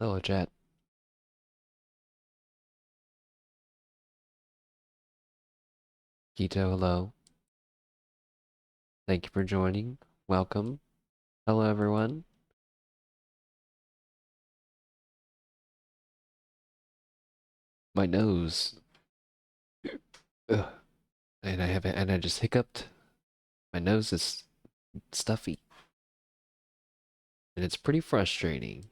Hello, chat. Gito, hello. Thank you for joining. Welcome. Hello, everyone. My nose. Ugh. And I just hiccuped. My nose is stuffy, and it's pretty frustrating.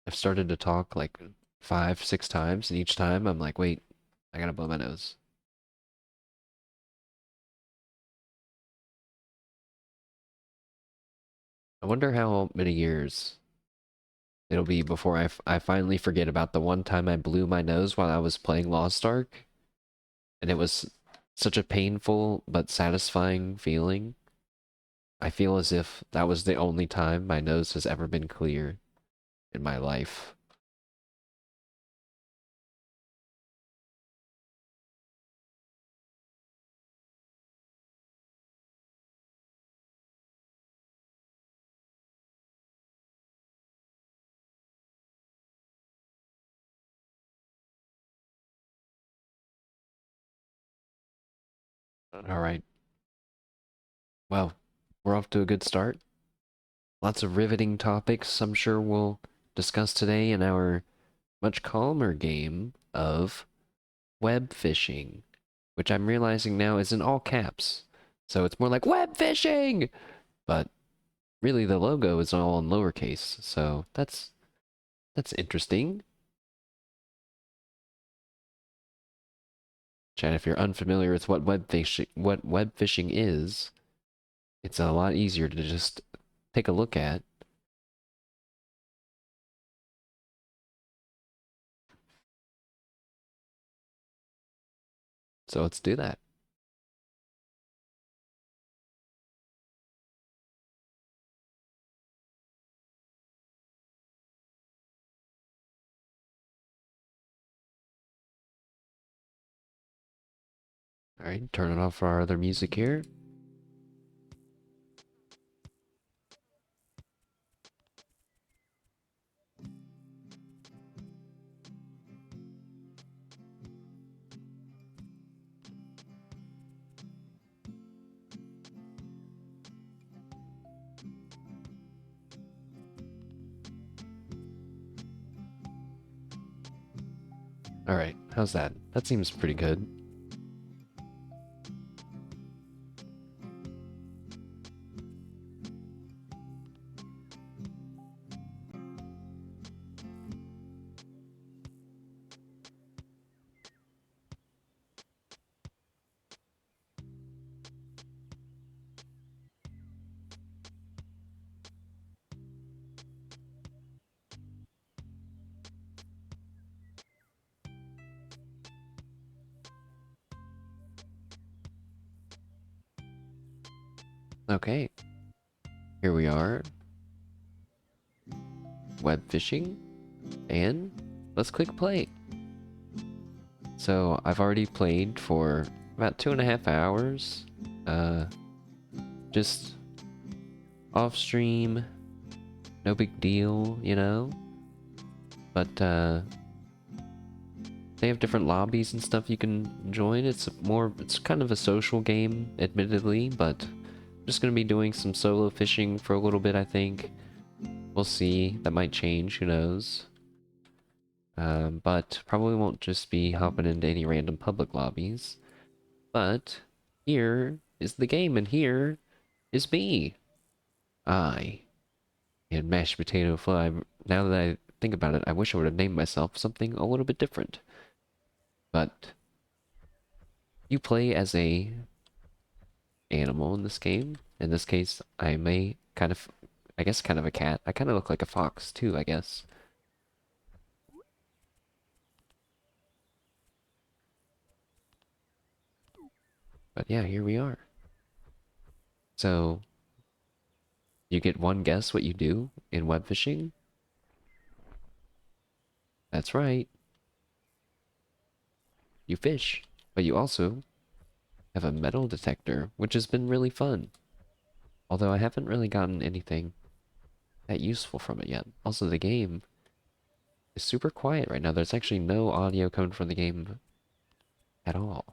I've started to talk like 5, 6 times, and each time I'm like, wait, I gotta blow my nose. I wonder how many years it'll be before I finally forget about the one time I blew my nose while I was playing Lost Ark, and it was such a painful but satisfying feeling. I feel as if that was the only time my nose has ever been clear in my life. All right. Well, we're off to a good start. Lots of riveting topics I'm sure we'll discuss today in our much calmer game of web fishing, which I'm realizing now is in all caps. So it's more like web fishing, but really the logo is all in lowercase. So that's interesting. Chat, if you're unfamiliar with what web fishing is, it's a lot easier to just take a look at. So let's do that. All right, turn it off for our other music here. All right, how's that? That seems pretty good. Okay, here we are, web fishing, and let's click play. So I've already played for about 2.5 hours. Uh, just off stream, no big deal, you know. But they have different lobbies and stuff you can join. It's kind of a social game, admittedly, but I'm just gonna be doing some solo fishing for a little bit, I think. We'll see. That might change, who knows. But probably won't just be hopping into any random public lobbies. But here is the game, and here is me. I and mashed potato fly. Now that I think about it, I wish I would have named myself something a little bit different. But you play as a animal in this game. In this case, I'm a kind of, I guess, kind of a cat. I kind of look like a fox too, I guess. But yeah, here we are. So you get one guess what you do in web fishing. That's right, you fish, but you also have a metal detector, which has been really fun. Although I haven't really gotten anything. that useful from it yet. Also, the game is super quiet right now. There's actually no audio coming from the game at all.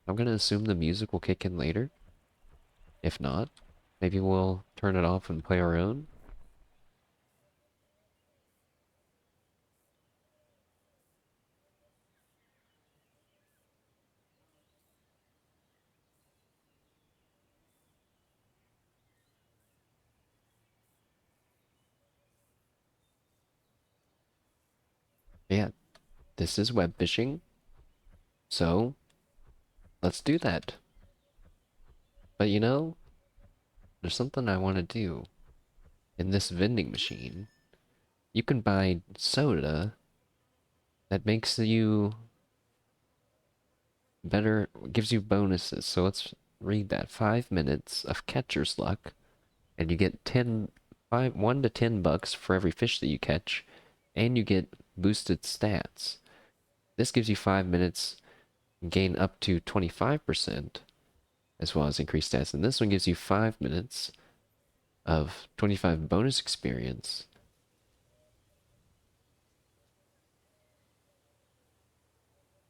I'm gonna assume the music will kick in later. If not, maybe we'll turn it off and play our own. Yeah, this is web fishing, so let's do that. But you know, there's something I want to do. In this vending machine, you can buy soda that makes you better, gives you bonuses. So let's read that. 5 minutes of catcher's luck, and you get 1 to 10 bucks for every fish that you catch, and you get boosted stats. This gives you 5 minutes, gain up to 25%, as well as increased stats. And this one gives you 5 minutes of 25 bonus experience.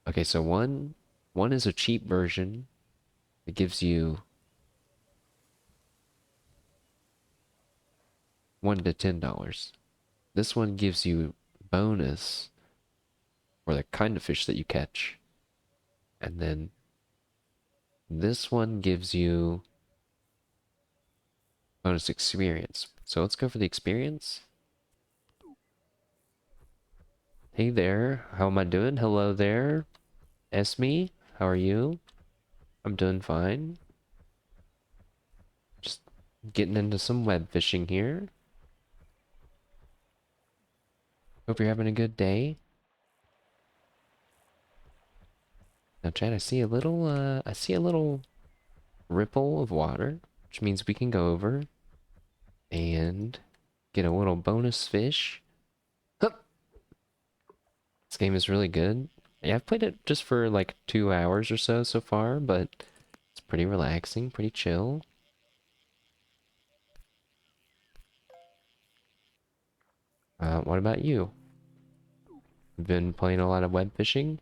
Okay, so one is a cheap version. It gives you $1 to $10. This one gives you bonus for the kind of fish that you catch. And then this one gives you bonus experience. So let's go for the experience. Hey there, how am I doing? Hello there, Esme, how are you? I'm doing fine. Just getting into some web fishing here. Hope you're having a good day. Now, Chad, I see a little ripple of water, which means we can go over and get a little bonus fish. Hup! This game is really good. Yeah, I've played it just for like 2 hours or so far, but it's pretty relaxing, pretty chill. What about you? Been playing a lot of web fishing?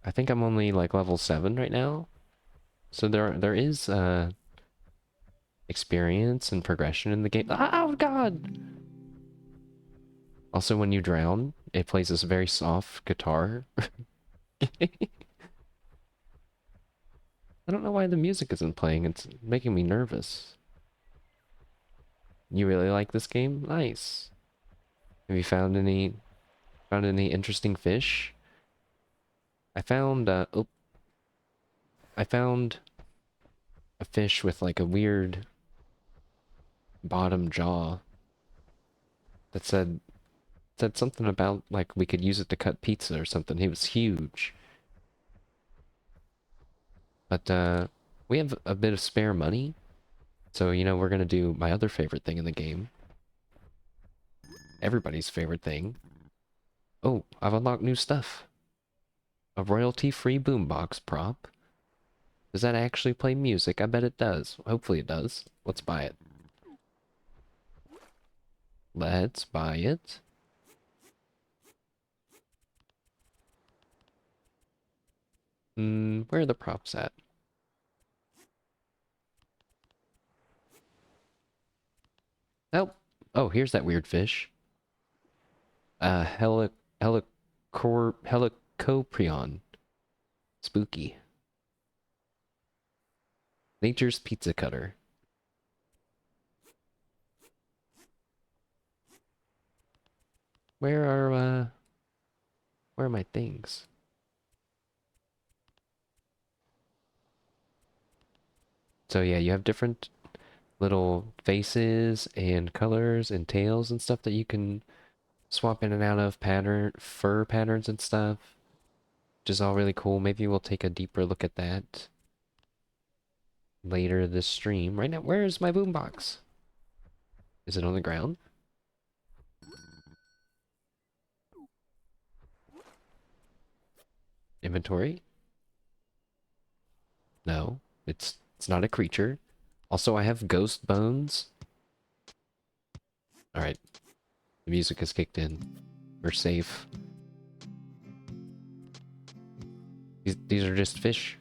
I think I'm only like level 7 right now. So there is experience and progression in the game. Oh god! Also, when you drown, it plays this very soft guitar. I don't know why the music isn't playing. It's making me nervous. You really like this game? Nice. Have you found any interesting fish? I found I found a fish with like a weird bottom jaw that said something about like we could use it to cut pizza or something. He was huge. But we have a bit of spare money. So, you know, we're gonna do my other favorite thing in the game. Everybody's favorite thing. Oh, I've unlocked new stuff. A royalty-free boombox prop. Does that actually play music? I bet it does. Hopefully it does. Let's buy it. Let's buy it. Where are the props at? Oh, oh, here's that weird fish. Heli helicoprion. Spooky. Nature's pizza cutter. Where are, where are my things? So yeah, you have different little faces and colors and tails and stuff that you can swap in and out of fur patterns and stuff, which is all really cool. Maybe we'll take a deeper look at that later this stream. Right now, where's my boombox? Is it on the ground? Inventory? No, it's not a creature. Also, I have ghost bones. Alright, the music has kicked in. We're safe. These are just fish.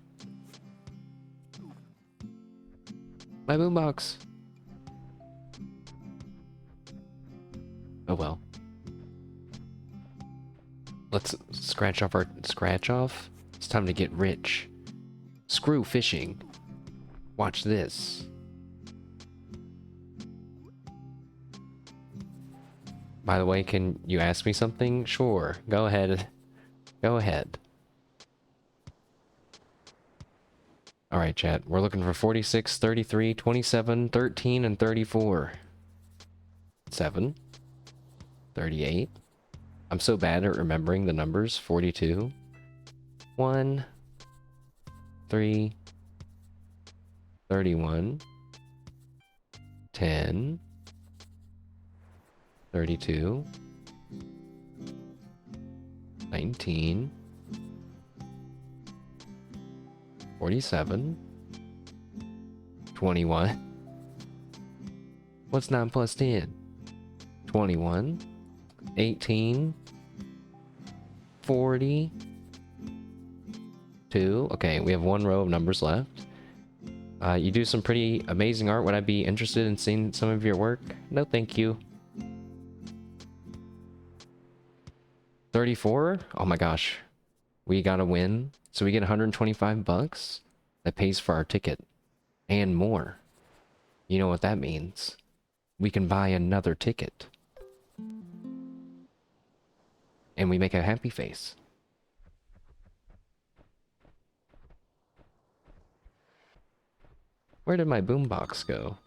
My boombox. Oh well. Let's scratch off our scratch off. It's time to get rich. Screw fishing. Watch this. By the way, can you ask me something? Sure. Go ahead. Go ahead. Alright, chat. We're looking for 46, 33, 27, 13, and 34. 7. 38. I'm so bad at remembering the numbers. 42. 1. 3. 31. 10. 32. 19. 47. 21. What's 9 plus 10? 21. 18. 42. Okay, we have one row of numbers left. You do some pretty amazing art. Would I be interested in seeing some of your work? No, thank you. 34? Oh my gosh. We gotta win. So we get 125 bucks. That pays for our ticket. And more. You know what that means. We can buy another ticket. And we make a happy face. Where did my boombox go?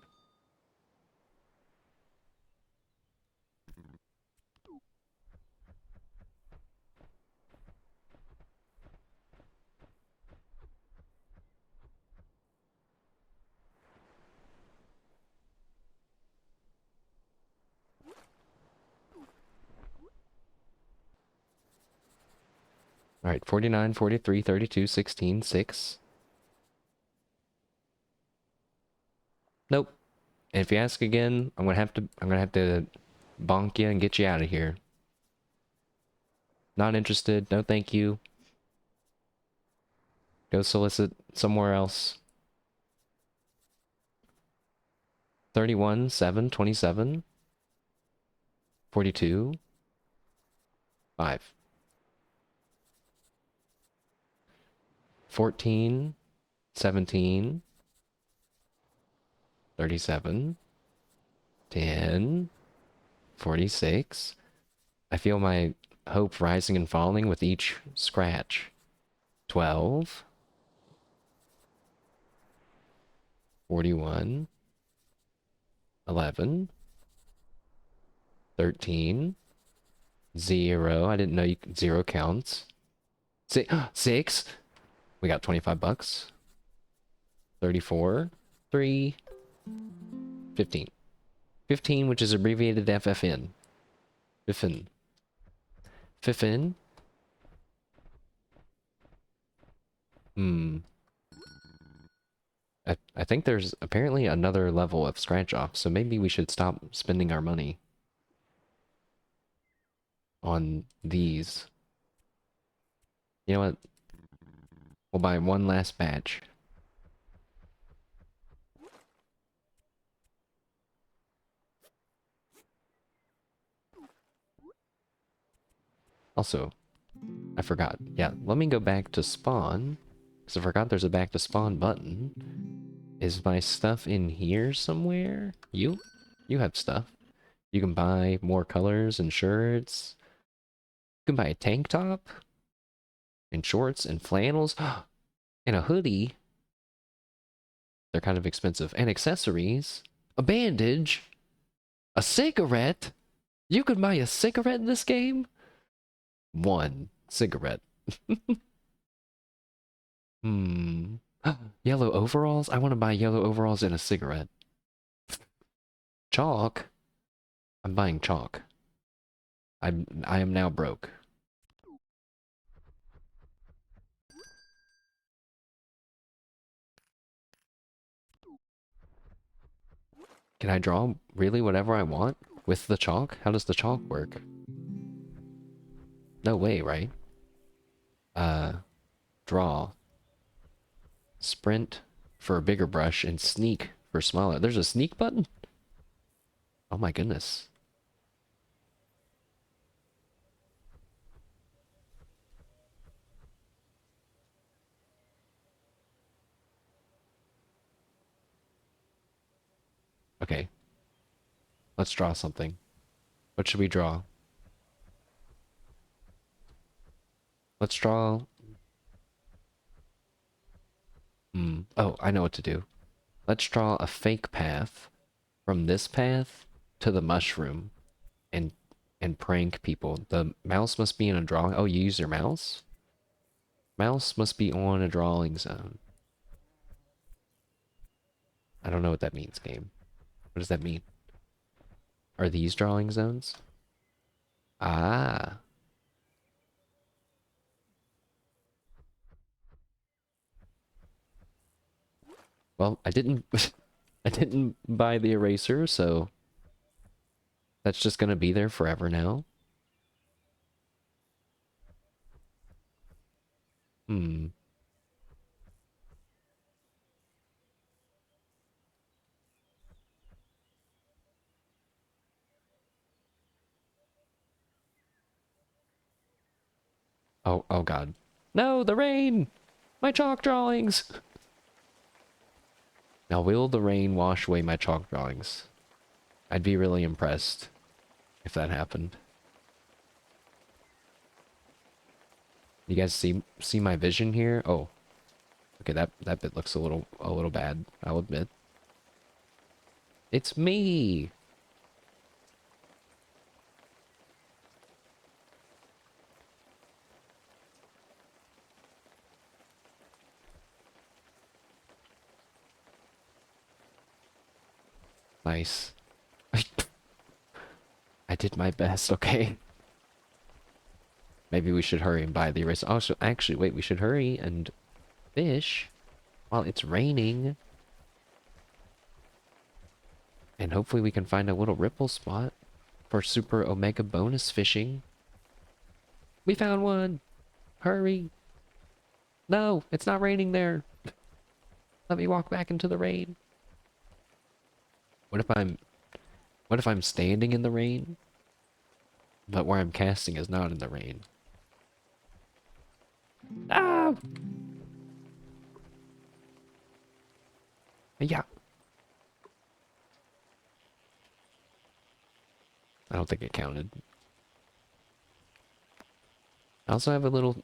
Alright, 49, 43, 32, 16, 6. Nope. And if you ask again, I'm gonna have to bonk you and get you out of here. Not interested. No thank you. Go solicit somewhere else. 31, 7, 27. 42. 5. 14. 17. 37. 10. 46. I feel my hope rising and falling with each scratch. 12. 41. 11. 13. 0. I didn't know you could 0 counts. 6. We got 25 bucks. 34. 3. 15. 15, which is abbreviated FFN. Fiffin. Fiffin. I think there's apparently another level of scratch off, so maybe we should stop spending our money on these. You know what? We'll buy one last batch. Also, I forgot. Yeah, let me go back to spawn. Because I forgot there's a back to spawn button. Is my stuff in here somewhere? You have stuff. You can buy more colors and shirts. You can buy a tank top. And shorts and flannels. And a hoodie. They're kind of expensive. And accessories. A bandage. A cigarette. You could buy a cigarette in this game? One cigarette. Hmm. Yellow overalls? I want to buy yellow overalls and a cigarette. Chalk? I'm buying chalk. I am now broke. Can I draw really whatever I want with the chalk? How does the chalk work? No way, right? Uh, draw. Sprint for a bigger brush and sneak for smaller. There's a sneak button? Oh my goodness. Okay, let's draw something. What should we draw? Let's draw... Oh, I know what to do. Let's draw a fake path from this path to the mushroom and prank people. The mouse must be in a drawing. Oh, you use your mouse? Mouse must be on a drawing zone. I don't know what that means, game. What does that mean? Are these drawing zones? Ah. Well, I didn't I didn't buy the eraser, so that's just gonna be there forever now. Hmm. Oh, oh god. No, the rain! My chalk drawings! Now, will the rain wash away my chalk drawings? I'd be really impressed if that happened. You guys see my vision here? Oh, okay, that bit looks a little bad, I'll admit. It's me! Nice. I did my best, okay? Maybe we should hurry and buy the eraser. Oh, so actually, wait, we should hurry and fish while it's raining. And hopefully we can find a little ripple spot for super omega bonus fishing. We found one! Hurry! No, it's not raining there. Let me walk back into the rain. What if I'm standing in the rain, but where I'm casting is not in the rain? Ah! Yeah. I don't think it counted. I also have a little,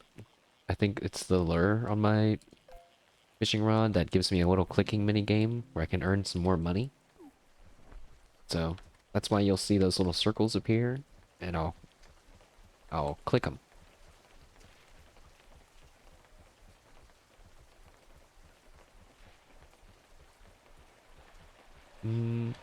I think it's the lure on my fishing rod that gives me a little clicking mini game where I can earn some more money. So that's why you'll see those little circles appear, and I'll click them. Mm,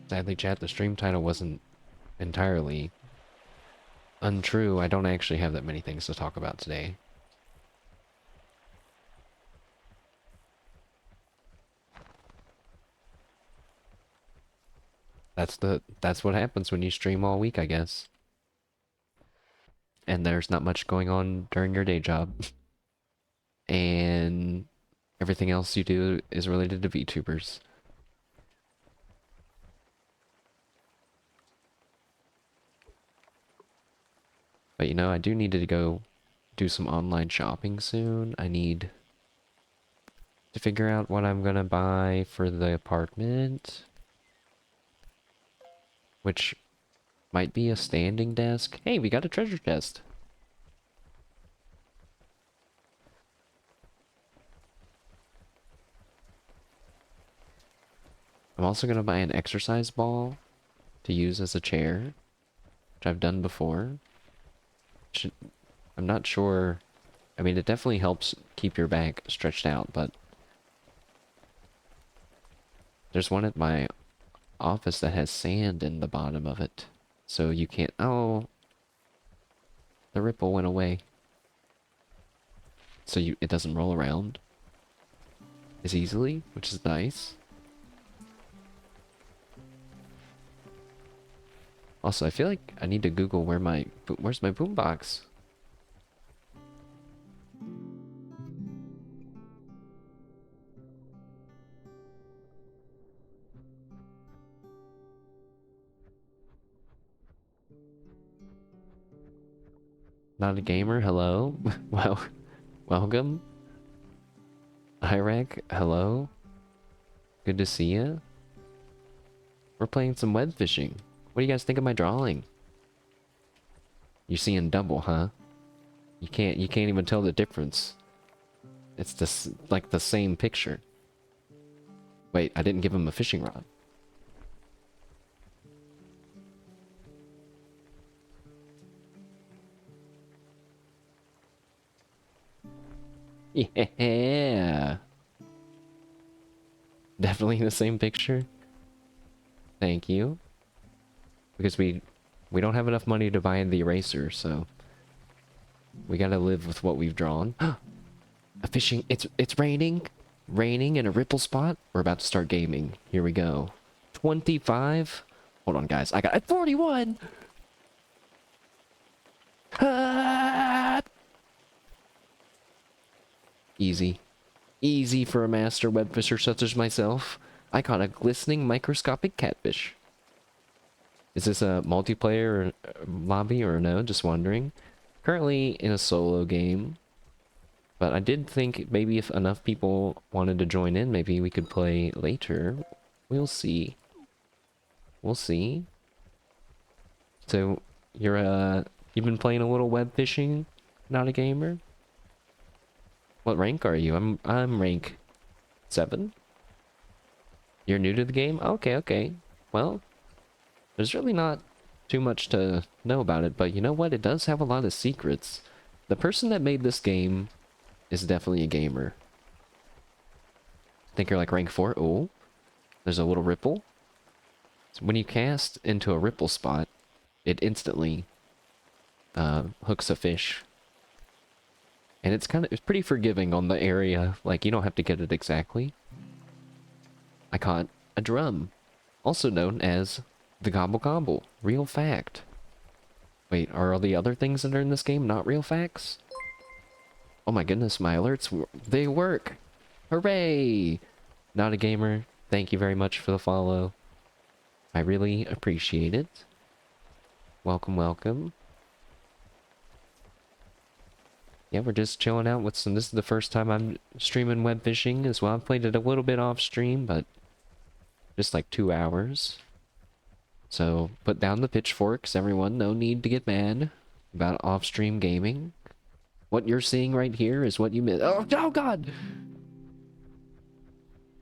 Sadly, chat, the stream title wasn't entirely untrue. I don't actually have that many things to talk about today. That's what happens when you stream all week, I guess. And there's not much going on during your day job. And everything else you do is related to VTubers. But you know, I do need to go do some online shopping soon. I need to figure out what I'm gonna buy for the apartment. Which might be a standing desk. Hey, we got a treasure chest. I'm also gonna buy an exercise ball to use as a chair, which I've done before. Should, I'm not sure. I mean, it definitely helps keep your back stretched out, but there's one at my office that has sand in the bottom of it. So you can't... Oh, the ripple went away. So it doesn't roll around as easily, which is nice. Also, I feel like I need to Google where's my boombox? Not a gamer, hello? Well, welcome. Iraq, hello. Good to see ya. We're playing some web fishing. What do you guys think of my drawing? You're seeing double, huh? You can't even tell the difference. It's just like the same picture. Wait, I didn't give him a fishing rod. Yeah. Definitely the same picture. Thank you. Because we don't have enough money to buy the eraser, so we gotta live with what we've drawn. A fishing... It's raining. Raining in a ripple spot. We're about to start gaming. Here we go. 25. Hold on, guys. I got... 41! Ah! Easy. Easy for a master web fisher such as myself. I caught a glistening microscopic catfish. Is this a multiplayer lobby or no? Just wondering. Currently in a solo game. But I did think maybe if enough people wanted to join in, maybe we could play later. We'll see. We'll see. So, you've been playing a little web fishing? Not a gamer? What rank are you? I'm rank 7. You're new to the game? Okay, okay. Well, there's really not too much to know about it, but you know what? It does have a lot of secrets. The person that made this game is definitely a gamer. Think you're like rank 4? Oh, there's a little ripple. So when you cast into a ripple spot, it instantly hooks a fish. And it's pretty forgiving on the area. Like, you don't have to get it exactly. I caught a drum, also known as the Gobble Gobble. Real fact. Wait, are all the other things that are in this game not real facts? Oh my goodness, my alerts, they work! Hooray! Not a gamer, thank you very much for the follow. I really appreciate it. Welcome, welcome. Yeah, we're just chilling out with some... This is the first time I'm streaming web fishing as well. I've played it a little bit off stream, but just like 2 hours. So, put down the pitchforks, everyone. No need to get mad about off-stream gaming. What you're seeing right here is what you missed. Oh, oh God!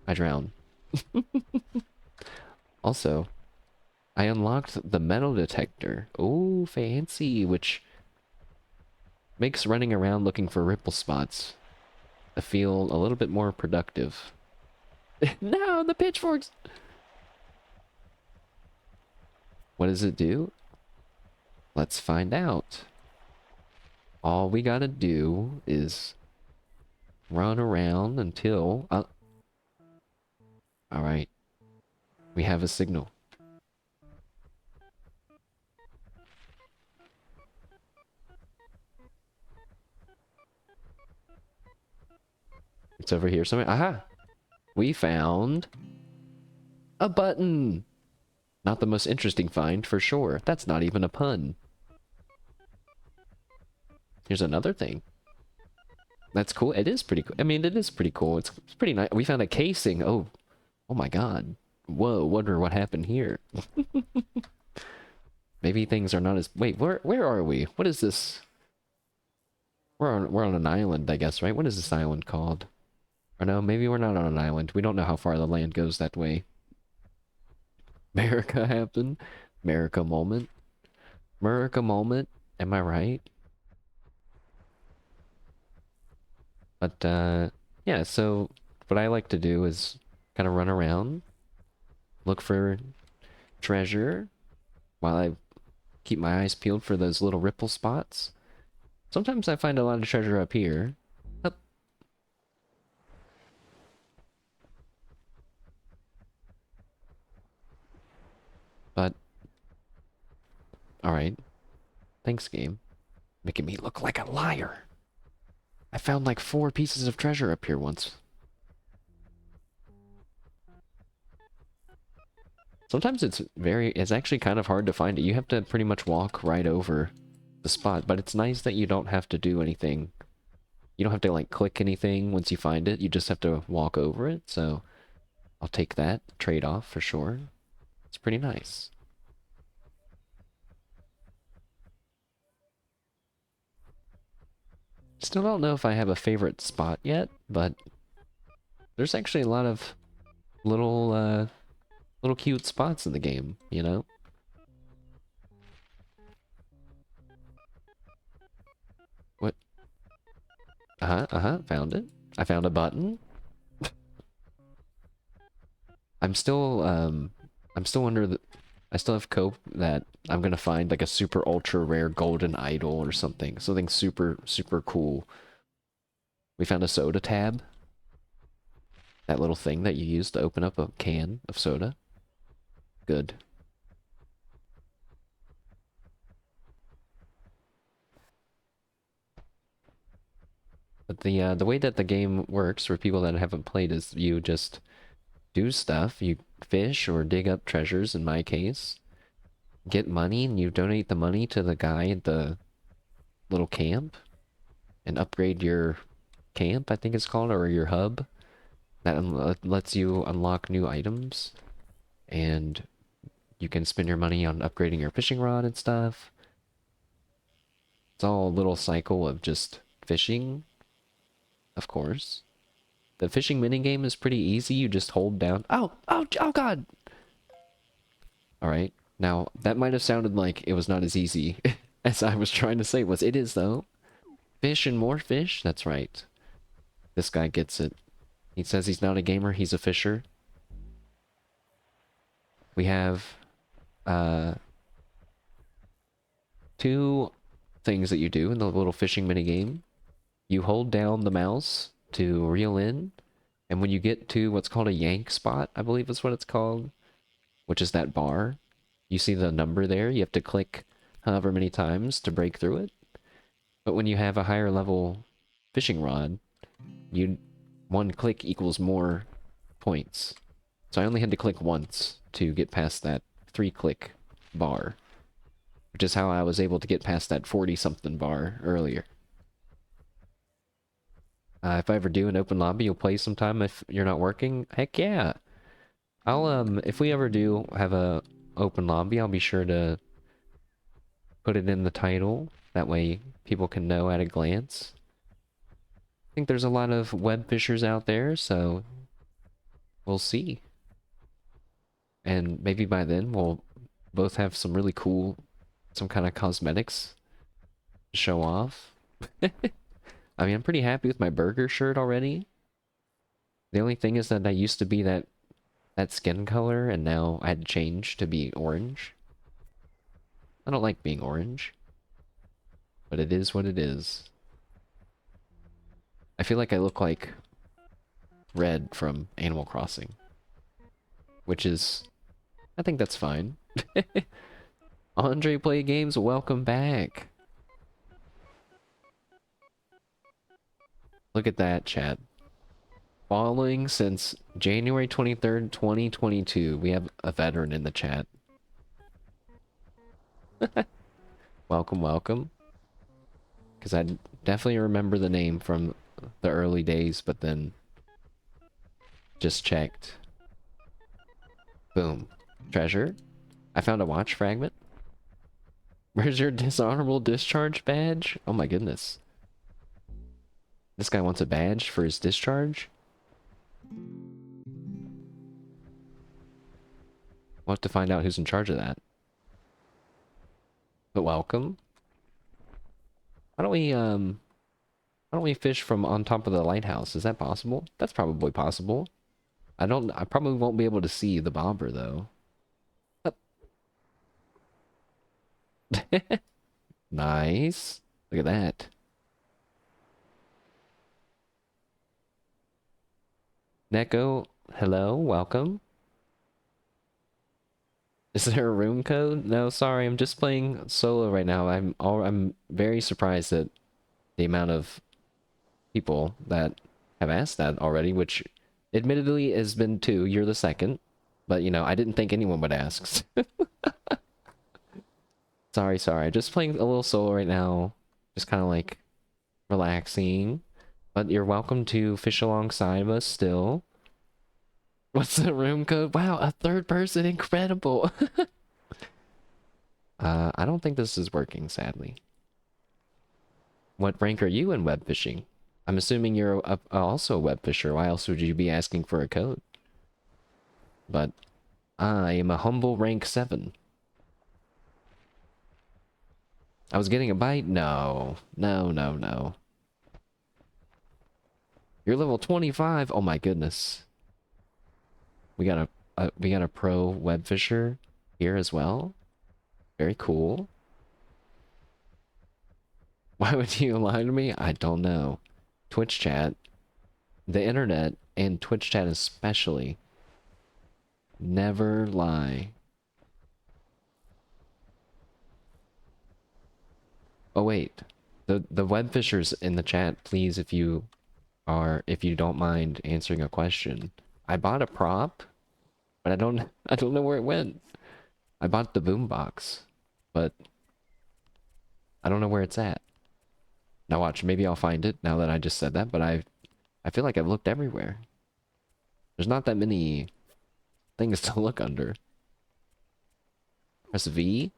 I drowned. Also, I unlocked the metal detector. Oh, fancy, which makes running around looking for ripple spots feel a little bit more productive. No, the pitchforks! What does it do? Let's find out. All we gotta do is run around until... Alright. We have a signal. It's over here somewhere. Aha! We found a button! Not the most interesting find, for sure. That's not even a pun. Here's another thing. That's cool. It is pretty cool. I mean, it is pretty cool. It's pretty nice. We found a casing. Oh my God. Whoa, wonder what happened here. Maybe things are not as... Wait, where are we? What is this? We're on an island, I guess, right? What is this island called? Or no, maybe we're not on an island. We don't know how far the land goes that way. America happened. America moment. America moment. Am I right? But, yeah, so what I like to do is kind of run around, look for treasure, while I keep my eyes peeled for those little ripple spots. Sometimes I find a lot of treasure up here. Up. But, alright. Thanks, game. Making me look like a liar. I found like 4 pieces of treasure up here once. Sometimes it's actually kind of hard to find it. You have to pretty much walk right over the spot, but it's nice that you don't have to do anything. You don't have to like click anything once you find it. You just have to walk over it, so I'll take that trade-off for sure. It's pretty nice. Still don't know if I have a favorite spot yet, but there's actually a lot of little, little cute spots in the game, you know? What? Found it. I found a button. I'm still under the... I still have cope that I'm gonna find like a super ultra rare golden idol or something. Something super, super cool. We found a soda tab. That little thing that you use to open up a can of soda. Good. But the way that the game works for people that haven't played is you just do stuff. You fish or dig up treasures in my case. Get money and you donate the money to the guy at the little camp. And upgrade your camp, I think it's called, or your hub. That lets you unlock new items. And you can spend your money on upgrading your fishing rod and stuff. It's all a little cycle of just fishing, of course. The fishing minigame is pretty easy. You just hold down... Oh! Oh! Oh, God! Alright. Now, that might have sounded like it was not as easy as I was trying to say it was. It is, though. Fish and more fish? That's right. This guy gets it. He says he's not a gamer, he's a fisher. We have, uh... 2 things that you do in the little fishing minigame. You hold down the mouse to reel in, and when you get to what's called a yank spot, I believe is what it's called, which is that bar, you see the number there, you have to click however many times to break through it. But when you have a higher level fishing rod, you 1 click equals more points. So I only had to click once to get past that 3-click bar, which is how I was able to get past that 40-something bar earlier. If I ever do an open lobby, you'll play sometime if you're not working? Heck yeah! If we ever do have a open lobby, I'll be sure to put it in the title. That way people can know at a glance. I think there's a lot of web fishers out there, so we'll see. And maybe by then we'll both have some really cool, some kind of cosmetics to show off. I mean, I'm pretty happy with my burger shirt already. The only thing is that I used to be that skin color, and now I had to change to be orange. I don't like being orange, but it is what it is. I feel like I look like Red from Animal Crossing, which is... I think that's fine. Andre Play Games, welcome back. Look at that, chat. Following since January 23rd, 2022. We have a veteran in the chat. Welcome, welcome. Because I definitely remember the name from the early days, but then just checked. Boom. Treasure. I found a watch fragment. Where's your dishonorable discharge badge? Oh my goodness. This guy wants a badge for his discharge? We'll have to find out who's in charge of that. But welcome. Why don't we fish from on top of the lighthouse? Is that possible? That's probably possible. I probably won't be able to see the bobber though. Nice. Look at that. Neko, hello, welcome. Is there a room code? No, sorry, I'm just playing solo right now. I'm very surprised at the amount of people that have asked that already, which admittedly has been two. You're the second. But, you know, I didn't think anyone would ask. Sorry. Just playing a little solo right now. Just kind of like relaxing. But you're welcome to fish alongside of us still. What's the room code? Wow, a third person. Incredible. I don't think this is working, sadly. What rank are you in web fishing? I'm assuming you're also a web fisher. Why else would you be asking for a code? But I am a humble rank 7. I was getting a bite? No. No. You're level 25? Oh my goodness. We got a pro web fisher here as well. Very cool. Why would you lie to me? I don't know. Twitch chat, the internet, and Twitch chat especially, never lie. Oh wait, the web fishers in the chat, please, if you don't mind answering a question. I bought a prop, but I don't know where it went. I bought the boombox, but I don't know where it's at. Now watch, maybe I'll find it now that I just said that, but I feel like I've looked everywhere. There's not that many things to look under. Press V.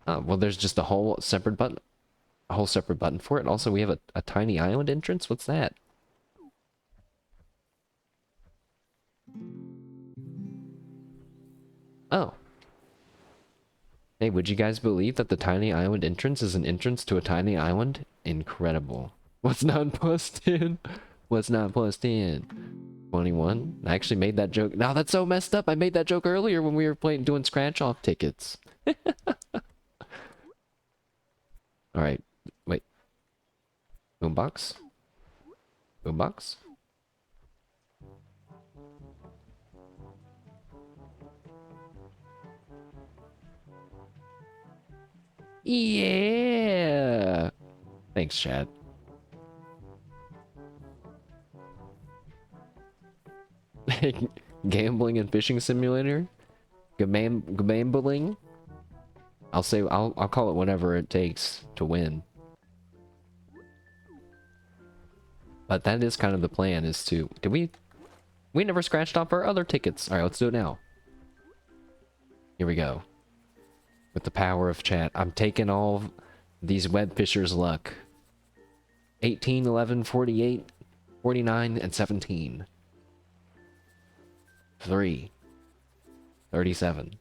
Oh, well, there's just a whole separate button for it. Also, we have a tiny island entrance. What's that? Oh. Hey, would you guys believe that the tiny island entrance is an entrance to a tiny island? Incredible. What's not plus 10? What's not plus 10? 21? I actually made that joke. No, that's so messed up. I made that joke earlier when we were doing scratch-off tickets. Alright. Wait. Boombox? Boombox? Yeah! Thanks, Chad. Gambling and fishing simulator? Gambling? I'll call it whatever it takes to win. But that is kind of the plan, is to... We never scratched off our other tickets. Alright, let's do it now. Here we go. With the power of chat. I'm taking all these web fishers' luck. 18, 11, 48, 49, and 17. 3. 37.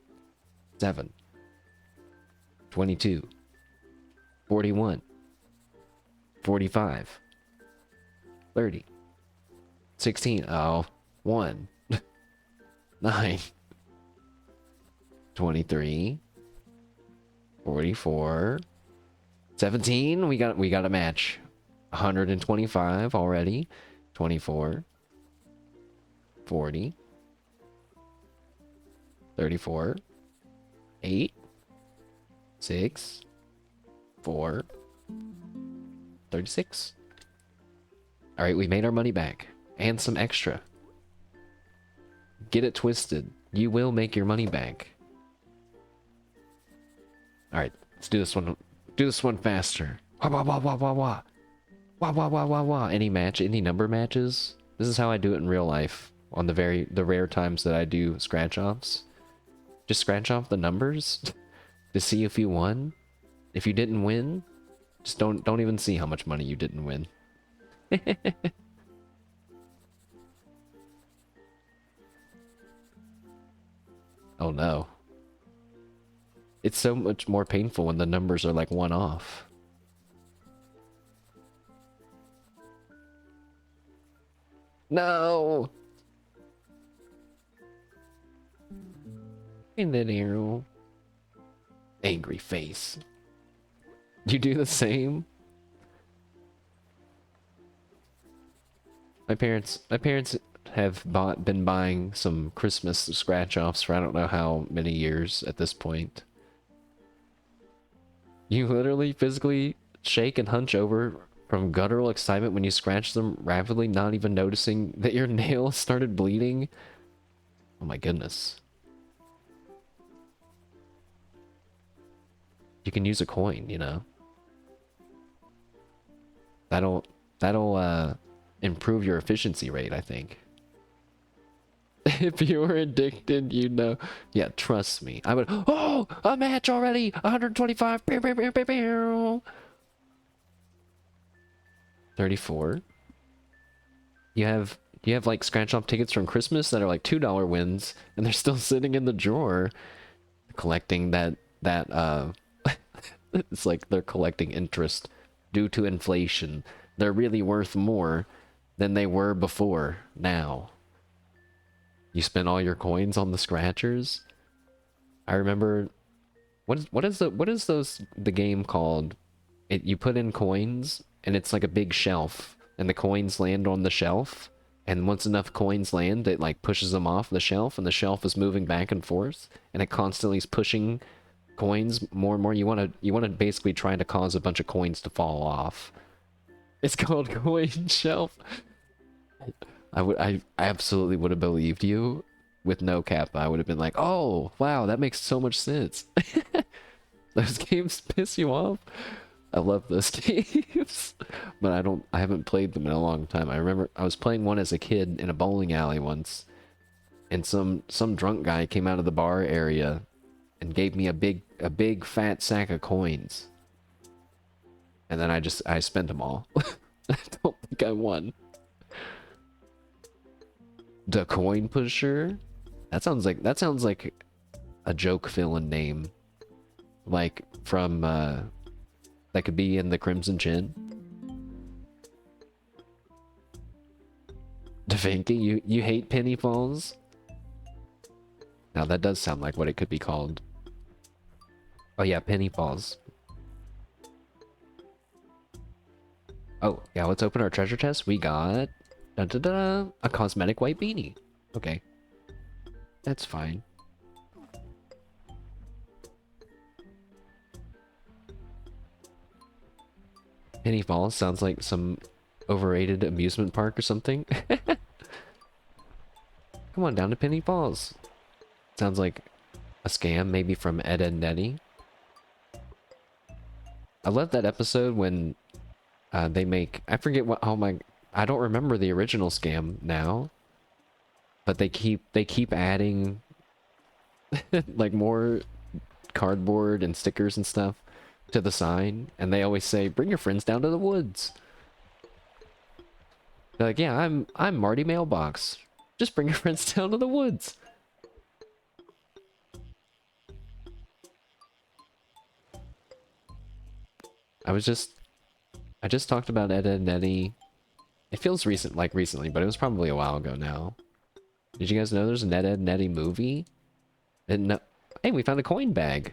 7. 22. 41. 45. 30. 16. Oh. 1. 9. 23. 44. 17. We got a match. 125 already. 24. 40. 34. 8. 6. 4. 36. Alright, we made our money back. And some extra. Get it twisted. You will make your money back. Alright, let's do this one. Do this one faster. Wah wah wah wah wah wah. Wah wah wah wah wah. Any match, any number matches. This is how I do it in real life. On the rare times that I do scratch offs. Just scratch off the numbers to see if you won. If you didn't win, just don't even see how much money you didn't win. Oh no. It's so much more painful when the numbers are like one off. No! In that arrow. Angry face. You do the same? My parents have been buying some Christmas scratch-offs for I don't know how many years at this point. You literally physically shake and hunch over from guttural excitement when you scratch them rapidly, not even noticing that your nail started bleeding. Oh my goodness. You can use a coin, you know. That'll that'll improve your efficiency rate, I think. If you were addicted, you know. Yeah, trust me. I would. Oh, a match already. 125. 34. You have like scratch off tickets from Christmas that are like $2 wins, and they're still sitting in the drawer, collecting that. It's like they're collecting interest due to inflation. They're really worth more than they were before now. You spent all your coins on the scratchers? I remember what is the game called? You put in coins and it's like a big shelf and the coins land on the shelf, and once enough coins land it like pushes them off the shelf and the shelf is moving back and forth and it constantly is pushing coins more and more. You want to basically try to cause a bunch of coins to fall off. It's called Coin Shelf. I absolutely would have believed you with no cap. I would have been like, oh wow, that makes so much sense. Those games piss you off. I love those games, but I haven't played them in a long time. I remember I was playing one as a kid in a bowling alley once, and some drunk guy came out of the bar area and gave me a big fat sack of coins, and then I spent them all. I don't think I won. The Coin Pusher? That sounds like a joke villain name. Like from that could be in the Crimson Chin. Devinky, you hate Penny Falls? Now that does sound like what it could be called. Oh yeah, Penny Falls. Oh yeah, let's open our treasure chest. We got a cosmetic white beanie. Okay, that's fine. Penny Falls sounds like some overrated amusement park or something. Come on down to Penny Falls. Sounds like a scam, maybe from Ed, Edd n Eddy. I love that episode when they make... I forget what... Oh my... I don't remember the original scam now. But they keep adding like more cardboard and stickers and stuff to the sign, and they always say, "Bring your friends down to the woods." They're like, "Yeah, I'm Marty Mailbox. Just bring your friends down to the woods." I just talked about Ed, Edd n Eddy. It feels recently, but it was probably a while ago now. Did you guys know there's an Ed, Edd n Eddy movie? And no, hey, we found a coin bag.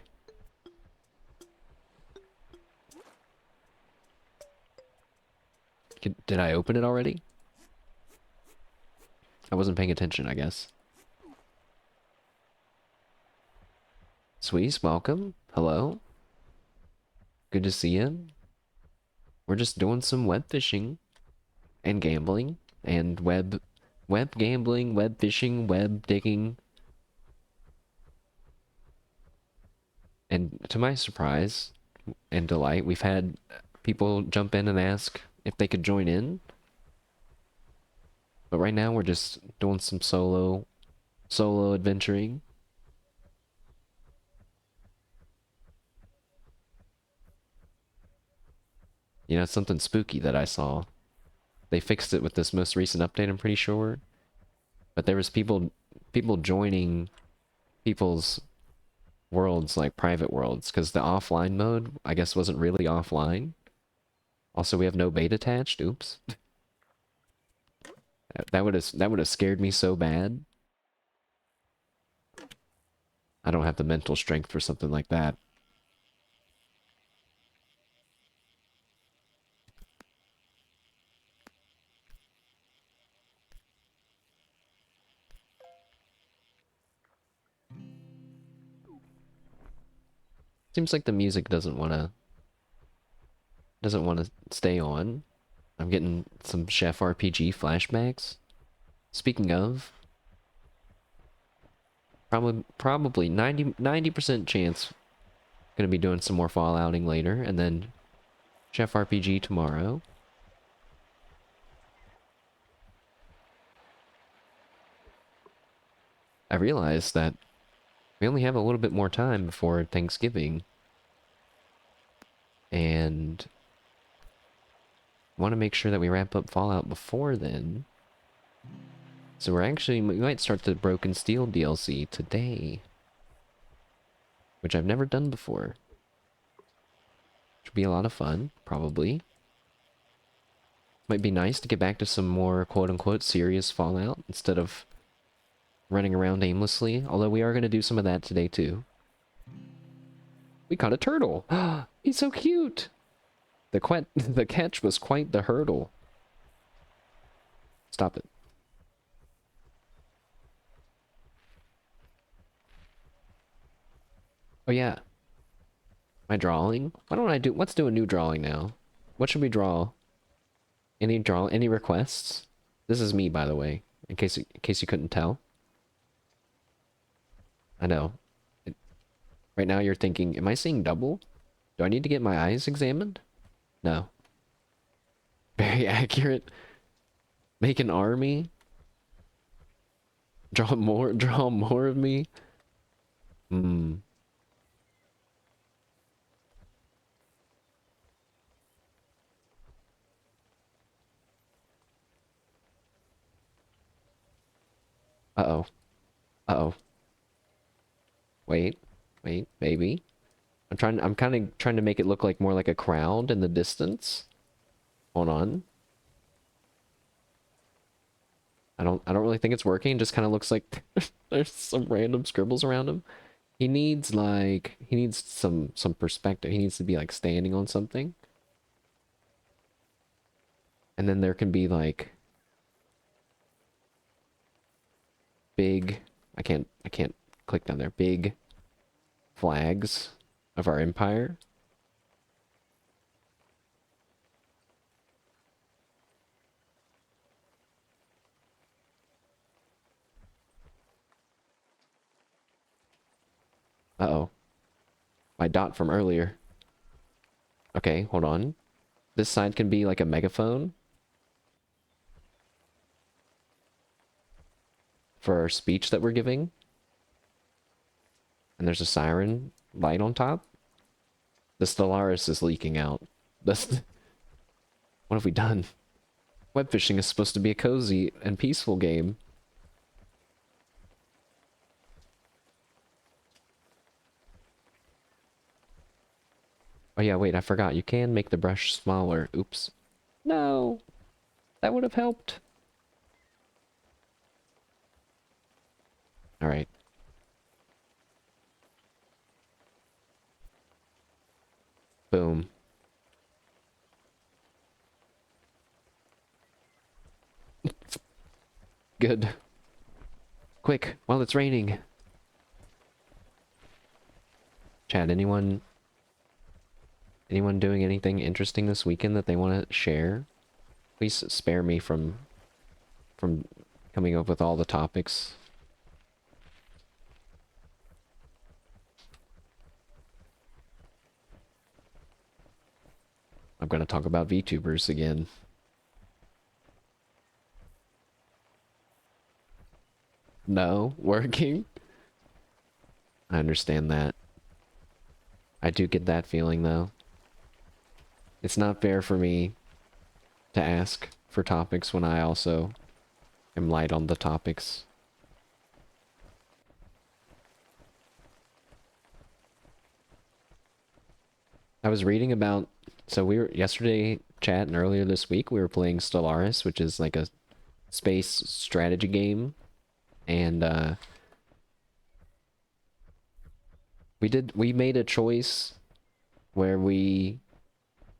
Did I open it already? I wasn't paying attention, I guess. Sweeze, welcome. Hello. Good to see you. We're just doing some web fishing and gambling and web gambling, web fishing, web digging. And to my surprise and delight, we've had people jump in and ask if they could join in. But right now we're just doing some solo adventuring. You know, something spooky that I saw. They fixed it with this most recent update, I'm pretty sure. But there was people joining people's worlds, like private worlds, because the offline mode, I guess, wasn't really offline. Also, we have no bait attached. Oops. That would have scared me so bad. I don't have the mental strength for something like that. Seems like the music doesn't want to stay on. I'm getting some Chef RPG flashbacks. Speaking of, probably 90% chance gonna be doing some more Fallouting later, and then Chef RPG tomorrow. I realized that we only have a little bit more time before Thanksgiving, and want to make sure that we wrap up Fallout before then. So we might start the Broken Steel DLC today, which I've never done before. Should be a lot of fun, probably. Might be nice to get back to some more quote-unquote serious Fallout instead of running around aimlessly, although we are going to do some of that today too. We caught a turtle! He's so cute! The catch was quite the hurdle. Stop it. Oh yeah, my drawing? Let's do a new drawing now. What should we draw? Any requests? This is me, by the way, in case you couldn't tell. I know. Right now you're thinking, am I seeing double? Do I need to get my eyes examined? No. Very accurate. Make an army? Draw more of me? Hmm. Uh-oh. Uh-oh. Wait. Wait, maybe. I'm kind of trying to make it look like more like a crowd in the distance. Hold on. I don't really think it's working. It just kind of looks like there's some random scribbles around him. He needs some perspective. He needs to be like standing on something. And then there can be like big, I can't click down there. Big flags of our empire. Uh-oh. My dot from earlier. Okay, hold on. This side can be like a megaphone for our speech that we're giving. And there's a siren light on top. The Stellaris is leaking out. What have we done? Webfishing is supposed to be a cozy and peaceful game. Oh yeah, wait, I forgot. You can make the brush smaller. Oops. No! That would have helped. Alright. Boom. Good. Quick, while it's raining. Chad, anyone doing anything interesting this weekend that they want to share? Please spare me from coming up with all the topics. I'm gonna talk about VTubers again. No, working? I understand that. I do get that feeling, though. It's not fair for me to ask for topics when I also am light on the topics. I was reading about, so we were yesterday chat and earlier this week we were playing Stellaris, which is like a space strategy game, and we made a choice where we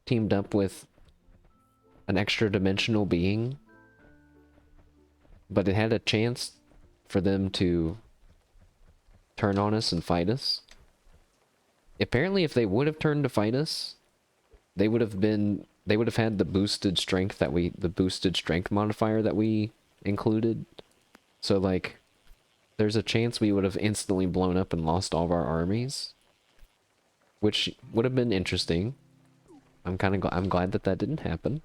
teamed up with an extra dimensional being, but it had a chance for them to turn on us and fight us. Apparently, if they would have turned to fight us, they would have had the boosted strength the boosted strength modifier that we included. So like, there's a chance we would have instantly blown up and lost all of our armies, which would have been interesting. I'm glad that that didn't happen.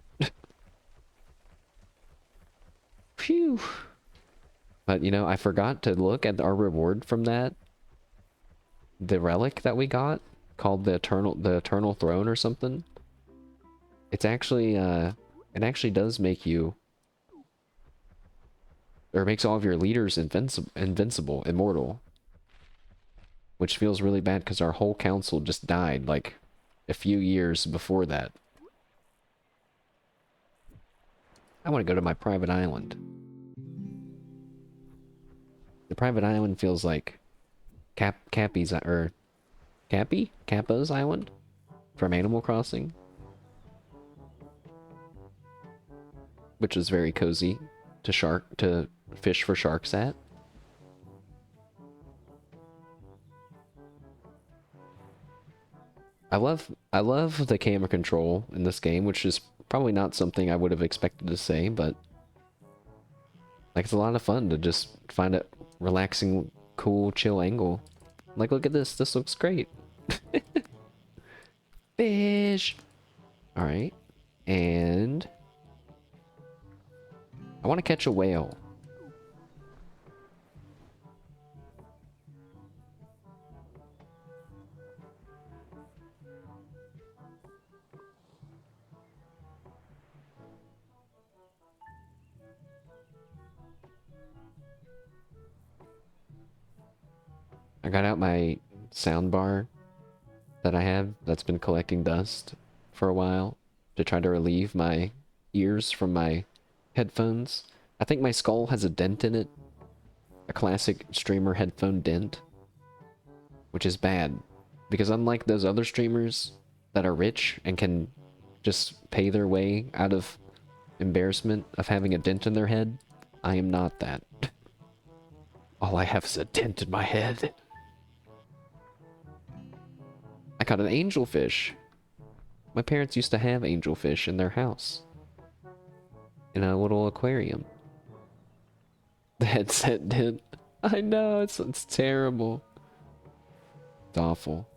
Phew. But you know, I forgot to look at our reward from that. The relic that we got, called the Eternal Throne or something. It's actually it actually does make you, or makes all of your leaders invincible, immortal. Which feels really bad because our whole council just died like a few years before that. I want to go to my private island. The private island feels like Cappy's or Kappa's island from Animal Crossing, which is very cozy to fish for sharks at. I love the camera control in this game, which is probably not something I would have expected to say, but like it's a lot of fun to just find a relaxing, cool, chill angle. Like, look at this. This looks great. Fish. All right. And I want to catch a whale. I got out my sound bar that I have that's been collecting dust for a while to try to relieve my ears from my headphones. I think my skull has a dent in it. A classic streamer headphone dent. Which is bad. Because unlike those other streamers that are rich and can just pay their way out of embarrassment of having a dent in their head, I am not that. All I have is a dent in my head. I caught an angelfish. My parents used to have angelfish in their house. In a little aquarium. The headset dent. I know, it's terrible. It's awful.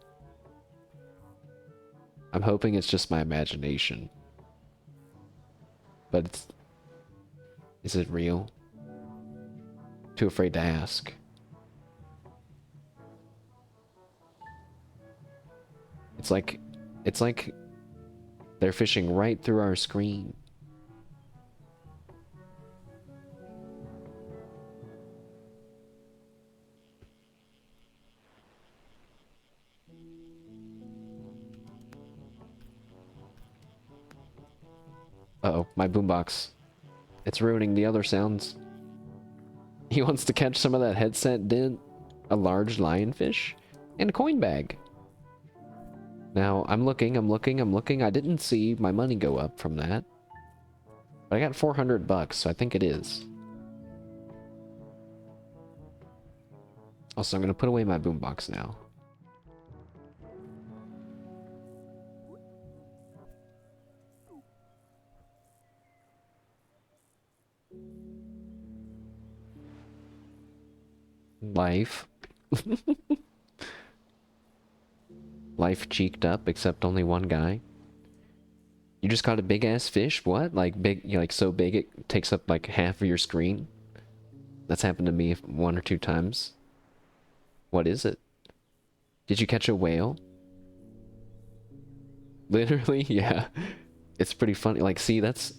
I'm hoping it's just my imagination. But is it real? Too afraid to ask. It's like they're fishing right through our screen. Uh-oh, my boombox. It's ruining the other sounds. He wants to catch some of that headset dent, a large lionfish, and a coin bag. Now, I'm looking. I didn't see my money go up from that. But I got 400 bucks, so I think it is. Also, I'm going to put away my boombox now. Life. Life cheeked up, except only one guy. You just caught a big ass fish? What? Like big, you know, like so big it takes up like half of your screen? That's happened to me one or two times. What is it? Did you catch a whale? Literally, yeah. It's pretty funny. Like, see, that's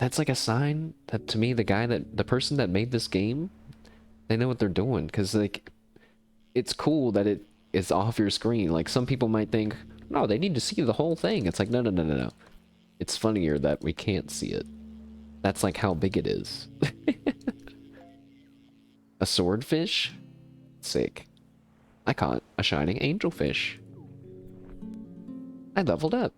like a sign that to me the person that made this game, they know what they're doing. Cause like, it's cool that it is off your screen. Like some people might think, no, they need to see the whole thing. It's like, no, no, no, no, no. It's funnier that we can't see it. That's like how big it is. A swordfish? Sick. I caught a shining angelfish. I leveled up.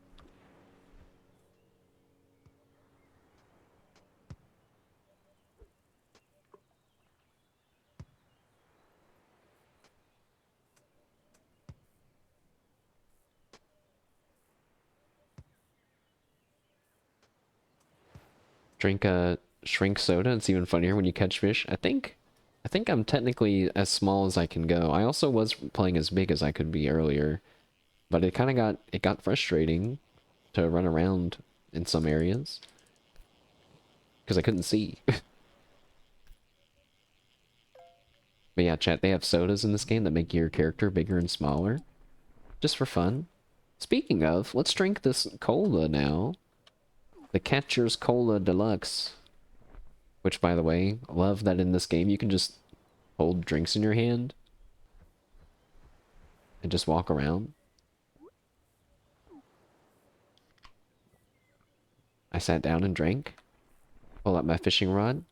Drink a shrink soda. It's even funnier when you catch fish. I think I'm technically as small as I can go. I also was playing as big as I could be earlier, but it got frustrating to run around in some areas because I couldn't see. But yeah, chat, they have sodas in this game that make your character bigger and smaller, just for fun. Speaking of, let's drink this cola now. The Catcher's Cola Deluxe. Which, by the way, love that in this game you can just hold drinks in your hand and just walk around. I sat down and drank. Pull out my fishing rod.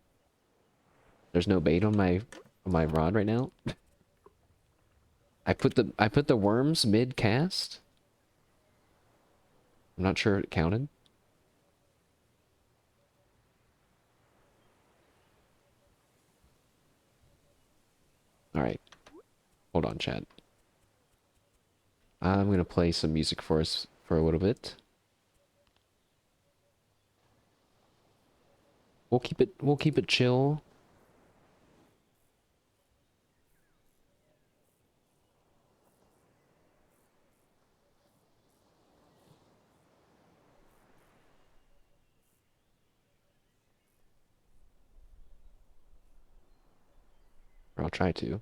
There's no bait on my rod right now. I put the worms mid cast. I'm not sure it counted. All right. Hold on, chat. I'm gonna play some music for us for a little bit. We'll keep it chill. Or I'll try to.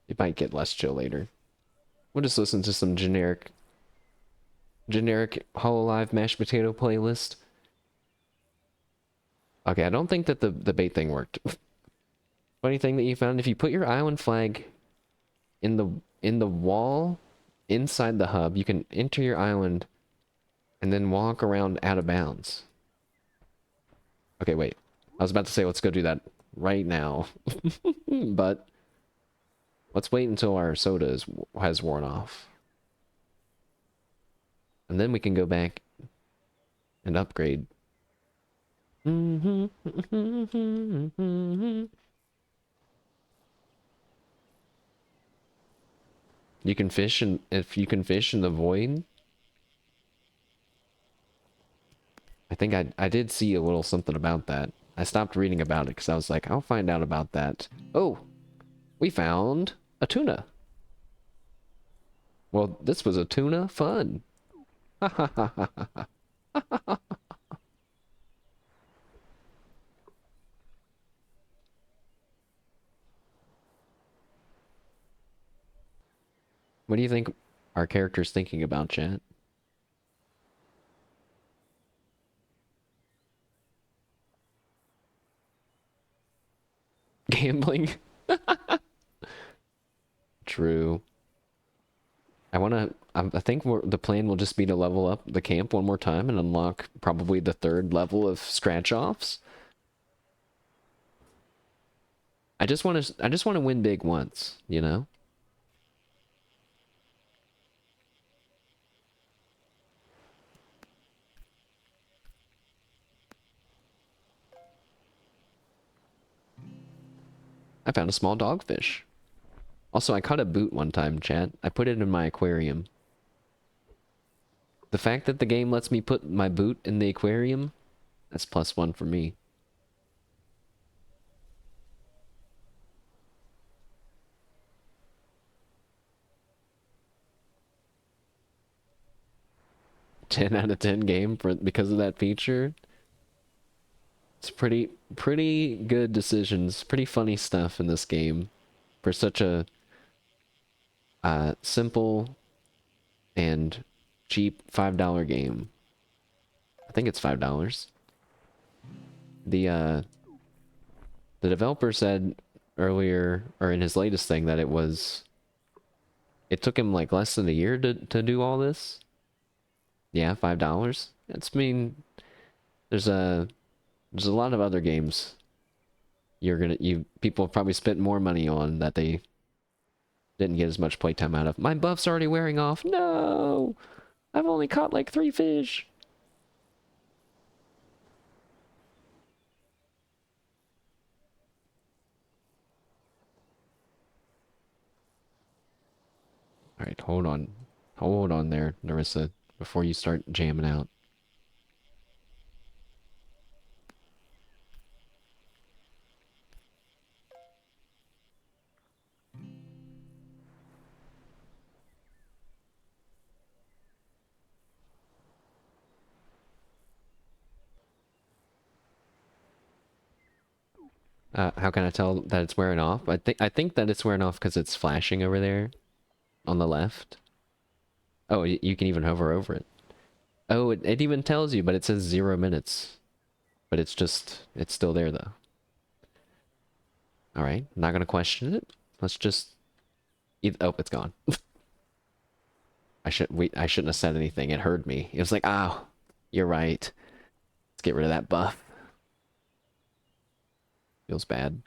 It might get less chill later. We'll just listen to some generic Hololive mashed potato playlist. Okay, I don't think that the bait thing worked. Funny thing that you found, if you put your island flag in the wall inside the hub, you can enter your island and then walk around out of bounds. Okay, wait. I was about to say let's go do that right now. But let's wait until our soda has worn off. And then we can go back and upgrade. You can fish, and if you can fish in the void, I think I did see a little something about that. I stopped reading about it because I was like, I'll find out about that. Oh, we found a tuna. Well, this was a tuna fun. What do you think our character's thinking about, chat? Gambling? True. I think the plan will just be to level up the camp one more time and unlock probably the third level of scratch-offs. I just want to win big once, you know? I found a small dogfish. Also, I caught a boot one time, chat. I put it in my aquarium. The fact that the game lets me put my boot in the aquarium, that's +1 for me. Ten out of 10 game because of that feature. It's pretty good decisions, pretty funny stuff in this game for such a simple and cheap $5 game. I think it's $5. The developer said, earlier, or in his latest thing, that it took him like less than a year to do all this. Yeah, $5. That's mean there's a there's a lot of other games you people have probably spent more money on that they didn't get as much playtime out of. My buff's already wearing off. No! I've only caught like 3 fish. Alright, hold on. Hold on there, Narissa, before you start jamming out. How can I tell that it's wearing off? I think that it's wearing off because it's flashing over there on the left. Oh, you can even hover over it. Oh, it even tells you, but it says 0 minutes. But it's still there though. Alright, not gonna question it. Let's just... Oh, it's gone. I shouldn't have said anything. It heard me. It was like, oh, you're right. Let's get rid of that buff. Feels bad.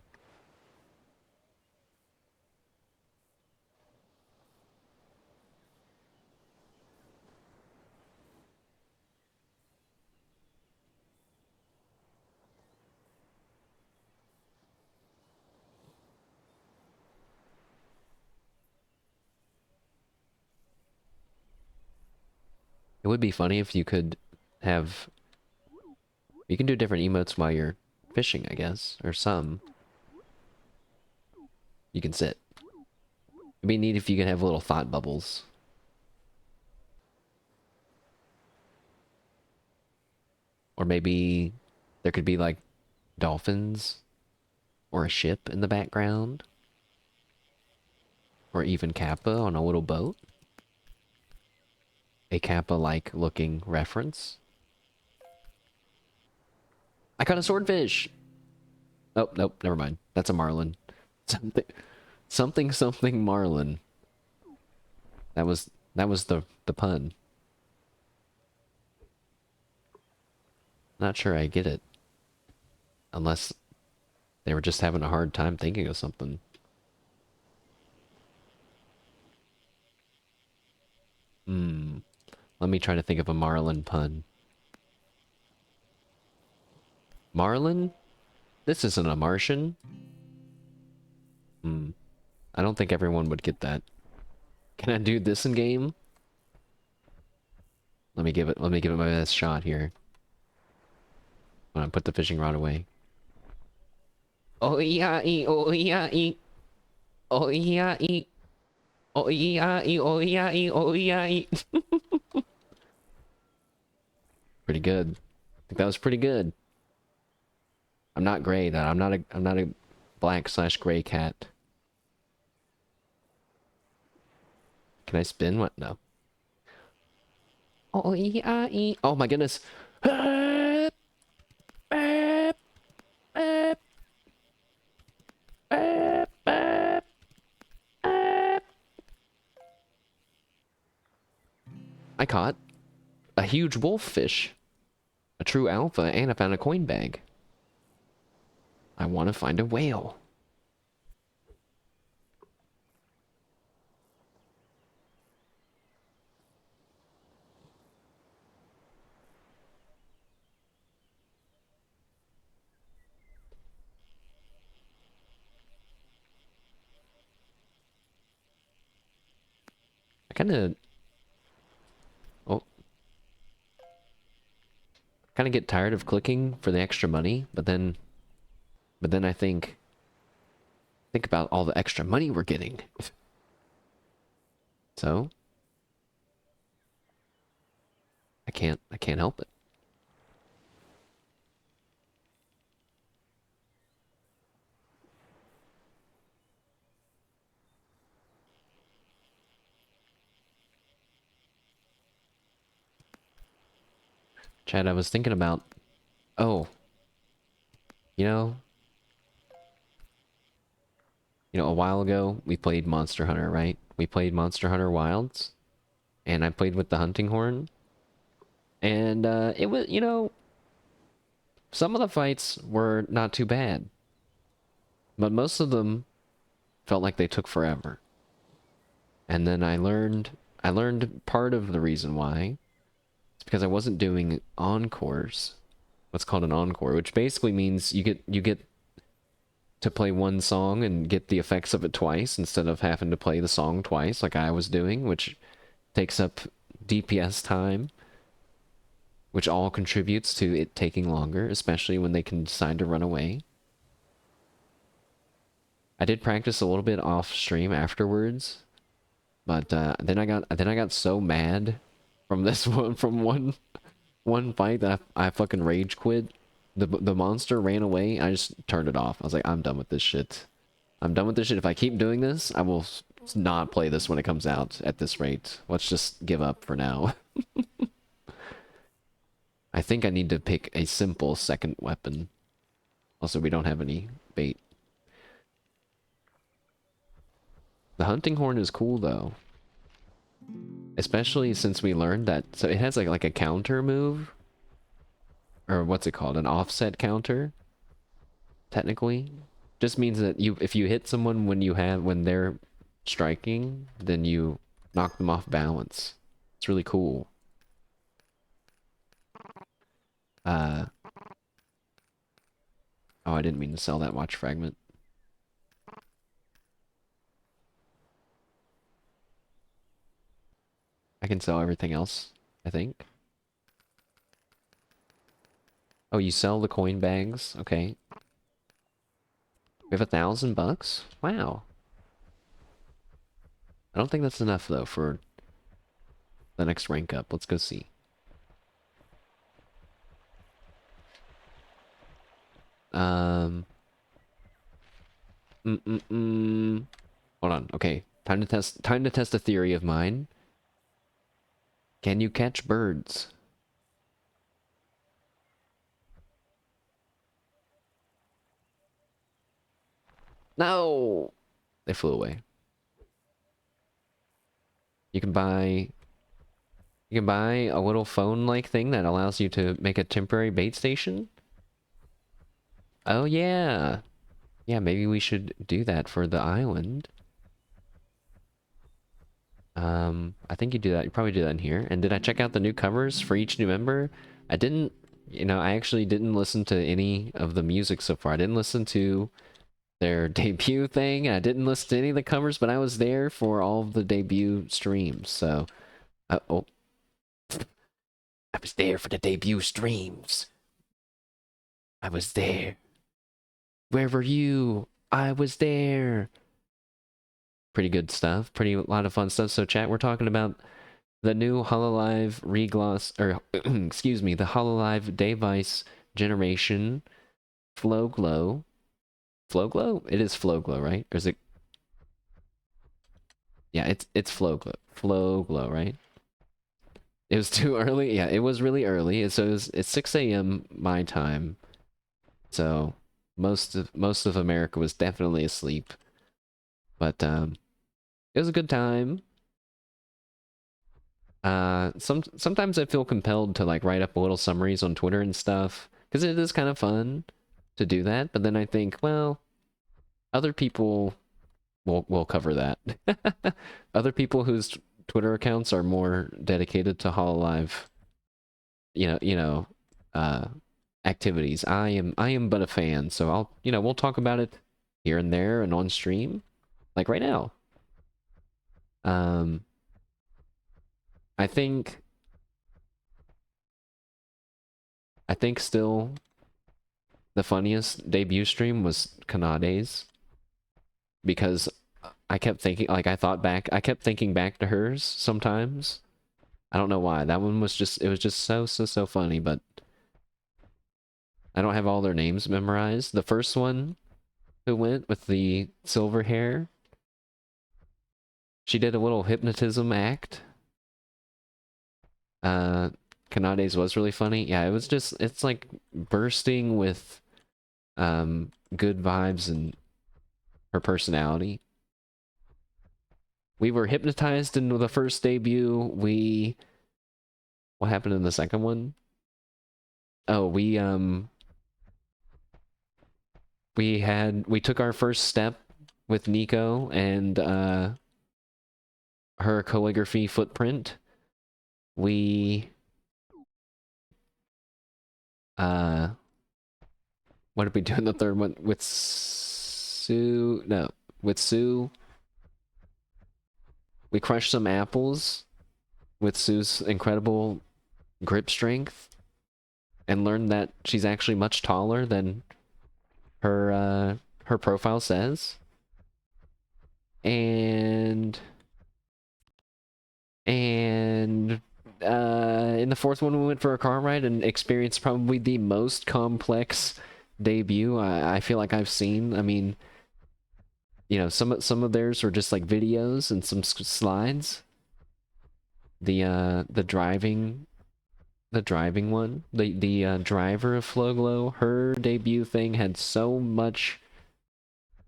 It would be funny if you could have... You can do different emotes while you're fishing, I guess. Or some. You can sit. It'd be neat if you could have little thought bubbles. Or maybe there could be like dolphins or a ship in the background. Or even Kappa on a little boat. A Kappa-like looking reference. I caught a swordfish! Oh, nope, never mind. That's a marlin. Something marlin. That was the pun. Not sure I get it. Unless they were just having a hard time thinking of something. Hmm. Let me try to think of a marlin pun. Marlin? This isn't a Martian. Hmm. I don't think everyone would get that. Can I do this in game? Let me give it my best shot here. When I put the fishing rod away. Oh yeah, oh yeah, oh yeah, oh yeah, oh yeah, oh yeah. Pretty good. I think that was pretty good. I'm not gray though. I'm not a black/gray cat. Can I spin? What? No. Oh yeah, oh my goodness. I caught a huge wolffish. A true alpha, and I found a coin bag. I want to find a whale. I kind of... Oh. Kind of get tired of clicking for the extra money, but then... But then I think... Think about all the extra money we're getting. So... I can't help it. Chad, I was thinking about... Oh. You know... You know, a while ago, we played Monster Hunter, right? We played Monster Hunter Wilds, and I played with the hunting horn. And it was, you know, some of the fights were not too bad, but most of them felt like they took forever. And then I learned part of the reason why. It's because I wasn't doing encores. What's called an encore, which basically means you get to play one song and get the effects of it twice instead of having to play the song twice like I was doing, which takes up DPS time, which all contributes to it taking longer, especially when they can decide to run away. I did practice a little bit off stream afterwards, but then I got so mad from this one fight that I fucking rage quit. The monster ran away. I just turned it off. I was like, I'm done with this shit. I'm done with this shit. If I keep doing this, I will not play this when it comes out at this rate. Let's just give up for now. I think I need to pick a simple second weapon. Also, we don't have any bait. The hunting horn is cool though. Especially since we learned that, so it has like a counter move. Or what's it called? An offset counter? Technically. Just means that if you hit someone when they're striking, then you knock them off balance. It's really cool. Oh, I didn't mean to sell that watch fragment. I can sell everything else, I think. Oh, you sell the coin bags? Okay. We have $1,000? Wow. I don't think that's enough, though, for the next rank up. Let's go see. Um... Hold on. Okay. Time to test a theory of mine. Can you catch birds? No! They flew away. You can buy... You can buy a little phone-like thing that allows you to make a temporary bait station? Oh, yeah! Yeah, maybe we should do that for the island. I think you do that. You probably do that in here. And did I check out the new covers for each new member? I didn't, you know, I actually didn't listen to any of the music so far. I didn't listen to their debut thing. I didn't listen to any of the covers, but I was there for all of the debut streams. So, oh, I was there for the debut streams. I was there. Where were you? I was there. Pretty good stuff. Pretty a lot of fun stuff. So, chat, we're talking about the new Hololive Regloss, or excuse me, the Hololive Device Generation Flow Glow. Flow Glow? It is Flow Glow, right? Or is it? Yeah, it's Flow Glow. Flow Glow, right? It was too early. Yeah, it was really early. So it's 6 a.m. my time. So most of America was definitely asleep. But it was a good time. Sometimes I feel compelled to like write up a little summaries on Twitter and stuff because it is kind of fun to do that. But then I think, well, other people will cover that. Other people whose Twitter accounts are more dedicated to Hololive, uh, activities. I am but a fan, so we'll talk about it here and there and on stream, like right now. Um, I think still the funniest debut stream was Kanade's because I kept thinking, like I kept thinking back to hers sometimes. I don't know why. That one was just, it was just so funny, but I don't have all their names memorized. The first one who went with the silver hair, she did a little hypnotism act. Kanade's was really funny. Yeah, it's like bursting with good vibes, and her personality. We were hypnotized in the first debut. What happened in the second one? Oh, we took our first step with Nico and her calligraphy footprint. We what did we do in the third one with Sue? No, with Sue. We crushed some apples with Sue's incredible grip strength and learned that she's actually much taller than her profile says. And in the fourth one we went for a car ride and experienced probably the most complex debut I feel like I've seen. I mean, you know, some of theirs were just like videos and some slides. The driving one, the driver of Flowglow, her debut thing had so much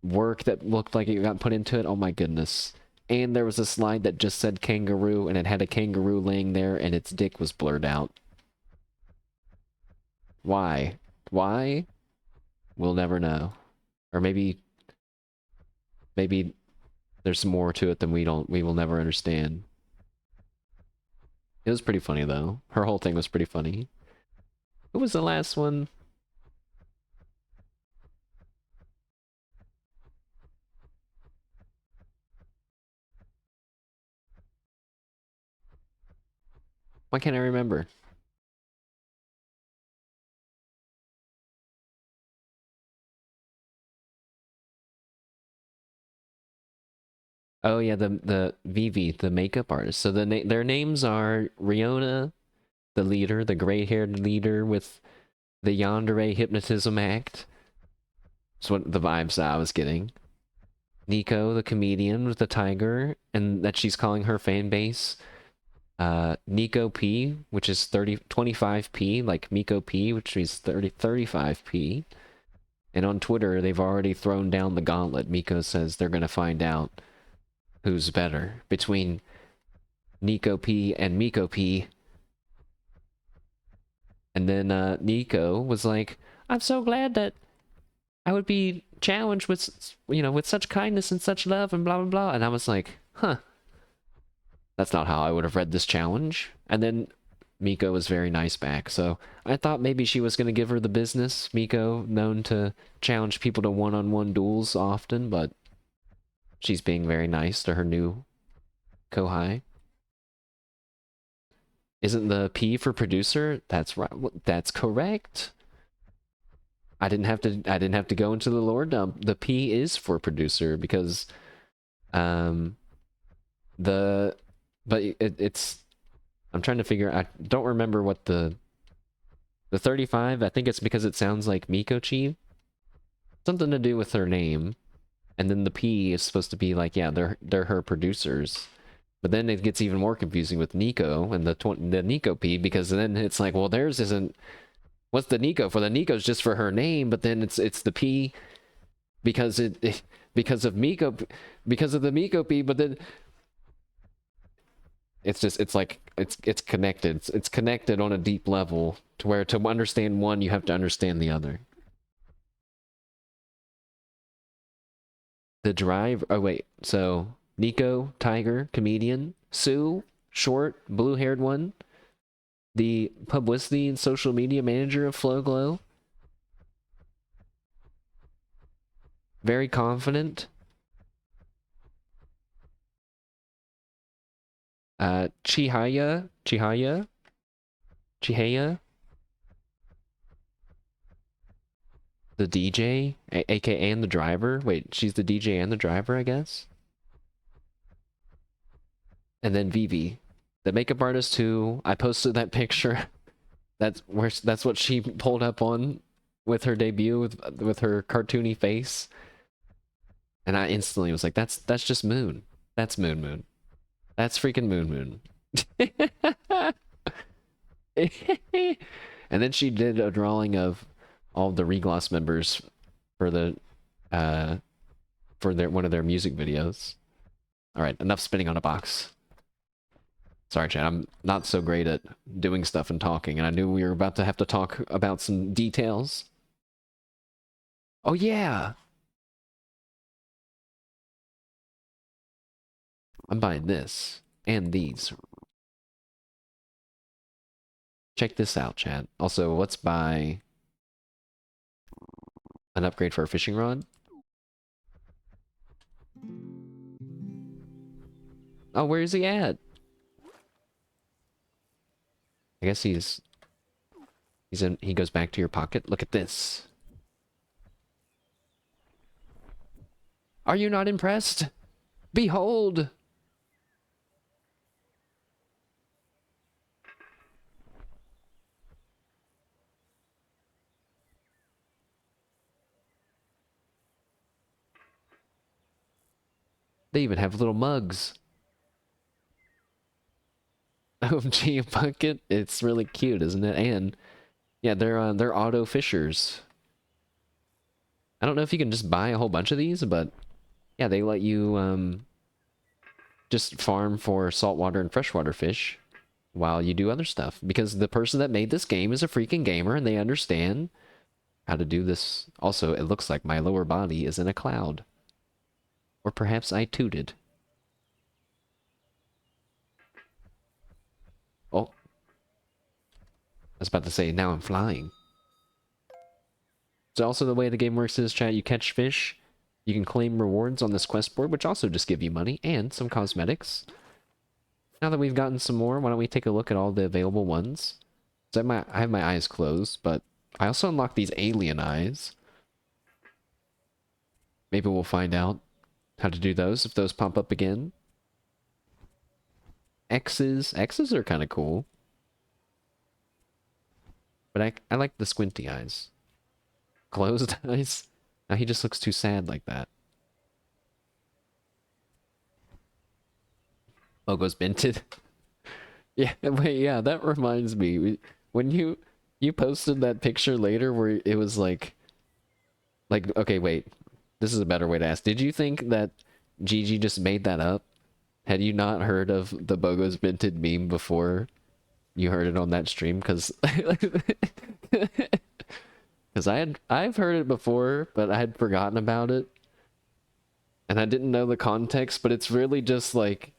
work that looked like it got put into it. Oh my goodness. And there was a slide that just said kangaroo, and it had a kangaroo laying there, and its dick was blurred out. Why? Why? We'll never know. Or maybe there's more to it than we will never understand. It was pretty funny though. Her whole thing was pretty funny. Who was the last one? Why can't I remember? Oh yeah, the Vivi, the makeup artist. So their names are Riona, the leader, the gray-haired leader with the yandere hypnotism act. That's what the vibes I was getting. Nico, the comedian with the tiger, and that she's calling her fan base Nico P, which is 25p, like Miko P, which is 35p. And on Twitter, they've already thrown down the gauntlet. Miko says they're going to find out who's better between Nico P and Miko P. And then Nico was like, I'm so glad that I would be challenged with, you know, with such kindness and such love and blah, blah, blah. And I was like, huh. That's not how I would have read this challenge. And then Miko was very nice back, so I thought maybe she was going to give her the business. Miko, known to challenge people to one-on-one duels often, but she's being very nice to her new Kohai. Isn't the P for producer? That's right. That's correct. I didn't have to go into the lore dump. The P is for producer because it's I'm trying to figure. I don't remember what the 35. I think it's because it sounds like Mikochi. Something to do with her name, and then the P is supposed to be like, yeah, they're her producers. But then it gets even more confusing with Nico and the Nico P, because then it's like, well, theirs isn't. What's the Nico for? The Nico's just for her name, but then it's the P because because of Miko, because of the Miko P, but then it's like it's connected. It's connected on a deep level to where to understand one you have to understand the other. The drive. Oh wait, so Nico, tiger, comedian, Sue, short, blue-haired one, the publicity and social media manager of Flowglow, very confident. Chihaya, the DJ, aka and the driver. Wait, she's the DJ and the driver, I guess. And then Vivi, the makeup artist who I posted that picture. That's what she pulled up on with her debut with her cartoony face. And I instantly was like, that's just Moon. That's Moon. That's freaking Moon. And then she did a drawing of all the Regloss members for the for one of their music videos. All right, enough spinning on a box. Sorry, Chad, I'm not so great at doing stuff and talking, and I knew we were about to have to talk about some details. Oh, yeah! I'm buying this. And these. Check this out, Chad. Also, let's buy an upgrade for a fishing rod. Oh, where is he at? I guess he's in, he goes back to your pocket. Look at this. Are you not impressed? Behold! They even have little mugs. OMG bucket. It's really cute, isn't it? And yeah, they're auto fishers. I don't know if you can just buy a whole bunch of these, but yeah, they let you just farm for saltwater and freshwater fish while you do other stuff. Because the person that made this game is a freaking gamer and they understand how to do this. Also, it looks like my lower body is in a cloud. Or perhaps I tooted. Oh. I was about to say, now I'm flying. So also the way the game works is, chat, you catch fish, you can claim rewards on this quest board, which also just give you money and some cosmetics. Now that we've gotten some more, why don't we take a look at all the available ones? So I have my eyes closed, but I also unlocked these alien eyes. Maybe we'll find out how to do those if those pop up again. X's are kind of cool. But I like the squinty eyes. Closed eyes? Now he just looks too sad like that. Logo's minted. Yeah, wait, yeah, that reminds me. When you posted that picture later where it was like, okay, wait. This is a better way to ask. Did you think that Gigi just made that up? Had you not heard of the Bogo's Minted meme before you heard it on that stream? Because I've heard it before, but I had forgotten about it. And I didn't know the context, but it's really just like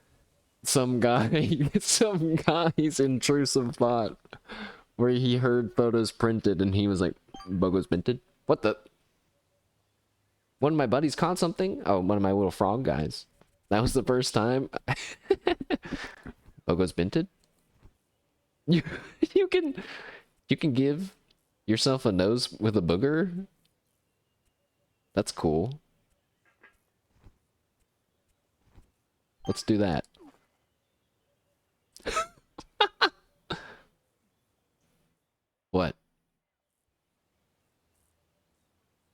some guy's intrusive thought where he heard photos printed and he was like, Bogo's minted? What the? One of my buddies caught something? Oh, one of my little frog guys. That was the first time. Bogo's minted? You you can give yourself a nose with a booger? That's cool. Let's do that. What?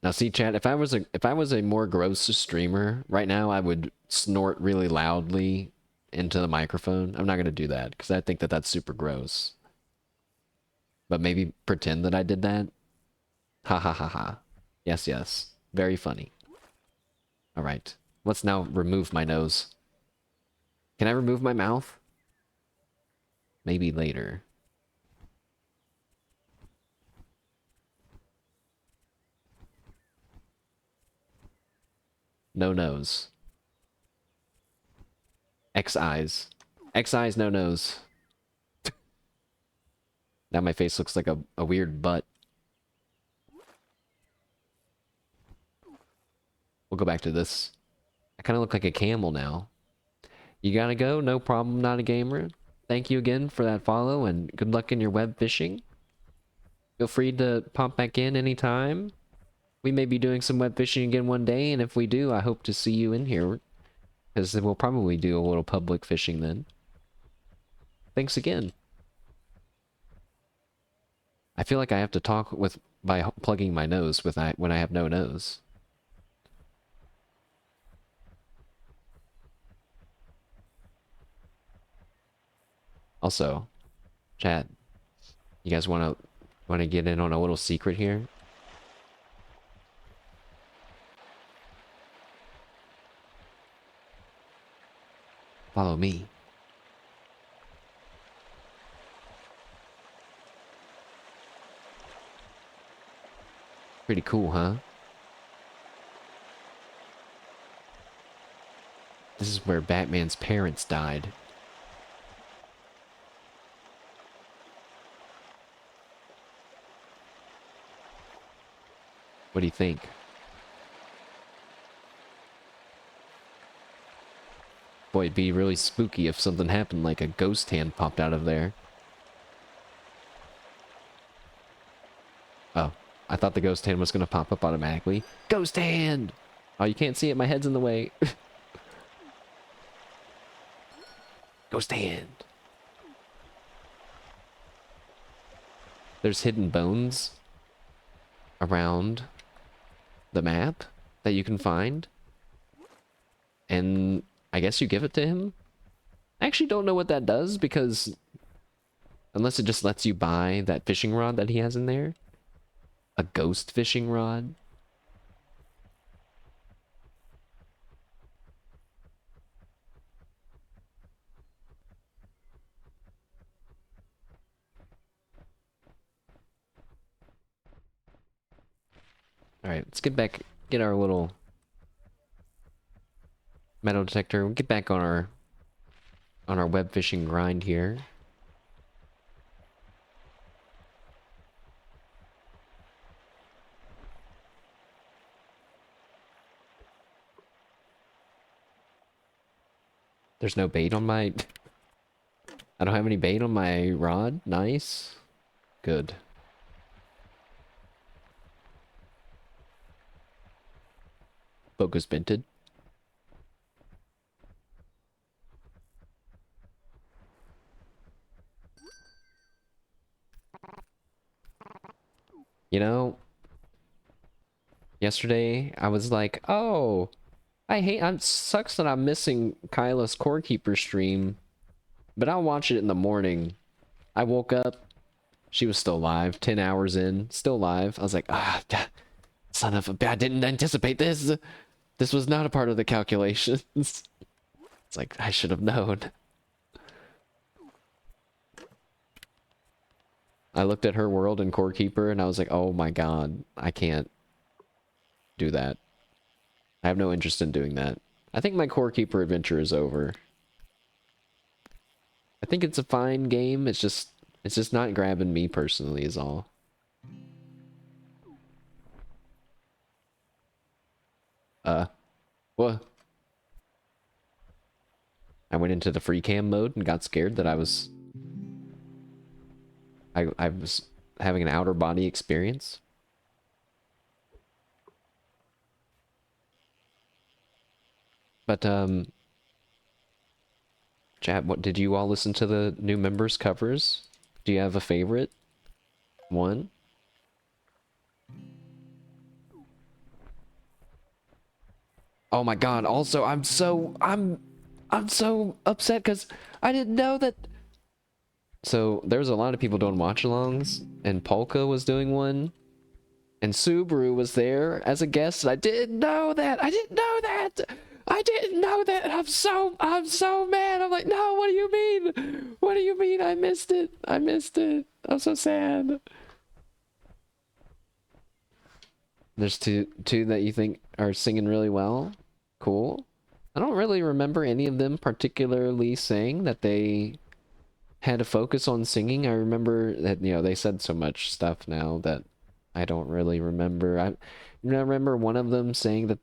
Now see, chat, if I was a more gross streamer right now, I would snort really loudly into the microphone. I'm not gonna do that because I think that that's super gross. But maybe pretend that I did that. Ha ha ha ha. Yes, yes. Very funny. All right. Let's now remove my nose. Can I remove my mouth? Maybe later. No nose. X eyes. X eyes, no nose. Now my face looks like a weird butt. We'll go back to this. I kind of look like a camel now. You gotta go? No problem, not a gamer. Thank you again for that follow, and good luck in your web fishing. Feel free to pop back in anytime. We may be doing some web fishing again one day, and if we do, I hope to see you in here. Because we'll probably do a little public fishing then. Thanks again. I feel like I have to talk with by plugging my nose with when I have no nose. Also, chat, you guys wanna get in on a little secret here? Follow me. Pretty cool, huh? This is where Batman's parents died. What do you think? Boy, it'd be really spooky if something happened like a ghost hand popped out of there. Oh, I thought the ghost hand was going to pop up automatically. Ghost hand! Oh, you can't see it. My head's in the way. Ghost hand. There's hidden bones around the map that you can find. And I guess you give it to him. I actually don't know what that does because unless it just lets you buy that fishing rod that he has in there. A ghost fishing rod. Alright, let's get our little metal detector. We'll get back on our web fishing grind here. There's no bait on my... I don't have any bait on my rod. Nice. Good. Focus vented. You know, yesterday I was like, oh, I'm sucks that I'm missing Kyla's Core Keeper stream, but I'll watch it in the morning. I woke up, she was still live, 10 hours in, still live. I was like, ah, son of a... I didn't anticipate this. This was not a part of the calculations. It's like, I should have known. I looked at her world in Core Keeper and I was like, oh my god, I can't do that. I have no interest in doing that. I think my Core Keeper adventure is over. I think it's a fine game, it's just not grabbing me personally is all. What? I went into the free cam mode and got scared that I was having an outer body experience. But chat, what did you all listen to the new members covers? Do you have a favorite one? Oh my god, also I'm so upset because I didn't know that. So there's a lot of people doing watch-alongs and Polka was doing one and Subaru was there as a guest and I didn't know that. I didn't know that. I didn't know that. I'm so mad. I'm like, no, what do you mean? What do you mean? I missed it. I missed it. I'm so sad. There's two that you think are singing really well. Cool. I don't really remember any of them particularly saying that they had a focus on singing. I remember that, you know, they said so much stuff now that I don't really remember. I remember one of them saying that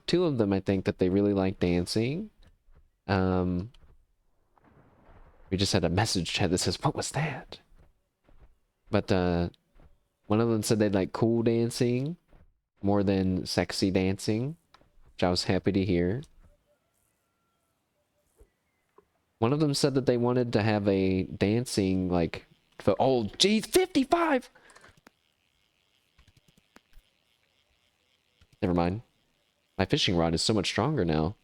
two of them, I think, that they really like dancing. We just had a message chat that says, what was that? But, one of them said they like cool dancing more than sexy dancing, which I was happy to hear. One of them said that they wanted to have a dancing, like, oh, geez, 55! Never mind. My fishing rod is so much stronger now.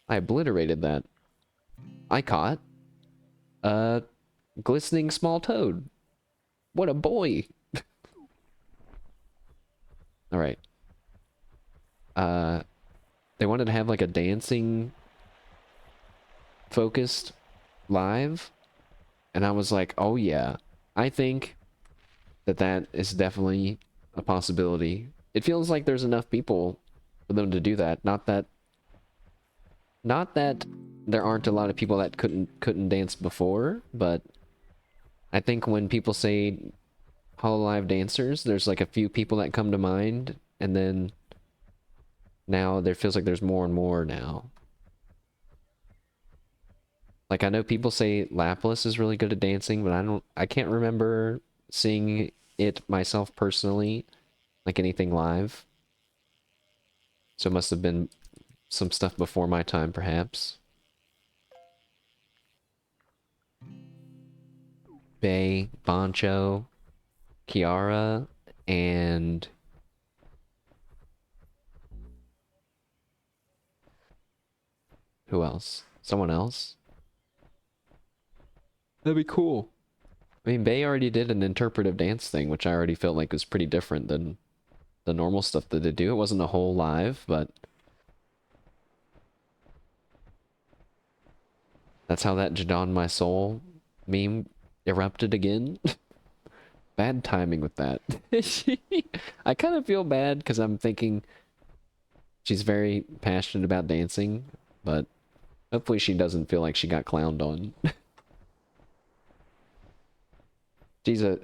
I obliterated that. I caught a glistening small toad. What a boy! Alright. They wanted to have, like, a dancing focused live, and I was like, oh yeah, I think that that is definitely a possibility. It feels like there's enough people for them to do that. Not that there aren't a lot of people that couldn't dance before, but I think when people say Hololive dancers, there's like a few people that come to mind, and then now there feels like there's more and more now. Like I know people say Laplace is really good at dancing, but I can't remember seeing it myself personally, like anything live. So it must have been some stuff before my time, perhaps. Bay, Boncho, Kiara, and who else? Someone else? That'd be cool. I mean, Bay already did an interpretive dance thing, which I already felt like was pretty different than the normal stuff that they do. It wasn't a whole live, but that's how that Jadon My Soul meme erupted again. Bad timing with that. I kind of feel bad because I'm thinking she's very passionate about dancing, but hopefully she doesn't feel like she got clowned on.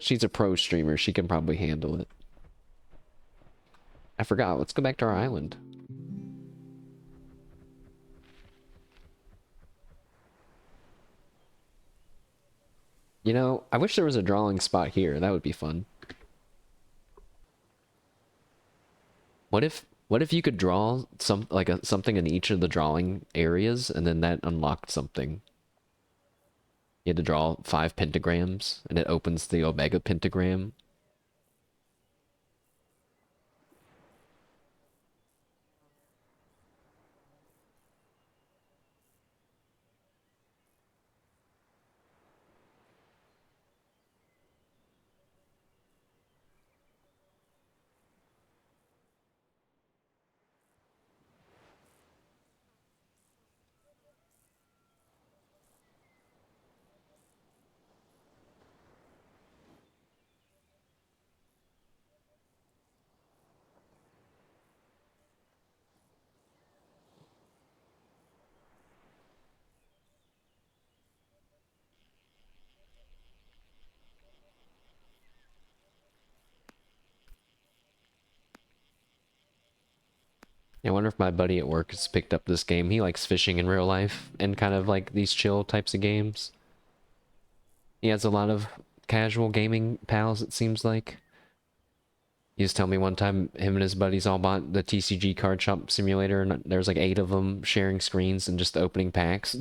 She's a pro streamer. She can probably handle it. I forgot. Let's go back to our island. You know, I wish there was a drawing spot here. That would be fun. What if you could draw something in each of the drawing areas and then that unlocked something? You had to draw 5 pentagrams and it opens the Omega pentagram. I wonder if my buddy at work has picked up this game. He likes fishing in real life and kind of like these chill types of games. He has a lot of casual gaming pals, it seems like. He was telling me one time him and his buddies all bought the TCG card shop simulator and there's like 8 of them sharing screens and just opening packs.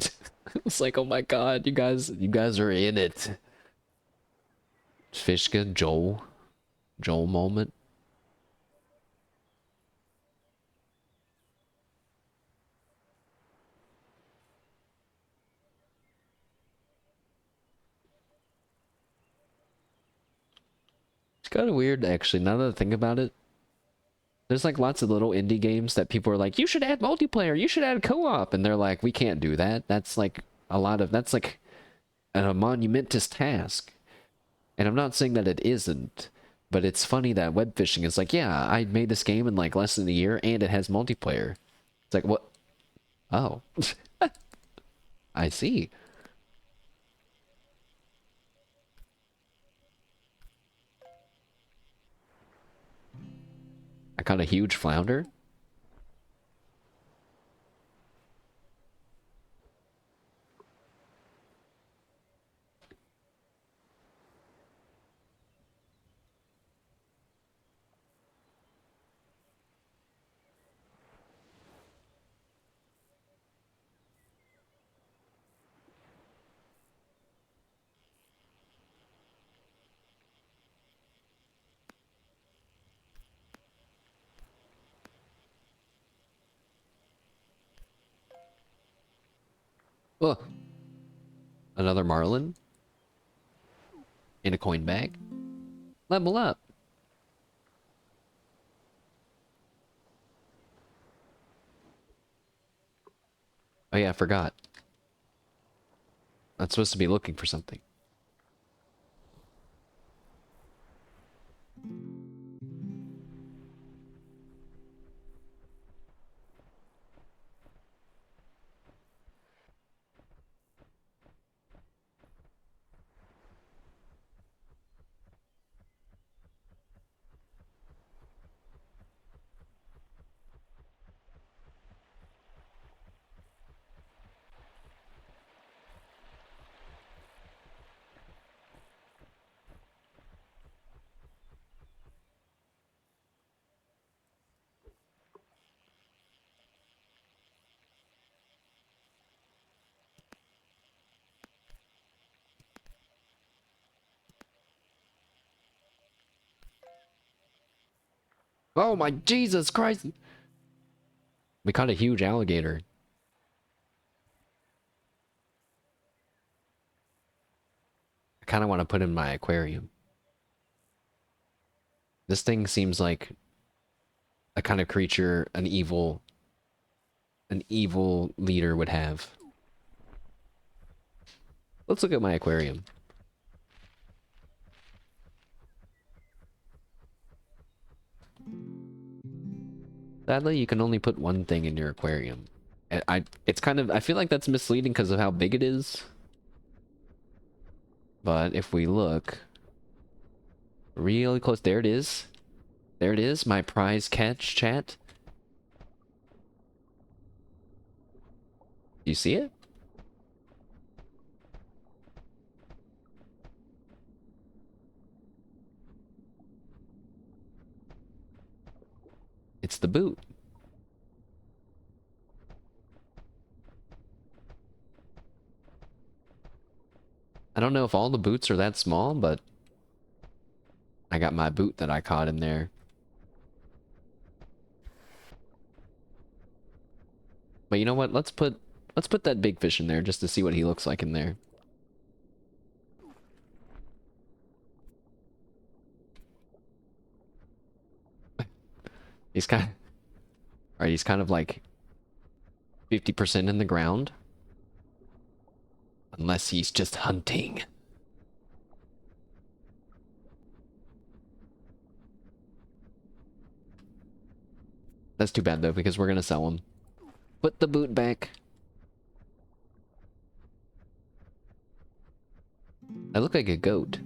It's like, oh my god, you guys are in it. Fishka, Joel moment. It's kind of weird actually, now that I think about it. There's like lots of little indie games that people are like, you should add multiplayer, you should add co-op, and they're like, we can't do that. That's like that's like a monumentous task. And I'm not saying that it isn't, but it's funny that web fishing is like, yeah, I made this game in like less than a year and it has multiplayer. It's like, what? Oh, I see. I caught a huge flounder. Oh, another marlin in a coin bag. Level up. Oh yeah, I forgot. I'm supposed to be looking for something. Oh my Jesus Christ! We caught a huge alligator. I kind of want to put in my aquarium. This thing seems like a kind of creature an evil leader would have. Let's look at my aquarium. Sadly, you can only put one thing in your aquarium. It's kind of, I feel like that's misleading because of how big it is. But if we look really close, there it is. There it is, my prize catch, chat. You see it? It's the boot. I don't know if all the boots are that small, but I got my boot that I caught in there. But you know what? Let's put that big fish in there just to see what he looks like in there. He's kind of, all right, he's kind of like 50% in the ground. Unless he's just hunting. That's too bad though, because we're gonna sell him. Put the boot back. I look like a goat.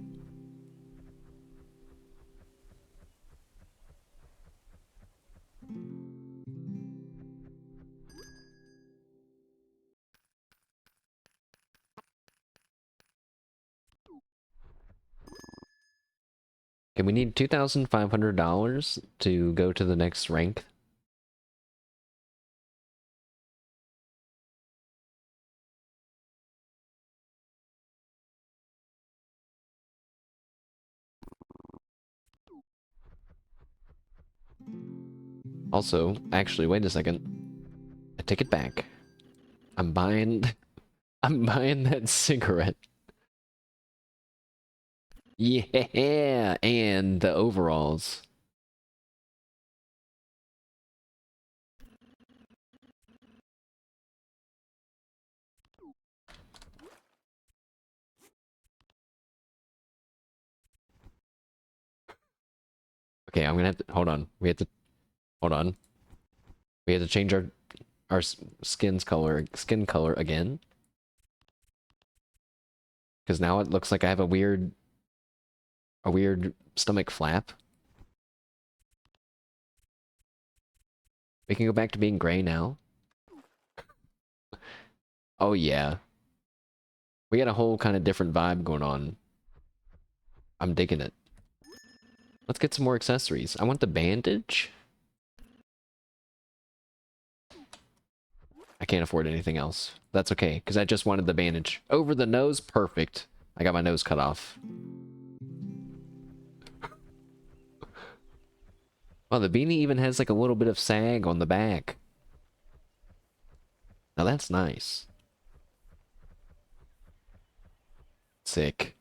Okay, we need $2,500 to go to the next rank. Also, actually, wait a second. I take it back. I'm buying... I'm buying that cigarette. Yeah, and the overalls. Okay, I'm gonna have to... Hold on. We have to... Hold on. We have to change our skin color again. Because now it looks like I have a weird stomach flap. We can go back to being gray now. Oh yeah. We got a whole kind of different vibe going on. I'm digging it. Let's get some more accessories. I want the bandage. I can't afford anything else. That's okay, because I just wanted the bandage. Over the nose, perfect. I got my nose cut off. Oh, the beanie even has like a little bit of sag on the back. Now that's nice. Sick.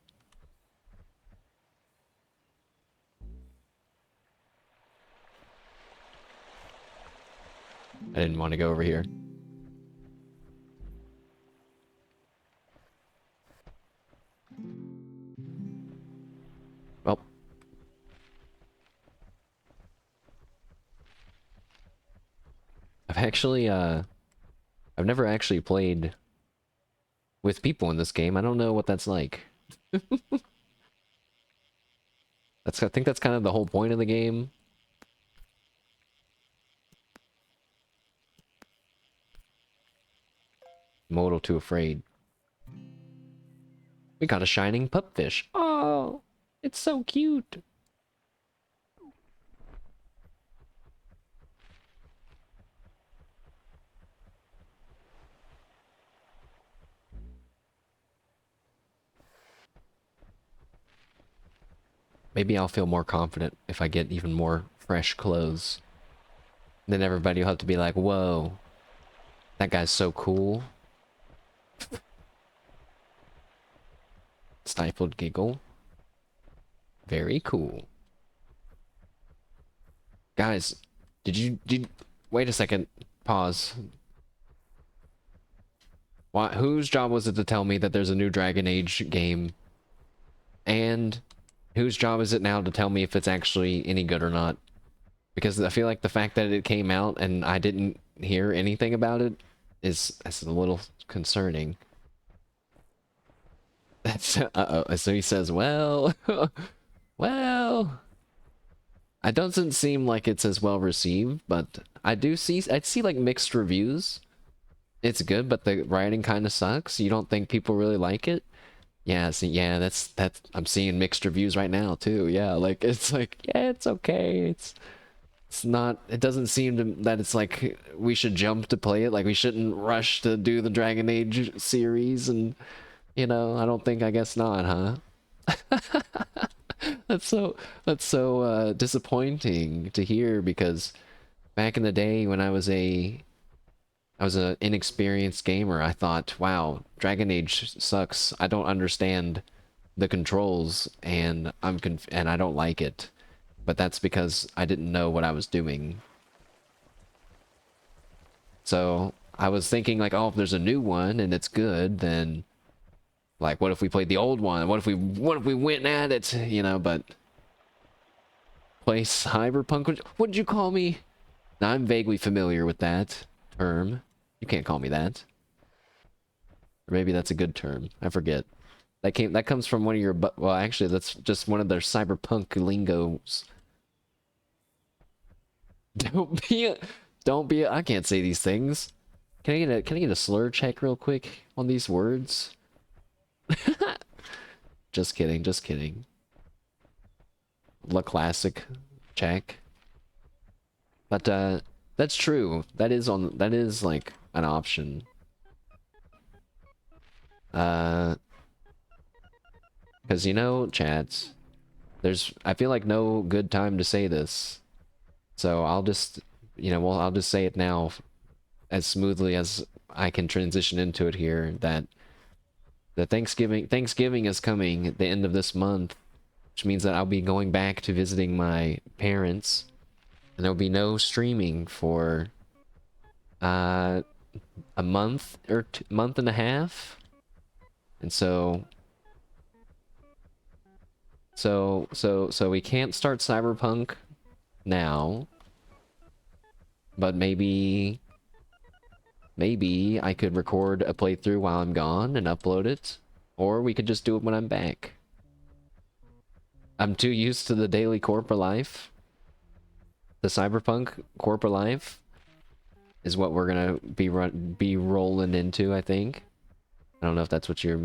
I didn't want to go over here. actually, I've never actually played with people in this game. I don't know what that's like. I think that's kind of the whole point of the game. I'm a little too afraid. We got a shining pupfish. Oh, it's so cute. Maybe I'll feel more confident if I get even more fresh clothes. Then everybody will have to be like, whoa, that guy's so cool. Stifled giggle. Very cool. Guys, did wait a second. Pause. Whose job was it to tell me that there's a new Dragon Age game? And whose job is it now to tell me if it's actually any good or not? Because I feel like the fact that it came out and I didn't hear anything about it is a little concerning. That's uh-oh. So he says, well, well, it doesn't seem like it's as well received, but I see like mixed reviews. It's good, but the writing kind of sucks. You don't think people really like it? Yeah, see, yeah, that's I'm seeing mixed reviews right now too. Yeah, like it's like, yeah, it's okay. It's not, it doesn't seem to, that it's like we should jump to play it. Like we shouldn't rush to do the Dragon Age series, and you know, I guess not, huh? That's so disappointing to hear, because back in the day when I was an inexperienced gamer, I thought, wow, Dragon Age sucks. I don't understand the controls, and and I don't like it. But that's because I didn't know what I was doing. So I was thinking like, oh, if there's a new one and it's good, then like, what if we played the old one? What if we went at it? You know, but play Cyberpunk? What did you call me? Now, I'm vaguely familiar with that term. You can't call me that. Or maybe that's a good term. I forget. That comes from one of your well, actually that's just one of their cyberpunk lingos. Don't be a, don't be a, I can't say these things. Can I get a slur check real quick on these words? Just kidding, just kidding. La classic check. But that's true. That is like an option. Cause you know, chat, I feel like no good time to say this. So I'll just, you know, well, I'll just say it now as smoothly as I can transition into it here, that the Thanksgiving is coming at the end of this month, which means that I'll be going back to visiting my parents, and there'll be no streaming for a month or month and a half. And so we can't start Cyberpunk now, but maybe I could record a playthrough while I'm gone and upload it, or we could just do it when I'm back. I'm too used to the daily corporate life. The Cyberpunk corporate life is what we're gonna be rolling into, I think. I don't know if that's what you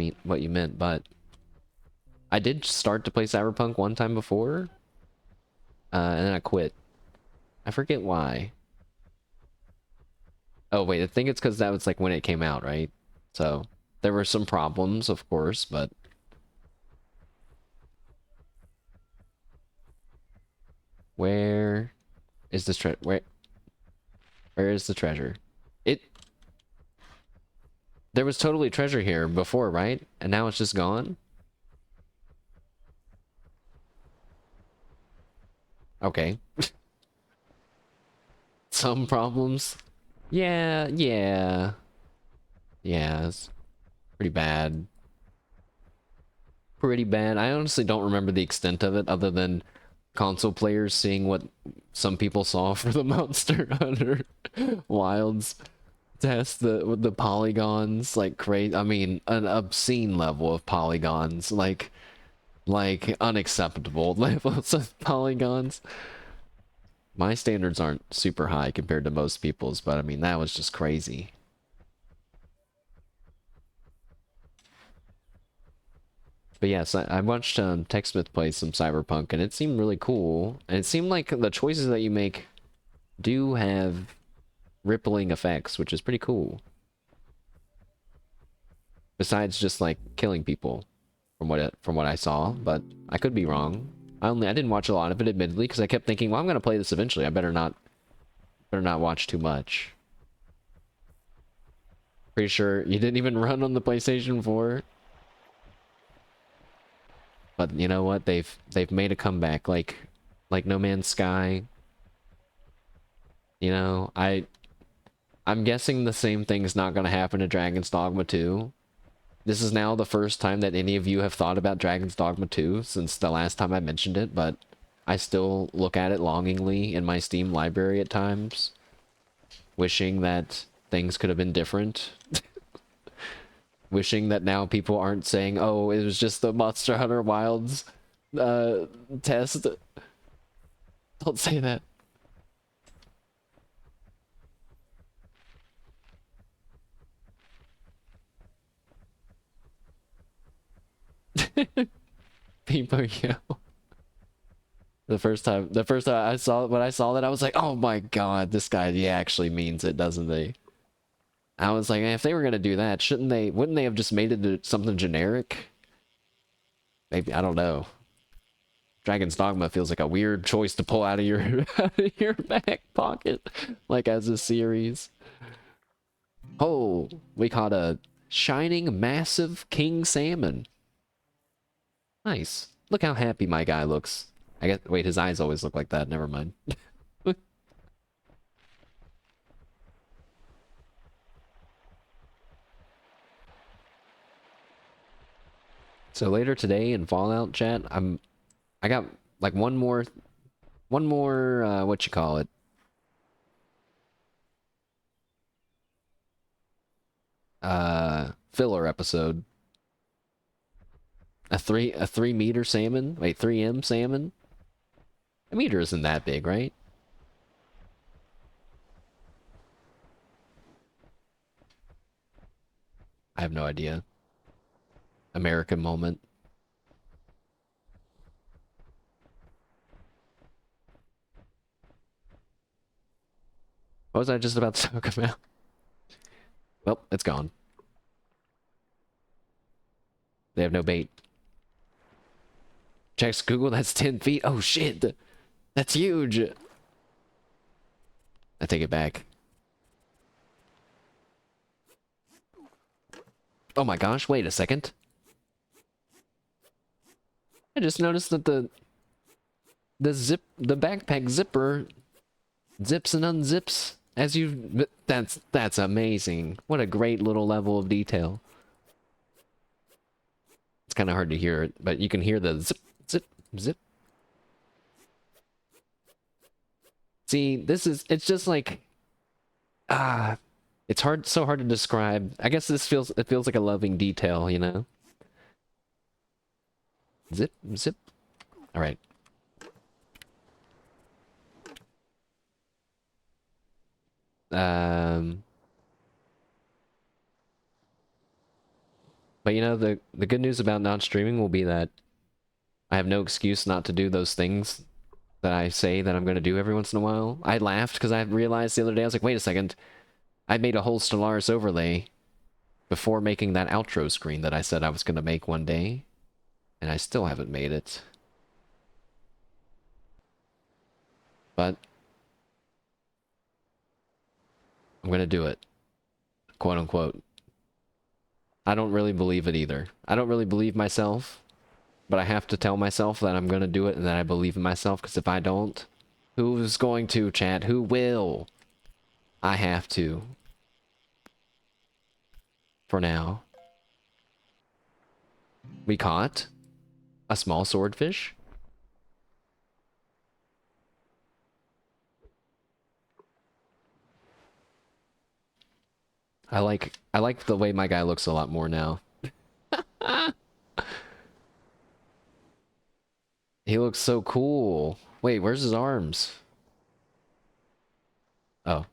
meant, but I did start to play Cyberpunk one time before, and then I quit. I forget why. Oh wait, I think it's because that was like when it came out, right? So there were some problems, of course, but where is this where is the treasure? It There was totally treasure here before, right? And now it's just gone? Okay. Some problems. Yeah, yeah. Yeah, it's pretty bad. Pretty bad. I honestly don't remember the extent of it, other than console players seeing what some people saw for the Monster Hunter Wilds test, the polygons, like crazy. I mean, an obscene level of polygons, like unacceptable levels of polygons. My standards aren't super high compared to most people's, but I mean, that was just crazy. But yes, I watched TechSmith play some Cyberpunk, and it seemed really cool. And it seemed like the choices that you make do have rippling effects, which is pretty cool. Besides just like killing people, from what I saw, but I could be wrong. I didn't watch a lot of it, admittedly, because I kept thinking, well, I'm gonna play this eventually. I better not watch too much. Pretty sure you didn't even run on the PlayStation 4. But you know what? They've made a comeback, like No Man's Sky. You know, I'm guessing the same thing's not gonna happen to Dragon's Dogma 2. This is now the first time that any of you have thought about Dragon's Dogma 2 since the last time I mentioned it, but I still look at it longingly in my Steam library at times, wishing that things could have been different. Wishing that now people aren't saying, oh, it was just the Monster Hunter Wilds test. Don't say that. People yell. The first time I saw when I saw that, I was like, oh my god, this guy, he actually means it, doesn't he? I was like, if they were gonna do that, wouldn't they have just made it something generic? Maybe, I don't know. Dragon's Dogma feels like a weird choice to pull out of your out of your back pocket, like as a series. Oh, we caught a shining massive king salmon. Nice. Look how happy my guy looks. I guess, wait, his eyes always look like that. Never mind. So later today in Fallout chat, I got like one more what you call it? Filler episode. A 3 meter salmon? Wait, 3M salmon? A meter isn't that big, right? I have no idea. American moment. What was I just about to talk about? Well, it's gone. They have no bait. Checks Google, that's 10 feet. Oh shit! That's huge! I take it back. Oh my gosh, wait a second. I just noticed that the backpack zipper zips and unzips as you... That's amazing. What a great little level of detail. It's kind of hard to hear it, but you can hear the zip, zip, zip. See, it's just like, ah, it's so hard to describe. I guess it feels like a loving detail, you know? Zip, zip. All right. Um, but you know, the good news about not streaming will be that I have no excuse not to do those things that I say that I'm going to do every once in a while. I laughed because I realized the other day, I was like, wait a second, I made a whole Stellaris overlay before making that outro screen that I said I was going to make one day, and I still haven't made it. But I'm going to do it, quote unquote. I don't really believe it either. I don't really believe myself, but I have to tell myself that I'm going to do it and that I believe in myself, because if I don't, who's going to, chat? Who will? I have to. For now. We caught a small swordfish. I like the way my guy looks a lot more now. He looks so cool. Wait, where's his arms? Oh,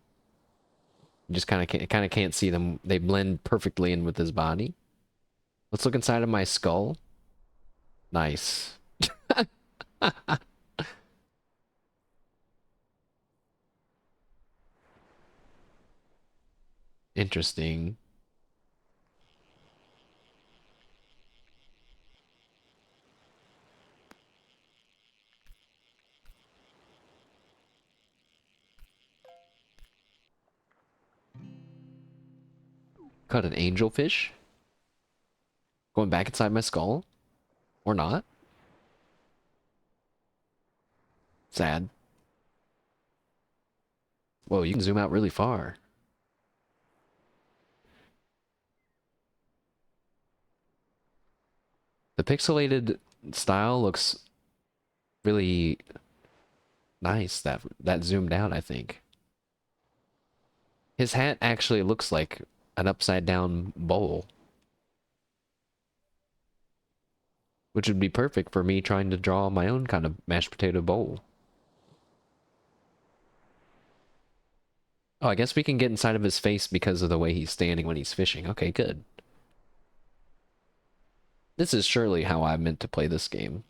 you just kind of can't see them. They blend perfectly in with his body. Let's look inside of my skull. Nice. Interesting. Caught an angelfish? Going back inside my skull? Or not? Sad. Whoa, you can zoom out really far. The pixelated style looks really nice that zoomed out, I think. His hat actually looks like an upside down bowl, which would be perfect for me trying to draw my own kind of mashed potato bowl. Oh, I guess we can get inside of his face because of the way he's standing when he's fishing. Okay, good. This is surely how I meant to play this game.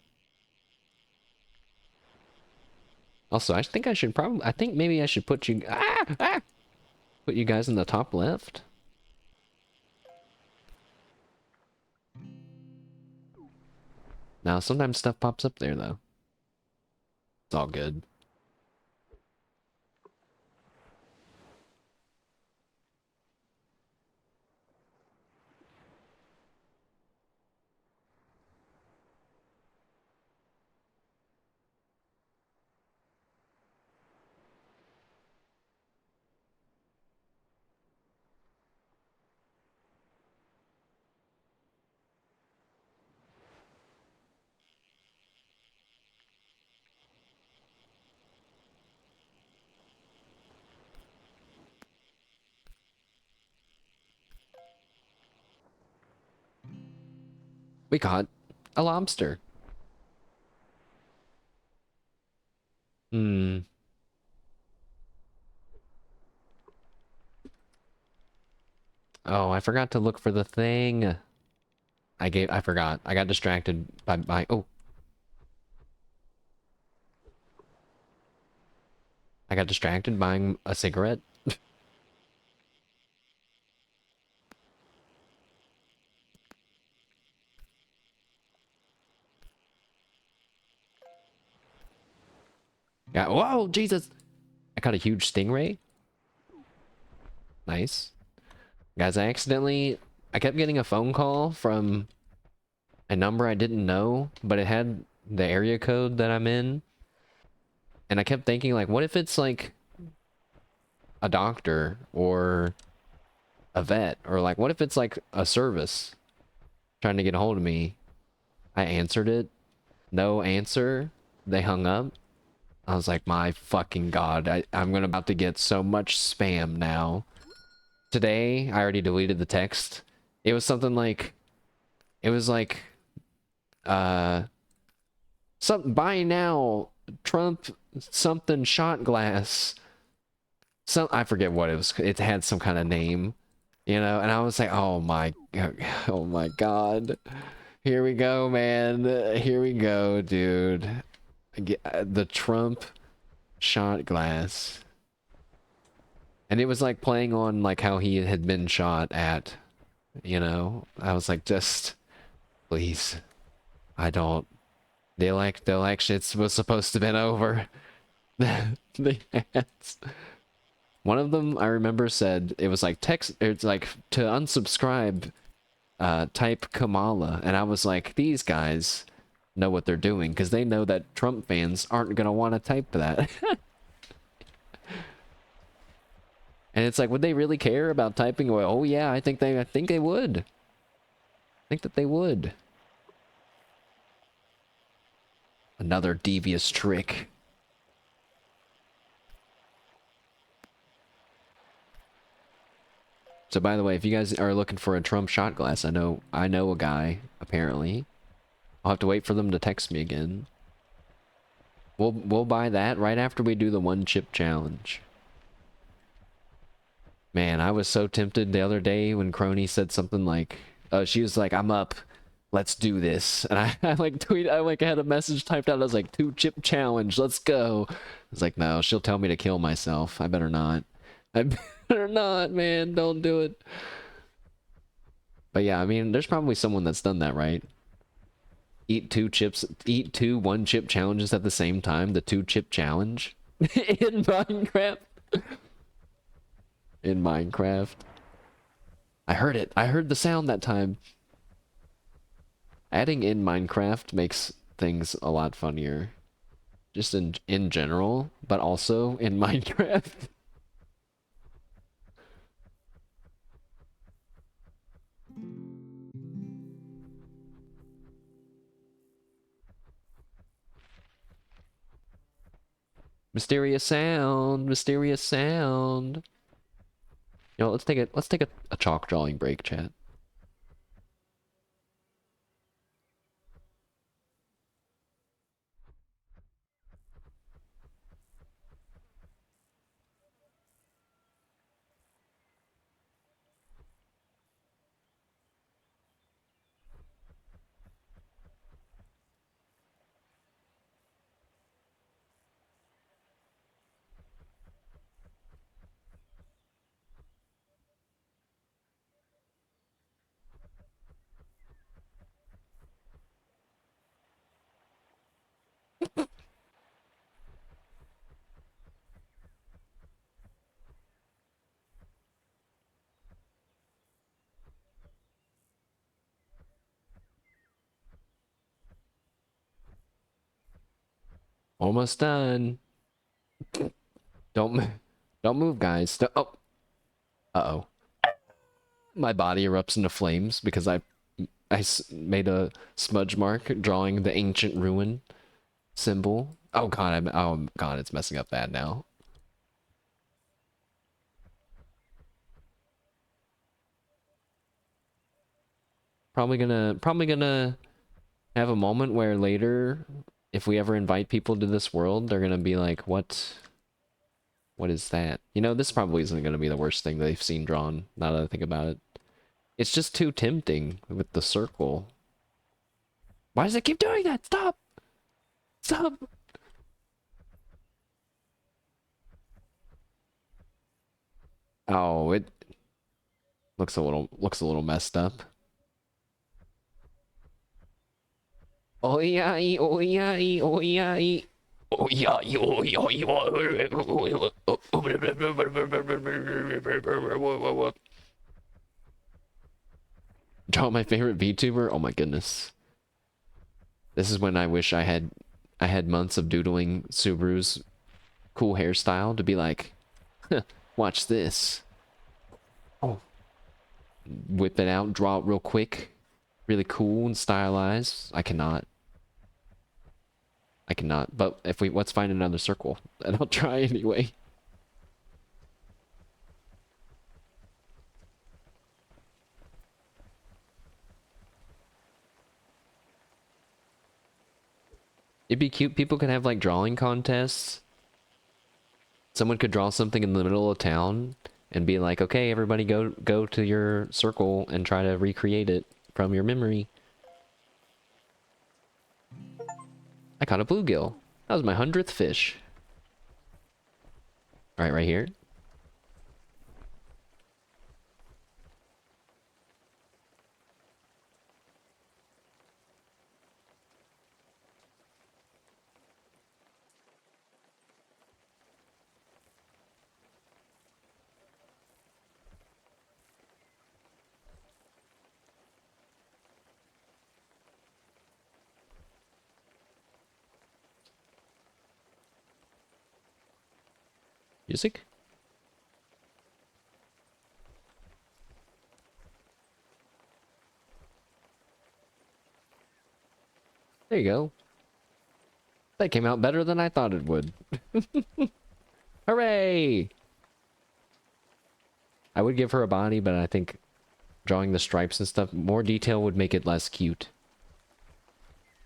Also, I think I should probably, I think maybe I should put you, put you guys in the top left. Now, sometimes stuff pops up there, though. It's all good. We caught a lobster. Hmm. Oh, I forgot to look for the thing. I forgot. I got distracted by, oh. I got distracted buying a cigarette. Yeah, whoa, Jesus. I caught a huge stingray. Nice. Guys, I kept getting a phone call from a number I didn't know, but it had the area code that I'm in. And I kept thinking, like, what if it's like a doctor or a vet? Or like, what if it's like a service trying to get a hold of me? I answered it. No answer. They hung up. I was like, my fucking God, I'm about to get so much spam now. Today, I already deleted the text. It was something like, it was like, uh, something, buy now, Trump, something shot glass. I forget what it was. It had some kind of name, you know, and I was like, oh my God. Here we go, man. Here we go, dude. The Trump shot glass. And it was like playing on like how he had been shot at, you know. I was like, just please. I don't. The election was supposed to have been over. The ads. One of them I remember said it was like text. It's like to unsubscribe, type Kamala, and I was like, these guys know what they're doing because they know that Trump fans aren't gonna want to type that. And it's like, would they really care about typing away? Oh yeah, I think they would. I think that they would. Another devious trick. So by the way, if you guys are looking for a Trump shot glass, I know a guy, apparently. I'll have to wait for them to text me again. We'll buy that right after we do the one chip challenge. Man, I was so tempted the other day when Crony said something like, she was like, I'm up. Let's do this. And I like had a message typed out. I was like, 2-chip challenge. Let's go. I was like, no, she'll tell me to kill myself. I better not. I better not, man. Don't do it. But yeah, I mean, there's probably someone that's done that, right? Eat 2 1-chip challenges at the same time. The 2-chip challenge in Minecraft. In Minecraft. I heard it. I heard the sound that time. Adding in Minecraft makes things a lot funnier. Just in general, but also in Minecraft. Mysterious sound, mysterious sound. You know, let's take a chalk drawing break, chat. Almost done. Don't don't move, guys. Oh, uh-oh. My body erupts into flames because I made a smudge mark drawing the ancient ruin symbol. Oh god, oh god, it's messing up bad now. Probably gonna have a moment where later, if we ever invite people to this world, they're gonna be like, what is that? You know, this probably isn't gonna be the worst thing they've seen drawn, now that I think about it. It's just too tempting with the circle. Why does it keep doing that? Stop! Stop! Oh, it looks a little messed up. Oh yeah, oh yeah, oh yeah. Oh yeah, oh yeah, Draw my favorite VTuber? Oh my goodness. This is when I wish I had months of doodling Subaru's cool hairstyle to be like, huh, watch this. Oh. Whip it out, draw it real quick. Really cool and stylized. I cannot. I cannot. But if let's find another circle. And I'll try anyway. It'd be cute. People could have like drawing contests. Someone could draw something in the middle of town and be like, okay, everybody go to your circle and try to recreate it from your memory. I caught a bluegill. That was my 100th fish. Alright, right here. Music? There you go. That came out better than I thought it would. Hooray! I would give her a body, but I think drawing the stripes and stuff, more detail would make it less cute.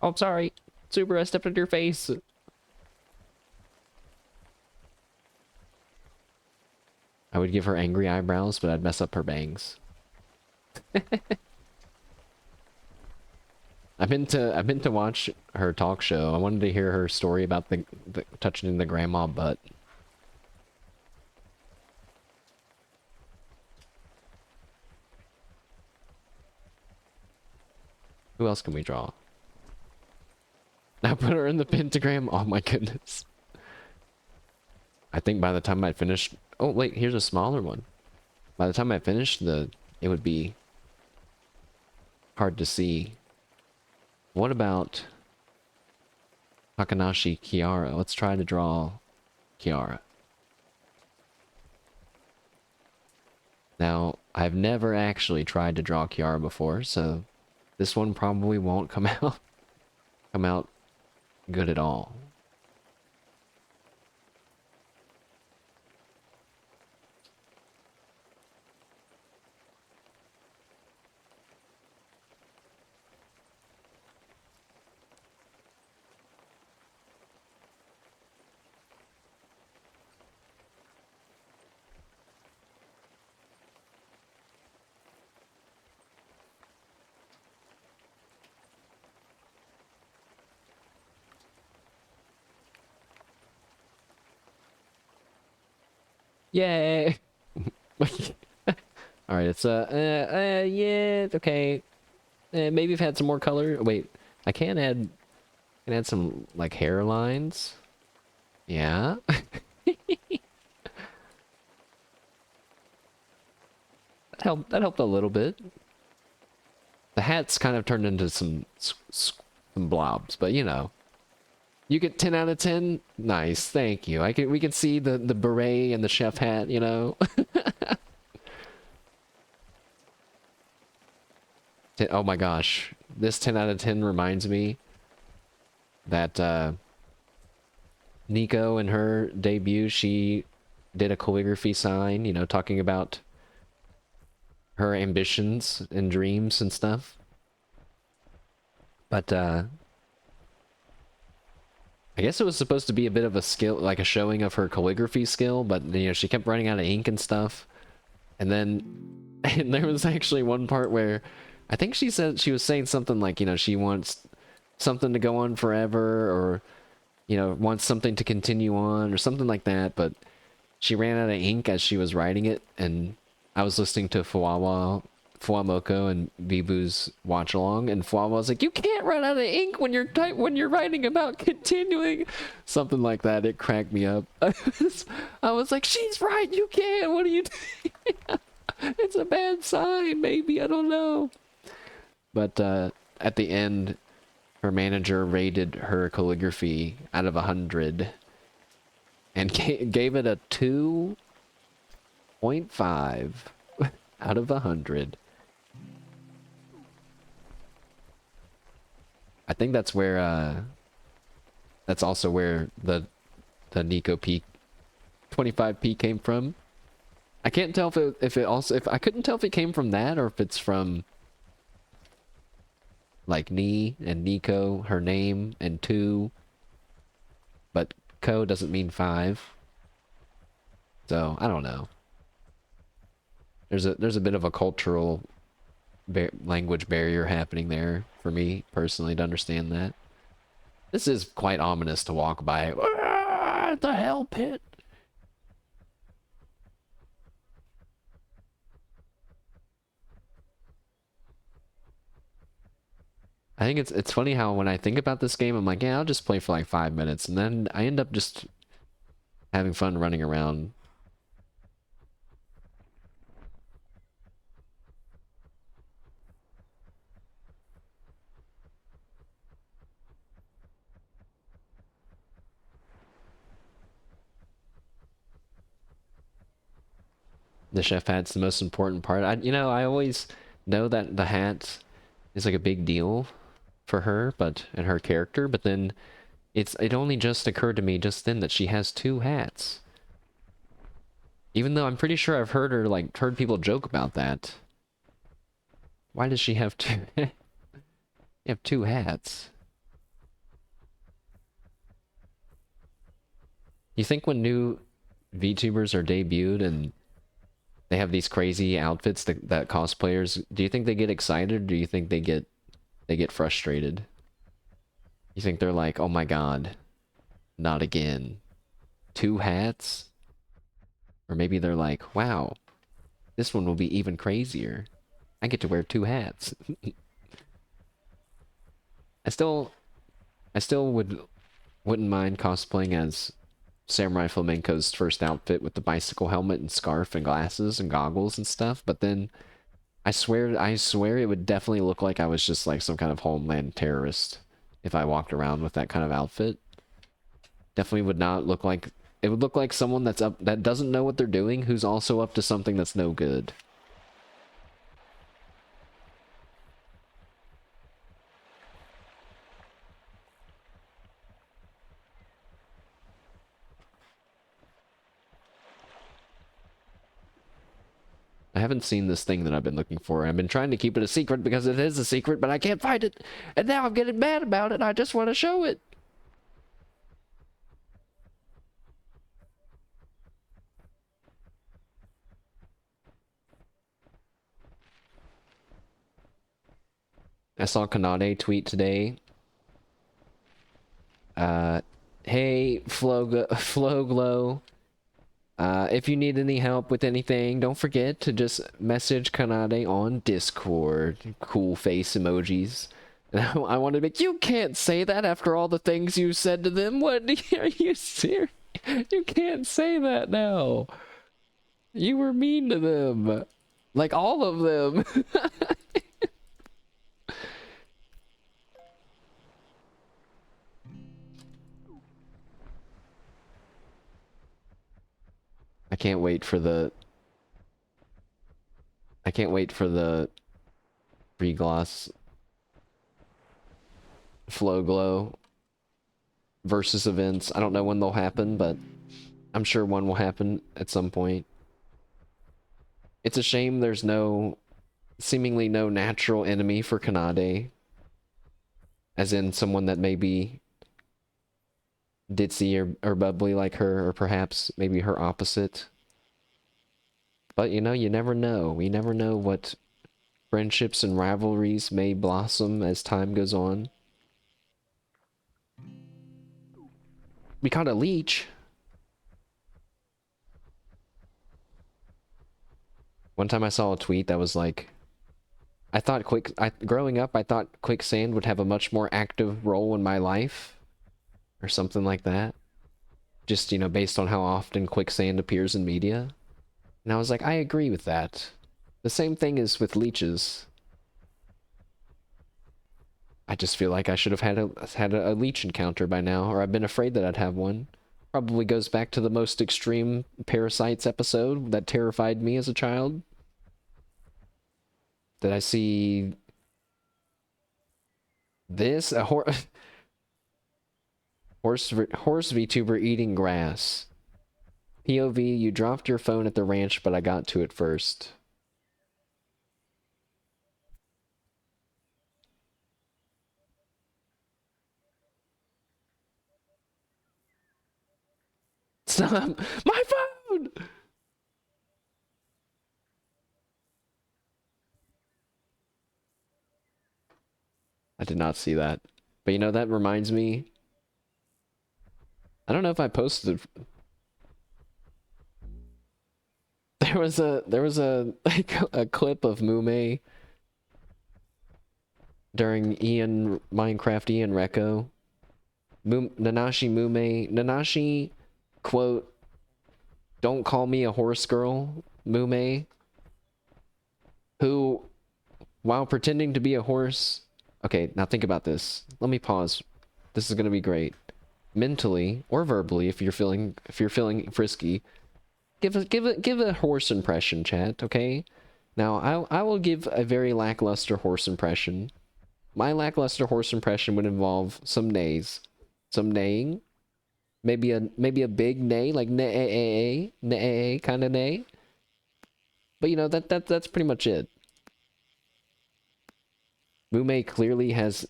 Oh, I'm sorry. Super, I stepped into your face. I would give her angry eyebrows, but I'd mess up her bangs. I've been to watch her talk show. I wanted to hear her story about the touching the grandma butt. Who else can we draw? Now put her in the pentagram. Oh my goodness. I think by the time I finish... Oh, wait, here's a smaller one. By the time I finish, it would be hard to see. What about Takanashi Kiara? Let's try to draw Kiara. Now, I've never actually tried to draw Kiara before, so this one probably won't come out good at all. Yay! Alright, it's yeah, okay. Maybe I've had some more color. Wait, I can add some like hairlines. Yeah. That helped a little bit. The hat's kind of turned into some blobs, but you know. You get 10 out of 10? Nice, thank you. We can see the beret and the chef hat, you know. Oh my gosh. This 10 out of 10 reminds me that Nico in her debut, she did a calligraphy sign, you know, talking about her ambitions and dreams and stuff. But I guess it was supposed to be a bit of a skill, like a showing of her calligraphy skill, but you know, she kept running out of ink and stuff. And then and there was actually one part where I think she said she was saying something like, you know, she wants something to go on forever, or you know, wants something to continue on or something like that, but she ran out of ink as she was writing it, and I was listening to Fuamoko and Bibu's watch along, and Fuawa was like, "You can't run out of ink when you're writing about continuing," something like that. It cracked me up. I was like, "She's right. You can't. What are you doing?" It's a bad sign, maybe. I don't know. But at the end, her manager rated her calligraphy out of 100 and gave it a 2.5 out of 100. I think that's where that's also where the Nico P 25p came from. I can't tell if I couldn't tell if it came from that or if it's from like Ni and Nico, her name, and 2, but Ko doesn't mean 5. So I don't know. There's a bit of a cultural language barrier happening there for me personally to understand that. This is quite ominous to walk by. Ah, the hell pit. I think it's funny how when I think about this game, I'm like, yeah, I'll just play for like 5 minutes, and then I end up just having fun running around. The chef hat's the most important part. I always know that the hat is like a big deal for her, but and her character, but then it only just occurred to me just then that she has 2 hats. Even though I'm pretty sure I've heard her, like, heard people joke about that. Why does she have two? You have two hats. You think when new VTubers are debuted and they have these crazy outfits that cosplayers, do you think they get excited or do you think they get frustrated? You think they're like, oh my god, not again. Two hats? Or maybe they're like, wow, this one will be even crazier. I get to wear two hats. I still I still wouldn't mind cosplaying as Samurai Flamenco's first outfit with the bicycle helmet and scarf and glasses and goggles and stuff, but then I swear it would definitely look like I was just like some kind of homeland terrorist if I walked around with that kind of outfit. Definitely would not look like it would look like someone that doesn't know what they're doing who's also up to something that's no good. I haven't seen this thing that I've been looking for. I've been trying to keep it a secret because it is a secret, but I can't find it. And now I'm getting mad about it. I just want to show it. I saw Kanade tweet today. Uh, hey, Floglow. If you need any help with anything, don't forget to just message Kanade on Discord. Cool face emojis. And I want to make you can't say that after all the things you said to them. What are you serious? You can't say that now. You were mean to them. Like all of them. I can't wait for the I can't wait for the free gloss flow glow versus events. I don't know when they'll happen, but I'm sure one will happen at some point. It's a shame there's seemingly no natural enemy for Kanade. As in someone that may be ditzy or bubbly like her, or perhaps maybe her opposite. But you know, you never know. We never know what friendships and rivalries may blossom as time goes on. We caught a leech. One time I saw a tweet that was like, growing up, I thought quicksand would have a much more active role in my life, or something like that. Just, you know, based on how often quicksand appears in media. And I was like, I agree with that. The same thing is with leeches. I just feel like I should have had a leech encounter by now, or I've been afraid that I'd have one. Probably goes back to the most extreme parasites episode that terrified me as a child. Did I see this? A horse VTuber eating grass. POV, you dropped your phone at the ranch, but I got to it first. Stop! My phone! I did not see that. But you know, that reminds me. I don't know if I posted. There was a like a clip of Mume during Minecraft Ian Recco. Nanashi, quote, "Don't call me a horse girl," Mume, who, while pretending to be a horse... Okay, now think about this. Let me pause. This is gonna be great. Mentally, or verbally, if you're feeling frisky, give a horse impression, chat, okay? Now, I will give a very lackluster horse impression. My lackluster horse impression would involve some neighs. Some neighing. maybe a big neigh, like neigh, neigh kind of neigh. But you know that's pretty much it. Mume clearly has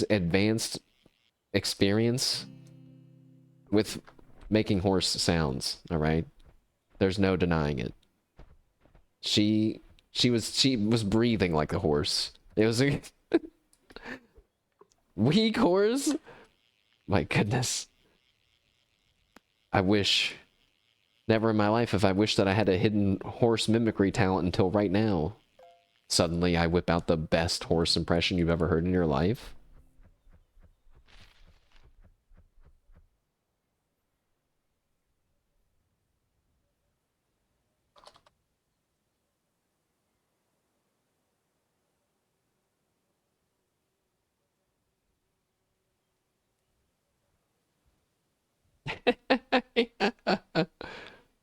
advanced experience with making horse sounds, all right? There's no denying it. She she was breathing like a horse. It was a weak horse. My goodness. I wish never in my life have I wished that I had a hidden horse mimicry talent until right now. Suddenly I whip out the best horse impression you've ever heard in your life.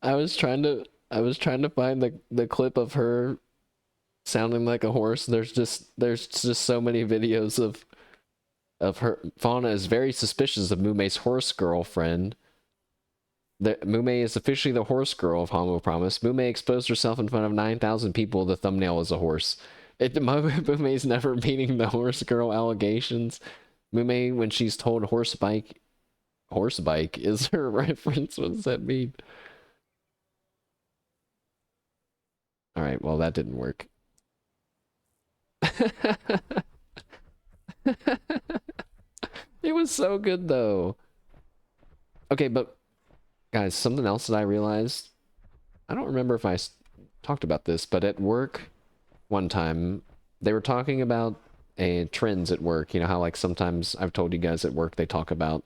I was trying to find the clip of her sounding like a horse. There's just so many videos of her. Fauna is very suspicious of Mume's horse girlfriend. Mume is officially the horse girl of Homo Promise. Mume exposed herself in front of 9,000 people. The thumbnail is a horse. Mume's never beating the horse girl allegations. Mume, when she's told horse bike is her reference. What does that mean? All right, well, that didn't work. It was so good, though. Okay, but guys, something else that I realized. I don't remember if I talked about this, but at work one time, they were talking about trends at work. You know how, like, sometimes I've told you guys at work they talk about,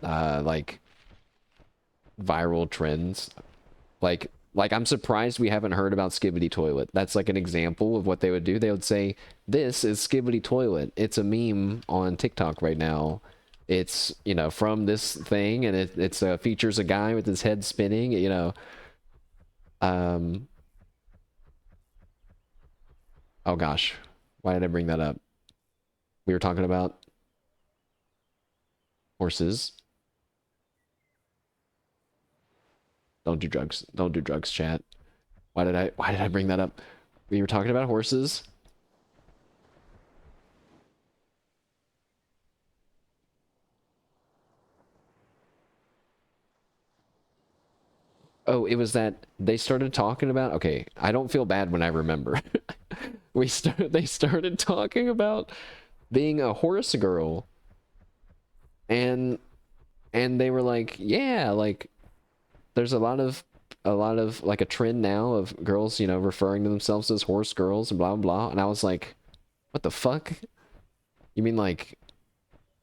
like, viral trends. Like I'm surprised we haven't heard about Skibbity Toilet. That's like an example of what they would do. They would say, "This is Skibbity Toilet. It's a meme on TikTok right now. It's, you know, from this thing, and it's features a guy with his head spinning, you know." Um, oh gosh, why did I bring that up? We were talking about horses. Don't do drugs. Don't do drugs, chat. Why did I bring that up? We were talking about horses. Oh, it was that they started talking about, okay, I don't feel bad when I remember. They started talking about being a horse girl, and they were like, yeah, like there's a lot of like a trend now of girls, you know, referring to themselves as horse girls and blah blah blah. And I was like, what the fuck? You mean like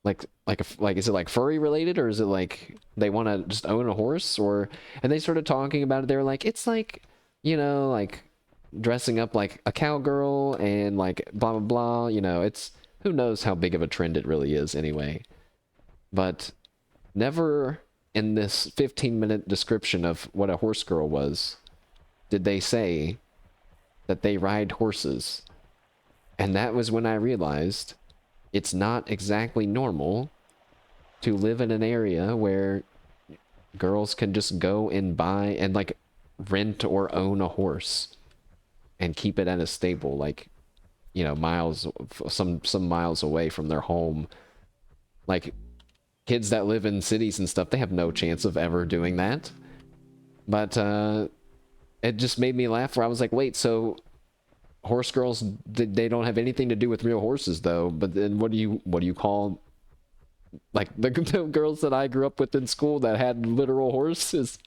is it like furry related, or is it like they want to just own a horse? Or and they started talking about it. They were like, it's like, you know, like dressing up like a cowgirl and like blah blah blah. You know, it's who knows how big of a trend it really is anyway. But never in this 15-minute description of what a horse girl was did they say that they ride horses. And that was when I realized it's not exactly normal to live in an area where girls can just go and buy and like rent or own a horse and keep it at a stable, like, you know, miles, some miles away from their home. Like kids that live in cities and stuff, they have no chance of ever doing that. But it just made me laugh where I was like, wait, so horse girls, they don't have anything to do with real horses though. But then what do you call like the girls that I grew up with in school that had literal horses?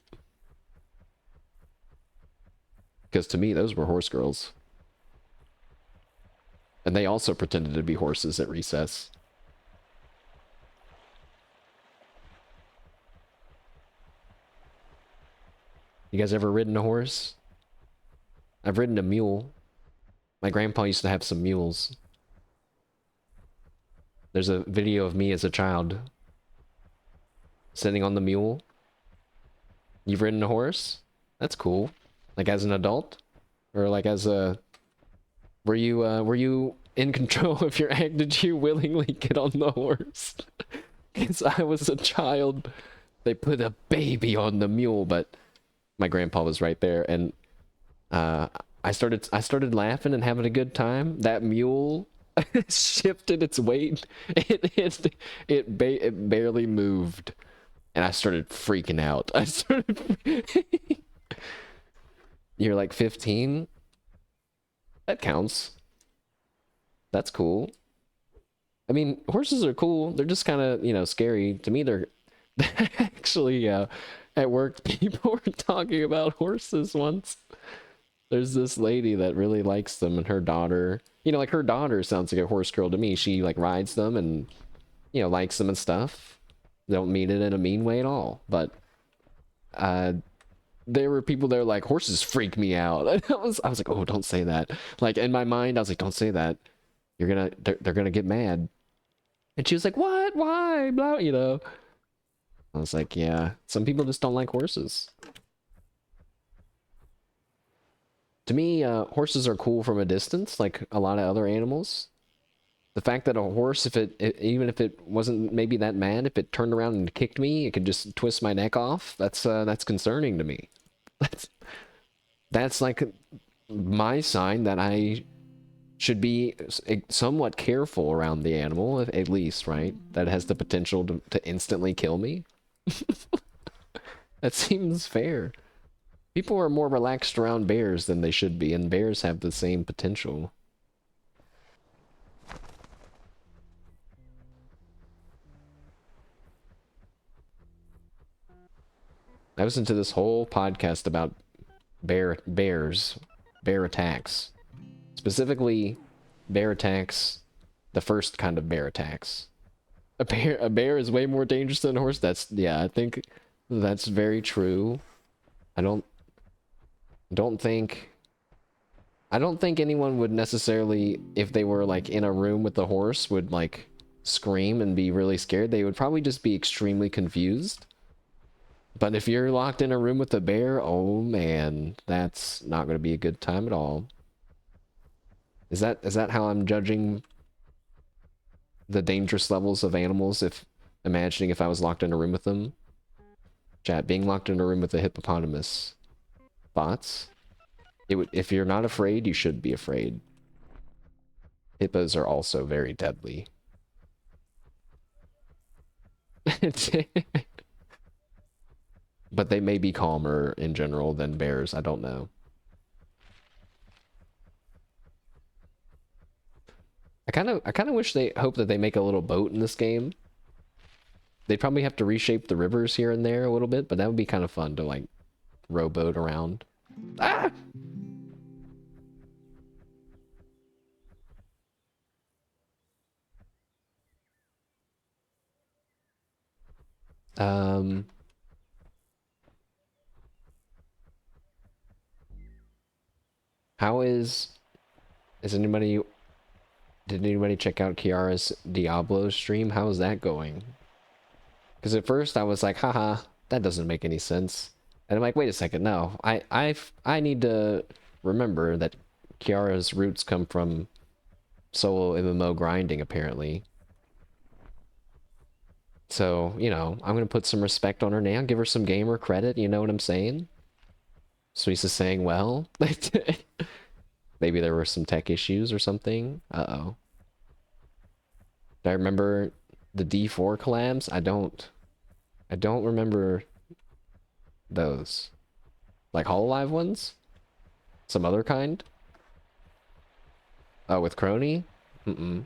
Because to me, those were horse girls. And they also pretended to be horses at recess. You guys ever ridden a horse? I've ridden a mule. My grandpa used to have some mules. There's a video of me as a child sitting on the mule. You've ridden a horse? That's cool. Like as an adult? Or like as a... Were you in control of your act? Did you willingly get on the horse? Because I was a child They put a baby on the mule, but my grandpa was right there, and uh, I started laughing and having a good time. That mule shifted its weight. It barely moved, and I started freaking out. I started. You're like 15? That counts. That's cool. I mean, horses are cool. They're just kind of, scary. To me, they're actually, at work, people were talking about horses once. There's this lady that really likes them, and her daughter, like her daughter sounds like a horse girl to me. She like rides them and, likes them and stuff. Don't mean it in a mean way at all. But uh there were people there like horses freak me out. And I was like, oh, don't say that. Like in my mind, I was like, don't say that. They're gonna get mad. And she was like, what? Why? Blah. I was like, yeah, some people just don't like horses. To me, horses are cool from a distance, like a lot of other animals. The fact that a horse, even if it wasn't maybe that mad, if it turned around and kicked me, it could just twist my neck off. That's concerning to me. That's that's like my sign that I should be somewhat careful around the animal, at least, right? That has the potential to instantly kill me. That seems fair. People are more relaxed around bears than they should be, and bears have the same potential. I listened to this whole podcast about bear attacks. Specifically, bear attacks, the first kind of bear attacks. A bear is way more dangerous than a horse. Yeah, I think that's very true. I don't think I don't think anyone would necessarily, if they were like in a room with the horse, would like scream and be really scared. They would probably just be extremely confused. But if you're locked in a room with a bear, oh man, that's not going to be a good time at all. Is that how I'm judging the dangerous levels of animals, if imagining if I was locked in a room with them? Chat, being locked in a room with a hippopotamus. Thoughts? If you're not afraid, you should be afraid. Hippos are also very deadly. But they may be calmer in general than bears. I don't know. I kind of wish they hope that they make a little boat in this game. They'd probably have to reshape the rivers here and there a little bit, but that would be kind of fun to like rowboat around. Ah! Um, how is anybody did anybody check out Kiara's Diablo stream? How is that going? Because at first I was like, haha, that doesn't make any sense. And I'm like, wait a second, no. I need to remember that Kiara's roots come from solo MMO grinding, apparently. So, I'm gonna put some respect on her name, give her some gamer credit, you know what I'm saying? Suisa's saying, well, maybe there were some tech issues or something. Uh-oh. Do I remember the D4 collabs? I don't remember those. Like Hololive ones? Some other kind? Oh, with Crony? Mm-mm.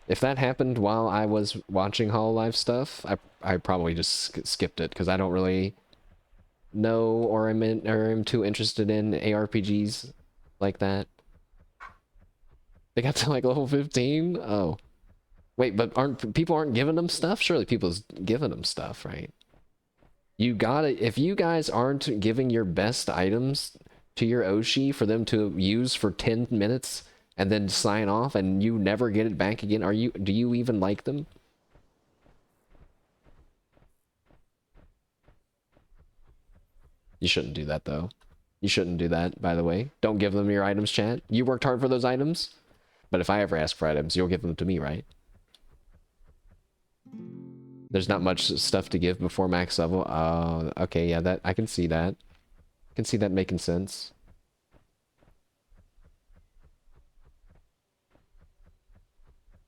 If that happened while I was watching Hololive stuff, I probably just skipped it, because I don't really know or am too interested in ARPGs like that. They got to like level 15? Oh. Wait, but people aren't giving them stuff? Surely people's giving them stuff, right? You gotta, if you guys aren't giving your best items to your Oshi for them to use for 10 minutes and then sign off and you never get it back again, do you even like them? You shouldn't do that, though. You shouldn't do that, by the way. Don't give them your items, chat. You worked hard for those items, but if I ever ask for items, you'll give them to me, right? There's not much stuff to give before max level. Okay, yeah, that I can see that. I can see that making sense.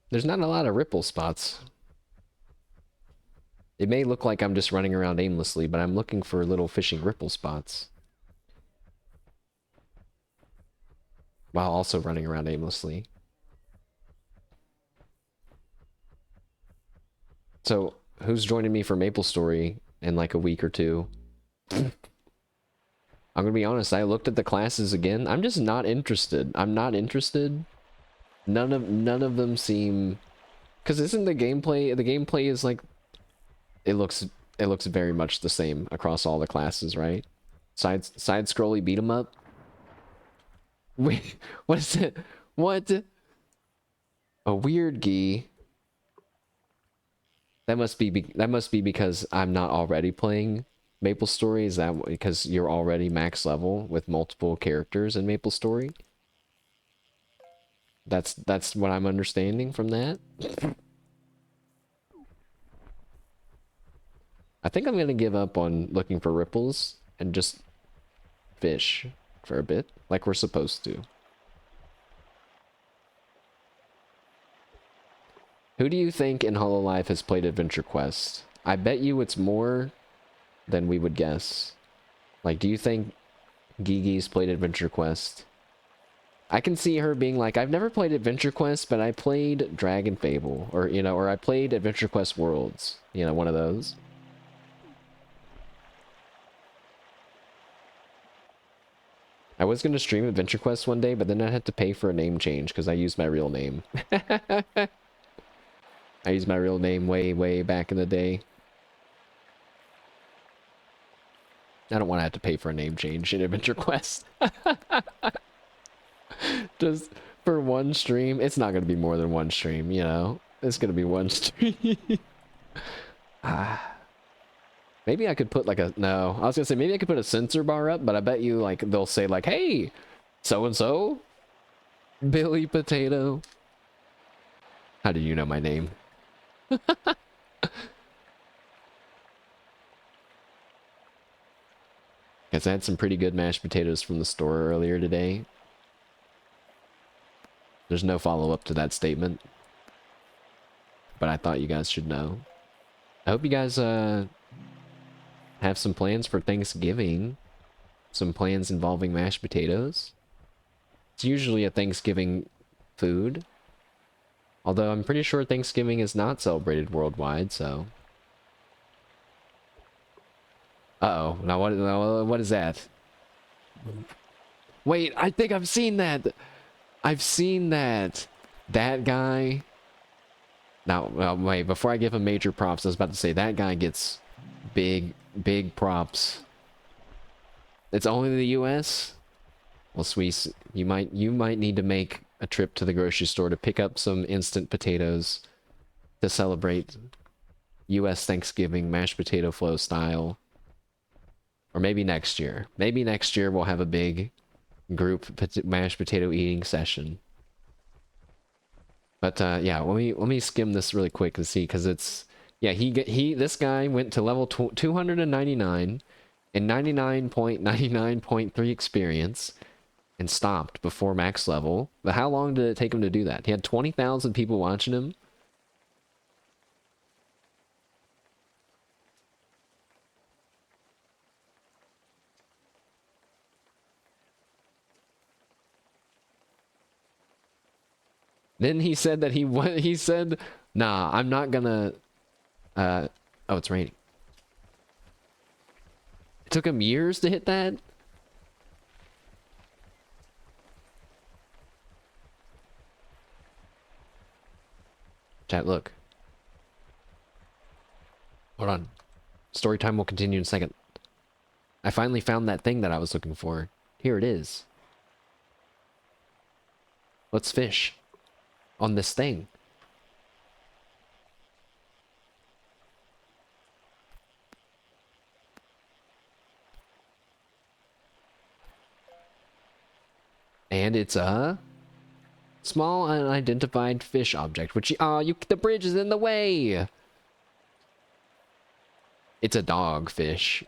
There's not a lot of ripple spots. It may look like I'm just running around aimlessly, but I'm looking for little fishing ripple spots. While also running around aimlessly. So, who's joining me for Maple Story in like a week or two? I'm gonna be honest, I looked at the classes again. I'm just not interested. I'm not interested. None of them seem, because isn't the gameplay is like it looks very much the same across all the classes, right? Side scrolly beat 'em up. Wait, what is it? What? A weird gi. That must be because I'm not already playing Maple Story. Is that because you're already max level with multiple characters in Maple Story? That's what I'm understanding from that. I think I'm gonna give up on looking for ripples and just fish for a bit, like we're supposed to. Who do you think in Hololive has played Adventure Quest? I bet you it's more than we would guess. Like, do you think Gigi's played Adventure Quest? I can see her being like, I've never played Adventure Quest, but I played Dragon Fable, or, you know, or I played Adventure Quest Worlds. You know, one of those. I was going to stream Adventure Quest one day, but then I had to pay for a name change because I used my real name. I used my real name way, way back in the day. I don't want to have to pay for a name change in Adventure Quest. Just for one stream. It's not going to be more than one stream, you know? It's going to be one stream. Maybe I could put like a... No, I was going to say maybe I could put a censor bar up, but I bet you like they'll say like, hey, so-and-so, Billy Potato. How do you know my name? Guys, I had some pretty good mashed potatoes from the store earlier today. There's no follow-up to that statement, but I thought you guys should know. I hope you guys have some plans for Thanksgiving. Some plans involving mashed potatoes. It's usually a Thanksgiving food. Although I'm pretty sure Thanksgiving is not celebrated worldwide, so... Uh-oh. Now what is that? Wait, I think I've seen that! I've seen that! That guy... Now, wait, before I give him major props, I was about to say, that guy gets big, big props. It's only the US? Well, Sweets, you might need to make a trip to the grocery store to pick up some instant potatoes to celebrate US Thanksgiving mashed potato flow style. Or maybe next year. Maybe next year we'll have a big group mashed potato eating session. But yeah, let me skim this really quick to see, because it's... Yeah, this guy went to level 299 and 99.99.3 experience and stopped before max level. But how long did it take him to do that? He had 20,000 people watching him. Then he said that he said, nah, I'm not gonna, oh, it's raining. It took him years to hit that? Chat, look. Hold on. Story time will continue in a second. I finally found that thing that I was looking for. Here it is. Let's fish on this thing. And it's a small unidentified fish object, which the bridge is in the way. It's a dogfish.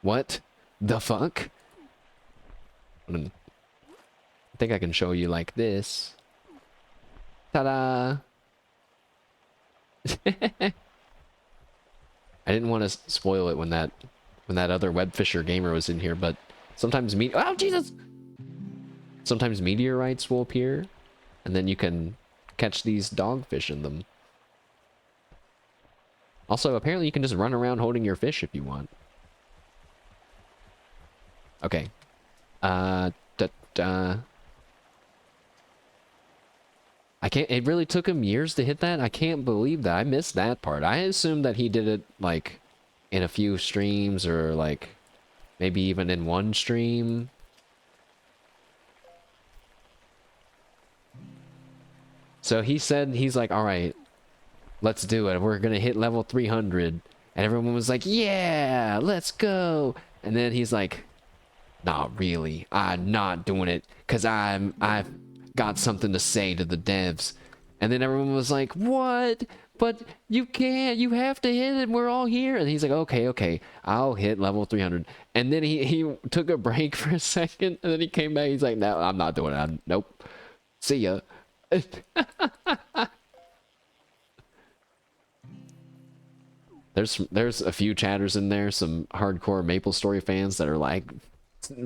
What the fuck? I think I can show you like this. Ta-da! I didn't want to spoil it when that other webfisher gamer was in here, but sometimes oh Jesus! Sometimes meteorites will appear, and then you can catch these dogfish in them. Also, apparently you can just run around holding your fish if you want. Okay. I can't, it really took him years to hit that? I can't believe that. I missed that part. I assumed that he did it, like, in a few streams, or, like, maybe even in one stream. So he said, he's like, alright, let's do it. We're gonna hit level 300. And everyone was like, yeah, let's go. And then he's like, not really. I'm not doing it because I've got something to say to the devs. And then everyone was like, what? But you can't. You have to hit it. We're all here. And he's like, okay. I'll hit level 300. And then he took a break for a second. And then he came back. He's like, no, I'm not doing it. Nope. See ya. There's a few chatters in there, some hardcore MapleStory fans that are like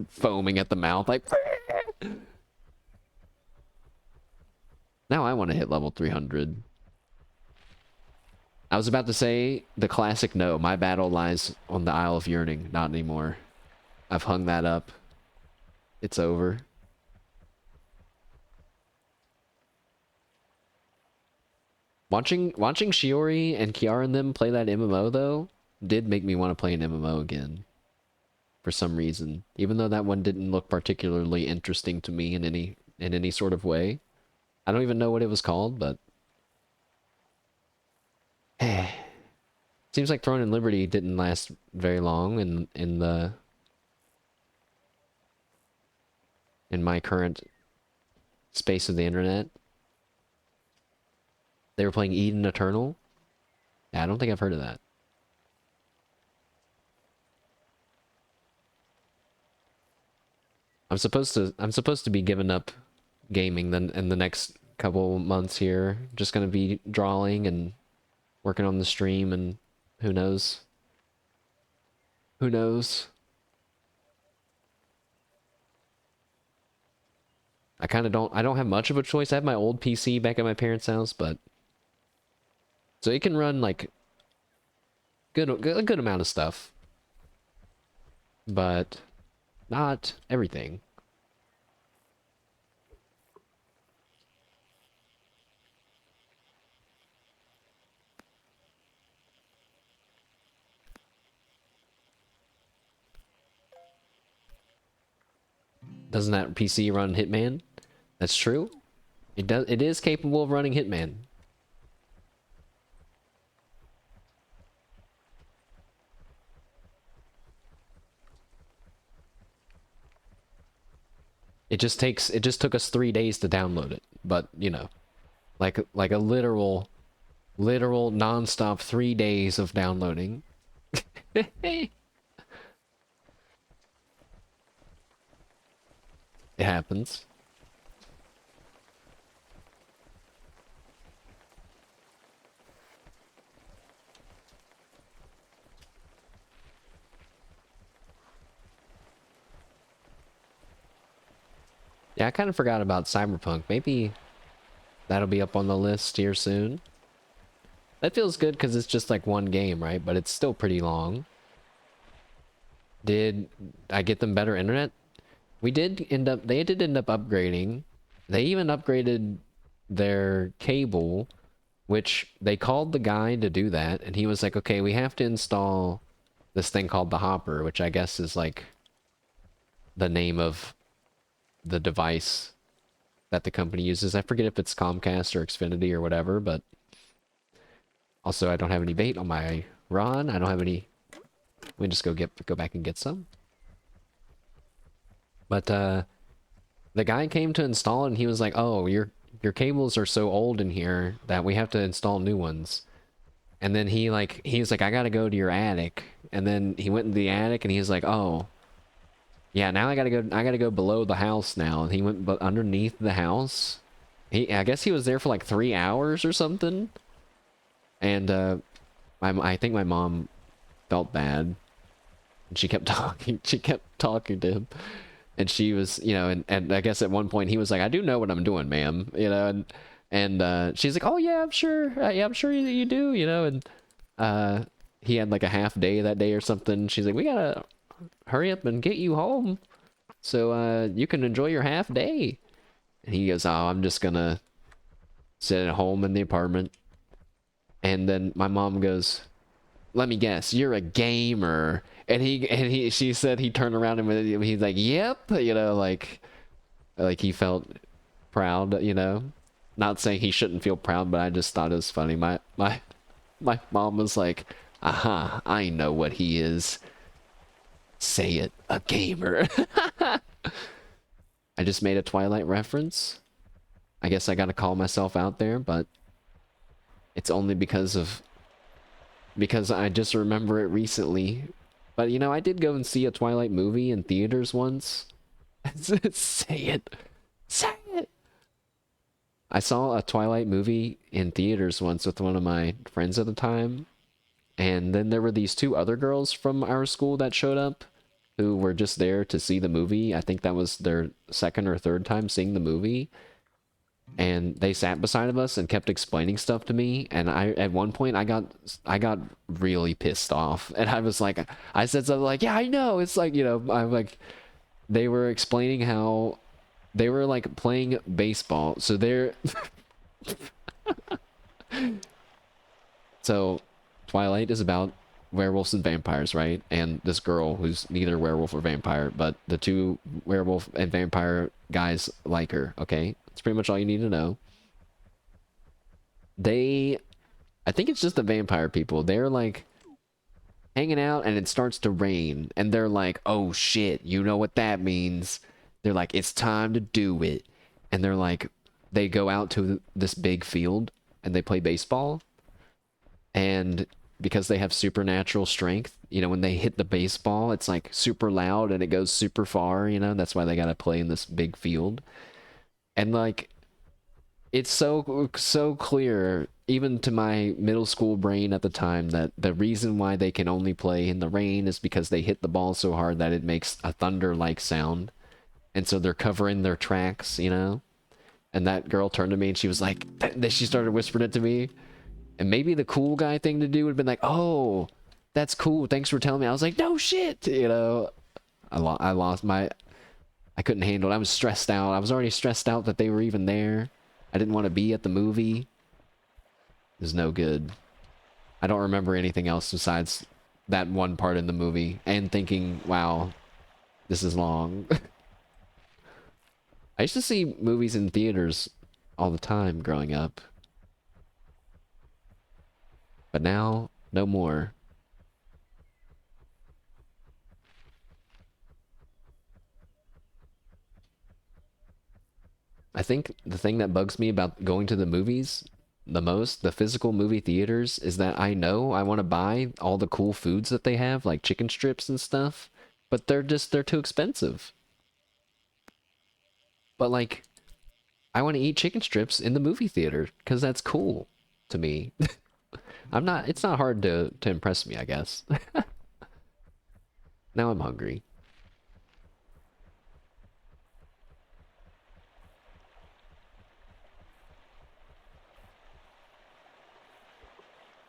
foaming at the mouth, like. Now I want to hit level 300. I was about to say the classic no. My battle lies on the Isle of Yearning. Not anymore. I've hung that up. It's over. Watching Shiori and Kiara and them play that MMO though did make me want to play an MMO again. For some reason, even though that one didn't look particularly interesting to me in any sort of way. I don't even know what it was called, but seems like Throne and Liberty didn't last very long in my current space of the internet. They were playing Eden Eternal. Yeah, I don't think I've heard of that. I'm supposed to be giving up gaming then in the next couple months here. Just gonna be drawing and working on the stream, and who knows? Who knows? I don't have much of a choice. I have my old PC back at my parents' house, but so it can run like a good amount of stuff, but not everything. Doesn't that PC run Hitman? That's true. It does. It is capable of running Hitman. It just took us 3 days to download it, but you know, like a literal non-stop 3 days of downloading. It happens. Yeah, I kind of forgot about Cyberpunk. Maybe that'll be up on the list here soon. That feels good because it's just like one game, right? But it's still pretty long. Did I get them better internet? They did end up upgrading. They even upgraded their cable, which they called the guy to do that, and he was like, okay, we have to install this thing called the Hopper, which I guess is like the name of the device that the company uses. I forget if it's Comcast or Xfinity or whatever, but also I don't have any bait on my rod. I don't have any. We just go back and get some. But the guy came to install it, and he was like, "Oh, your cables are so old in here that we have to install new ones." And then he was like, I gotta go to your attic. And then he went into the attic and he was like, oh, yeah, now I gotta go below the house now. And he went but underneath the house. I guess he was there for like 3 hours or something. And I think my mom felt bad. And she kept talking. She kept talking to him. And she was, and I guess at one point he was like, I do know what I'm doing, ma'am. And she's like, oh yeah, I'm sure. Yeah, I'm sure you do, and he had like a half day that day or something. She's like, we gotta hurry up and get you home so you can enjoy your half day. And he goes, oh, I'm just gonna sit at home in the apartment. And then my mom goes, let me guess, you're a gamer. She said he turned around and he's like, yep, like he felt proud, Not saying he shouldn't feel proud, but I just thought it was funny. My mom was like, aha, I know what he is. Say it, a gamer. I just made a Twilight reference. I guess I gotta call myself out there, but it's only because I just remember it recently. But I did go and see a Twilight movie in theaters once. Say it. Say it. I saw a Twilight movie in theaters once with one of my friends at the time. And then there were these two other girls from our school that showed up who were just there to see the movie. I think that was their second or third time seeing the movie. And they sat beside of us and kept explaining stuff to me. And at one point I got really pissed off. And I was like, I said something like, yeah, I know. It's like, I'm like, they were explaining how they were like playing baseball. So so Twilight is about werewolves and vampires, right? And this girl who's neither werewolf or vampire, but the two werewolf and vampire guys like her, okay? That's pretty much all you need to know. I think it's just the vampire people. They're like hanging out and it starts to rain and they're like, oh shit, you know what that means. They're like, it's time to do it. And they're like, they go out to this big field and they play baseball. And because they have supernatural strength, when they hit the baseball, it's like super loud and it goes super far, that's why they gotta play in this big field. And like, it's so clear, even to my middle school brain at the time, that the reason why they can only play in the rain is because they hit the ball so hard that it makes a thunder-like sound. And so they're covering their tracks, And that girl turned to me and she was like, she started whispering it to me. And maybe the cool guy thing to do would have been like, oh, that's cool. Thanks for telling me. I was like, no shit. I lost I couldn't handle it. I was stressed out. I was already stressed out that they were even there. I didn't want to be at the movie. It was no good. I don't remember anything else besides that one part in the movie and thinking, wow, this is long. I used to see movies in theaters all the time growing up. But now, no more. I think the thing that bugs me about going to the movies the most, the physical movie theaters, is that I know I want to buy all the cool foods that they have, like chicken strips and stuff, but they're too expensive. But like, I want to eat chicken strips in the movie theater because that's cool to me. It's not hard to impress me, I guess. Now I'm hungry.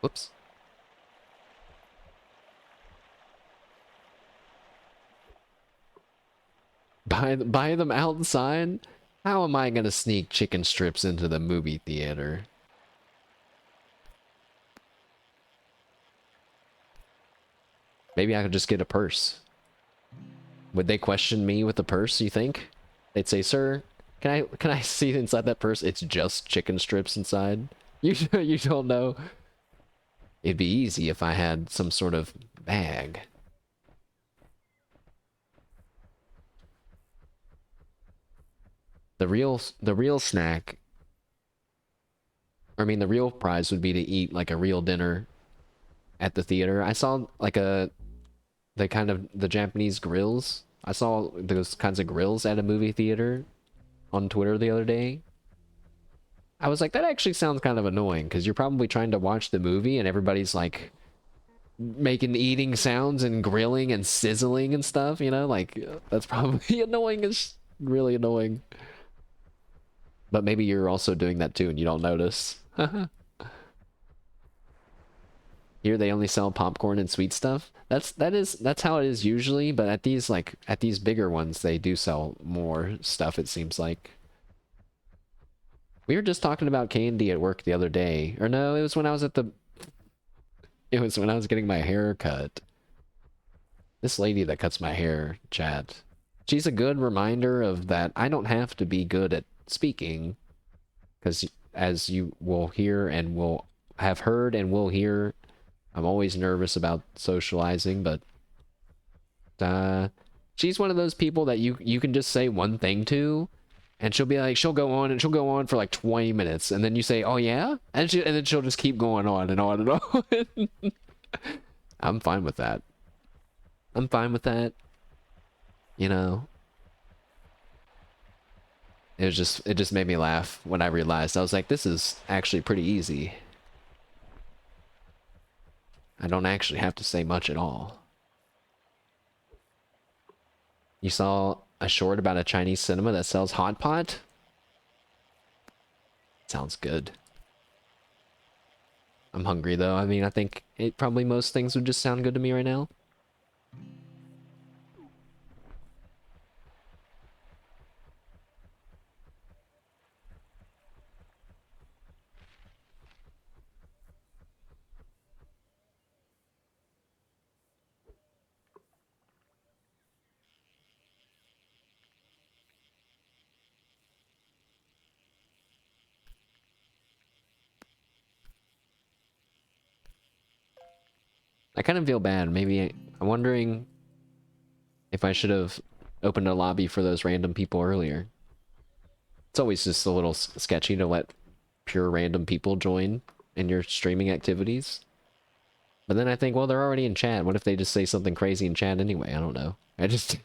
Whoops. Buy them outside? How am I gonna sneak chicken strips into the movie theater? Maybe I could just get a purse. Would they question me with the purse, you think? They'd say, sir, can I see inside that purse? It's just chicken strips inside. You don't know. It'd be easy if I had some sort of bag. The real snack, I mean the real prize would be to eat like a real dinner at the theater. I saw like the kind of the Japanese grills. I saw those kinds of grills at a movie theater on Twitter the other day. I was like, that actually sounds kind of annoying because you're probably trying to watch the movie and everybody's like making eating sounds and grilling and sizzling and stuff, you know? Like, that's probably annoying. It's really annoying. But maybe you're also doing that too and you don't notice. Here they only sell popcorn and sweet stuff. That's how it is usually, but at these bigger ones they do sell more stuff, it seems like. We were just talking about candy at work the other day. Or no, it was when I was at the it was when I was getting my hair cut. This lady that cuts my hair, chat. She's a good reminder of that I don't have to be good at speaking, because as you will hear and will have heard and will hear, I'm always nervous about socializing, but she's one of those people that you can just say one thing to, and she'll be like, she'll go on and she'll go on for like 20 minutes, and then you say, "Oh yeah," and then she'll just keep going on and on and on. I'm fine with that. I'm fine with that. You know, it just made me laugh when I realized I was like, this is actually pretty easy. I don't actually have to say much at all. You saw a short about a Chinese cinema that sells hot pot? Sounds good. I'm hungry though. I mean, I think it probably most things would just sound good to me right now. I kind of feel bad. Maybe I'm wondering if I should have opened a lobby for those random people earlier. It's always just a little sketchy to let pure random people join in your streaming activities. But then I think, well, they're already in chat. What if they just say something crazy in chat anyway? I don't know. I just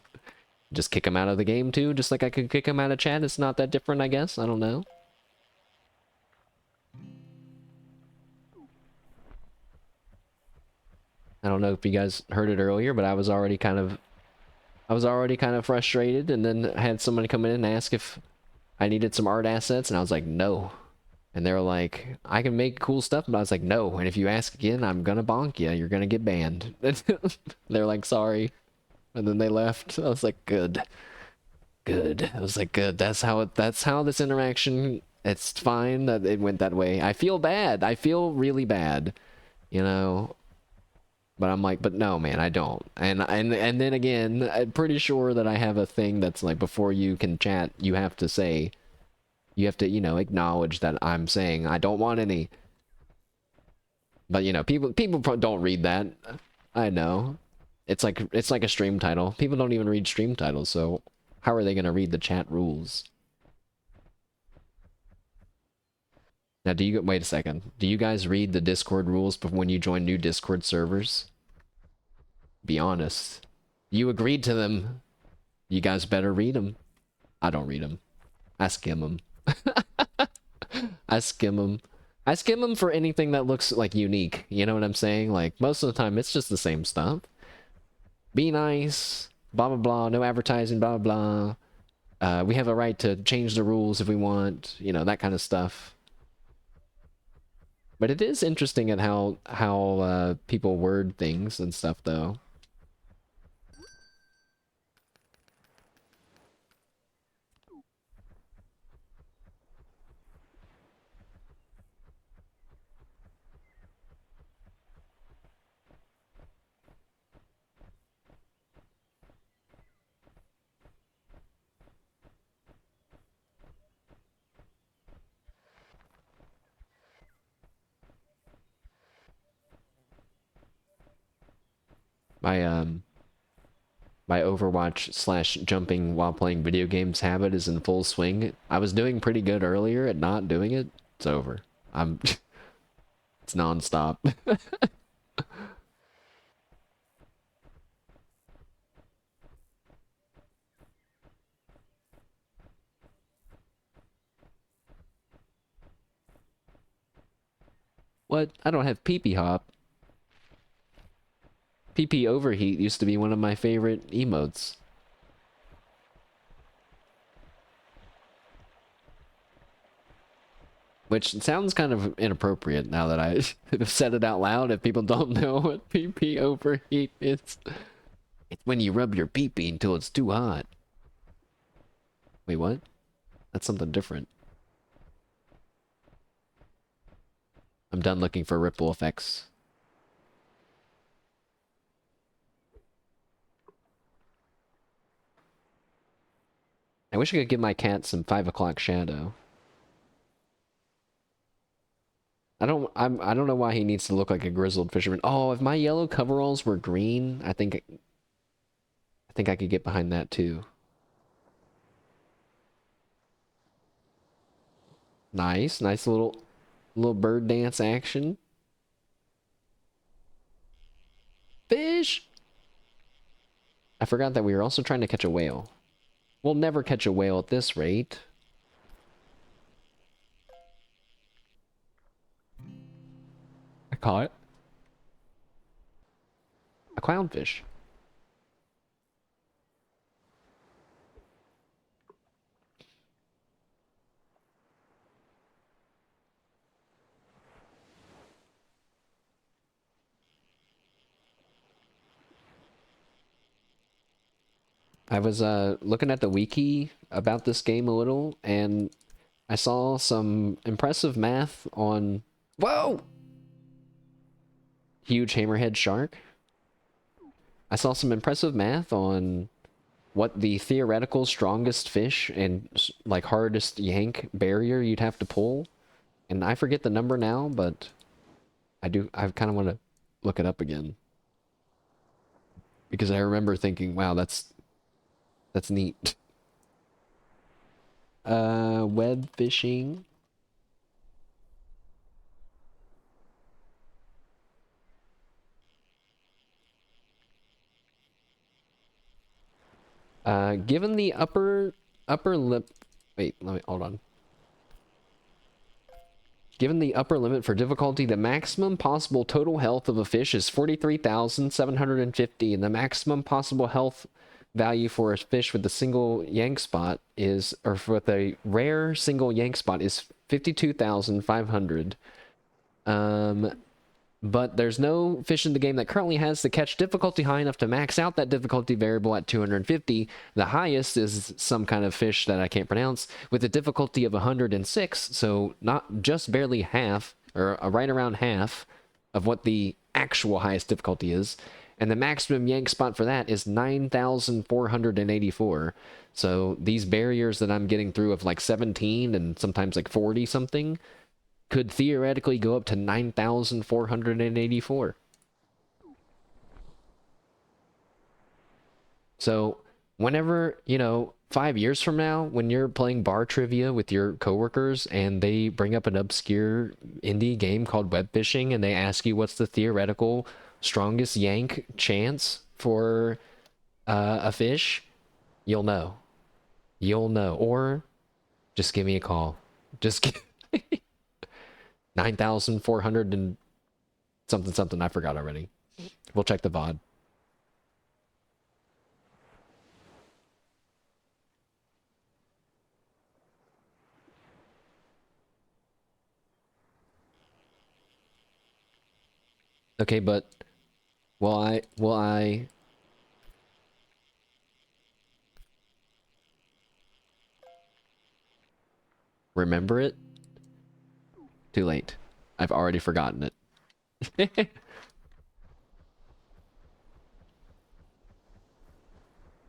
kick them out of the game too, just like I could kick them out of chat. It's not that different, I guess. I don't know. I don't know if you guys heard it earlier, but I was already kind of frustrated, and then I had someone come in and ask if I needed some art assets, and I was like, no. And they were like, I can make cool stuff, but I was like, no. And if you ask again, I'm gonna bonk you. You're gonna get banned. They're like, sorry. And then they left. I was like, good. Good. I was like, good. That's how this interaction, it's fine that it went that way. I feel bad. I feel really bad. You know? But I'm like, but no, man, I don't. And then again, I'm pretty sure that I have a thing that's like, before you can chat, you have to say, you have to, you know, acknowledge that I'm saying I don't want any. But you know, people don't read that. I know. It's like a stream title. People don't even read stream titles, so how are they gonna read the chat rules? Now, wait a second. Do you guys read the Discord rules when you join new Discord servers? Be honest. You agreed to them. You guys better read them. I don't read them. I skim them. I skim them. I skim them for anything that looks like unique. You know what I'm saying? Like, most of the time, it's just the same stuff. Be nice. Blah, blah, blah. No advertising, blah, blah, blah. We have a right to change the rules if we want. You know, that kind of stuff. But it is interesting at how people word things and stuff, though. My my Overwatch slash jumping while playing video games habit is in full swing. I was doing pretty good earlier at not doing it. It's over. I'm it's nonstop. What? I don't have pee-pee hop. Pee-pee overheat used to be one of my favorite emotes. Which sounds kind of inappropriate now that I have said it out loud if people don't know what pee-pee overheat is. It's when you rub your pee-pee until it's too hot. Wait, what? That's something different. I'm done looking for ripple effects. I wish I could give my cat some 5 o'clock shadow. I don't know why he needs to look like a grizzled fisherman. Oh, if my yellow coveralls were green, I think I could get behind that too. Nice little bird dance action. Fish! I forgot that we were also trying to catch a whale. We'll never catch a whale at this rate. I caught a clownfish. I was looking at the wiki about this game a little, and I saw some impressive math on... Whoa! Huge hammerhead shark. I saw some impressive math on what the theoretical strongest fish and like hardest yank barrier you'd have to pull. And I forget the number now, but I kind of want to look it up again. Because I remember thinking, wow, that's neat. Web fishing. Given the upper lip, wait, let me hold on. Given the upper limit for difficulty, the maximum possible total health of a fish is 43,750, and the maximum possible health value for a fish with a single yank spot is, or with a rare single yank spot is 52,500. But there's no fish in the game that currently has the catch difficulty high enough to max out that difficulty variable at 250. The highest is some kind of fish that I can't pronounce with a difficulty of 106, so not just barely half, or right around half of what the actual highest difficulty is. And the maximum yank spot for that is 9,484. So these barriers that I'm getting through of like 17 and sometimes like 40 something could theoretically go up to 9,484. So whenever, 5 years from now, when you're playing bar trivia with your coworkers and they bring up an obscure indie game called web fishing and they ask you what's the theoretical strongest yank chance for a fish, you'll know. You'll know. Or just give me a call. Just 9,400 and something. I forgot already. We'll check the VOD. Okay, but will I remember it? Too late. I've already forgotten it.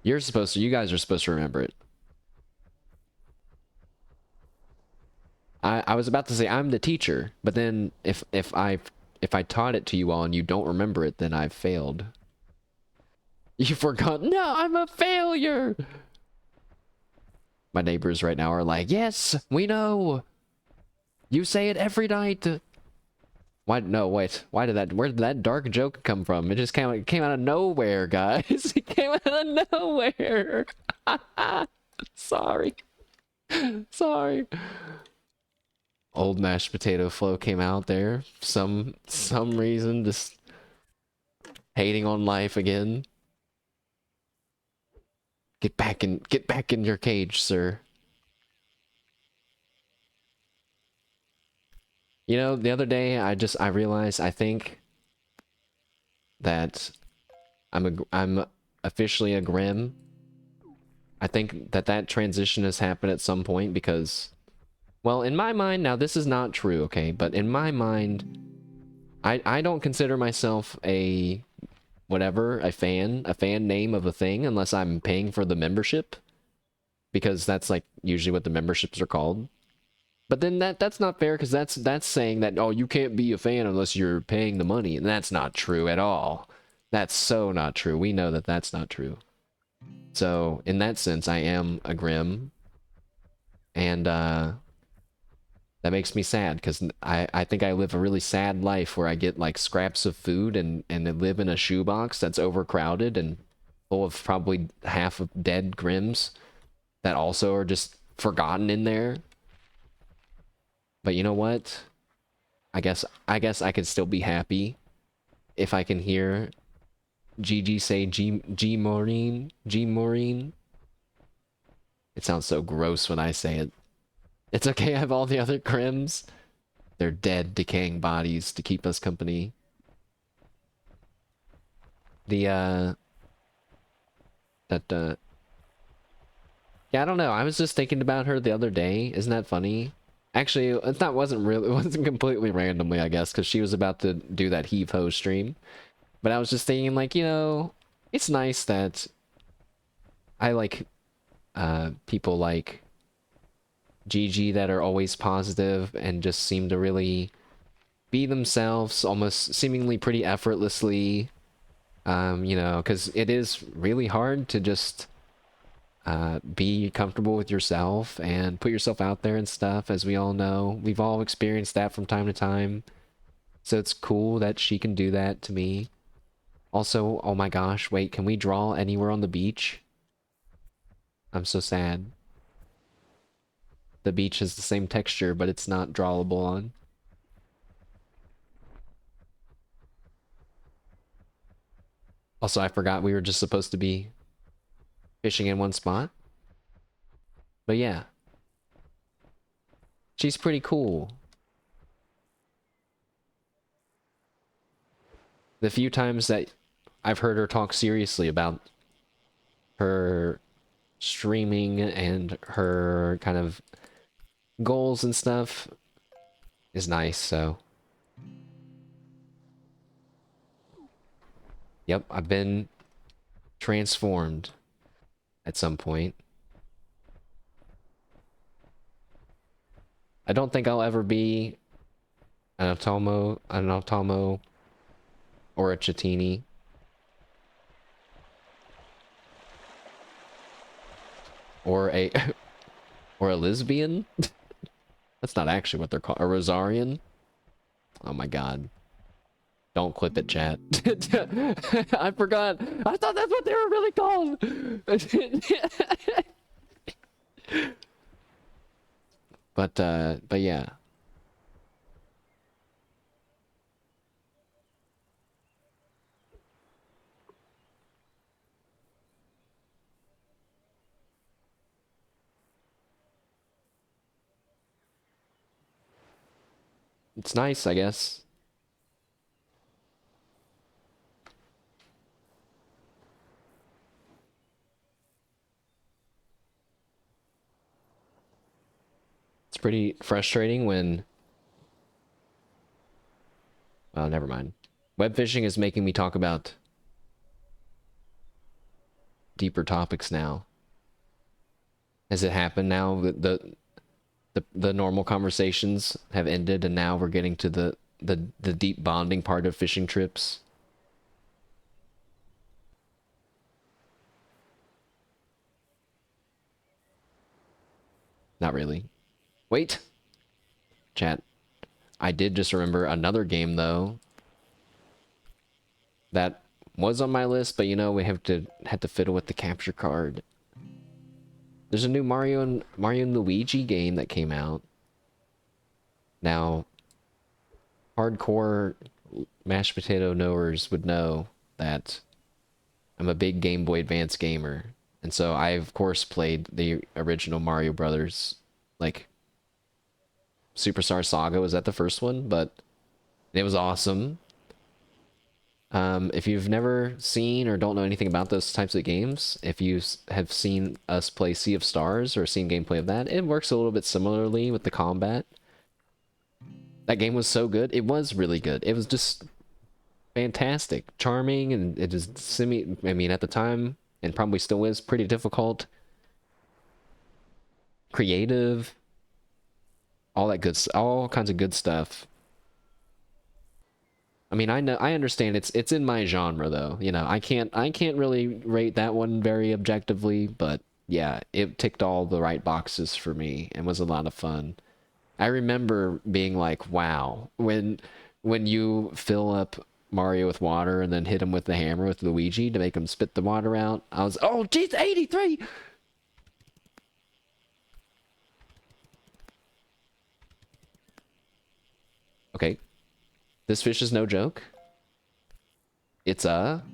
You guys are supposed to remember it. I was about to say I'm the teacher, but then if I taught it to you all and you don't remember it, then I've failed. You forgot. No, I'm a failure. My neighbors right now are like, yes, we know. You say it every night. Why? No, wait. Why did that? Where did that dark joke come from? It just came out of nowhere, guys. It came out of nowhere. Sorry. Sorry. Old mashed potato flow came out there. Some reason, just hating on life again. Get back in your cage, sir. You know, the other day I realized I think that I'm officially a Grim. I think that that transition has happened at some point because, well, in my mind, now this is not true, okay, but in my mind, I don't consider myself a whatever, a fan name of a thing unless I'm paying for the membership, because that's like usually what the memberships are called. But then that's not fair, because that's saying that, oh, you can't be a fan unless you're paying the money, and that's not true at all. That's so not true. We know that that's not true. So in that sense, I am a Grim, and that makes me sad, because I think I live a really sad life where I get like scraps of food and I live in a shoebox that's overcrowded and full of probably half of dead Grims that also are just forgotten in there. But you know what? I guess I can still be happy if I can hear Gigi say G Maureen. G Maureen. It sounds so gross when I say it. It's okay, I have all the other Grims. They're dead, decaying bodies to keep us company. The that yeah, I don't know. I was just thinking about her the other day. Isn't that funny? Actually, it's not wasn't really it wasn't completely randomly, I guess, because she was about to do that heave ho stream. But I was just thinking, like, you know, it's nice that I like people like Gigi that are always positive and just seem to really be themselves, almost seemingly pretty effortlessly. You know, because it is really hard to just be comfortable with yourself and put yourself out there and stuff, as we all know. We've all experienced that from time to time. So it's cool that she can do that to me. Also, oh my gosh, wait, can we draw anywhere on the beach? I'm so sad. The beach has the same texture, but it's not drawable on. Also, I forgot we were just supposed to be fishing in one spot. But yeah, she's pretty cool. The few times that I've heard her talk seriously about her streaming and her kind of goals and stuff is nice, so. Yep, I've been transformed at some point. I don't think I'll ever be an Automo, or a Chatini. Or a, or a lesbian? That's not actually what they're called. A Rosarian? Oh my god. Don't clip it, chat. I forgot. I thought that's what they were really called. But yeah. It's nice, I guess. It's pretty frustrating when... Well, never mind. Web fishing is making me talk about deeper topics now. Has it happened now? The normal conversations have ended, and now we're getting to the deep bonding part of fishing trips. Not really. Wait! Chat. I did just remember another game though that was on my list, but you know we had to fiddle with the capture card. There's a new Mario and Luigi game that came out. Now, hardcore mashed potato knowers would know that I'm a big Game Boy Advance gamer, and so I of course played the original Mario Brothers. Like Superstar Saga was that the first one, but it was awesome. If you've never seen or don't know anything about those types of games, if you have seen us play Sea of Stars or seen gameplay of that, it works a little bit similarly with the combat. That game was so good. It was really good. It was just fantastic, charming, and it is I mean, at the time, and probably still is, pretty difficult, creative, all kinds of good stuff. I mean, I understand it's in my genre though. You know, I can't really rate that one very objectively, but yeah, it ticked all the right boxes for me and was a lot of fun. I remember being like, wow, when you fill up Mario with water and then hit him with the hammer with Luigi to make him spit the water out. I was, oh, geez, 83! Okay, this fish is no joke. It's a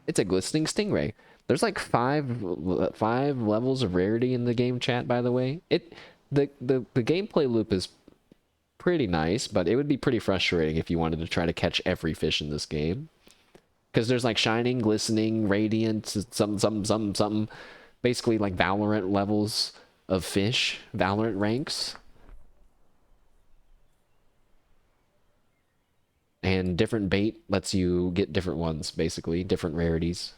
it's a glistening stingray. There's like five levels of rarity in the game chat, by the way. The gameplay loop is pretty nice, but it would be pretty frustrating if you wanted to try to catch every fish in this game. Because there's like shining, glistening, radiant, something. Basically like Valorant levels of fish, Valorant ranks. And different bait lets you get different ones, basically, different rarities.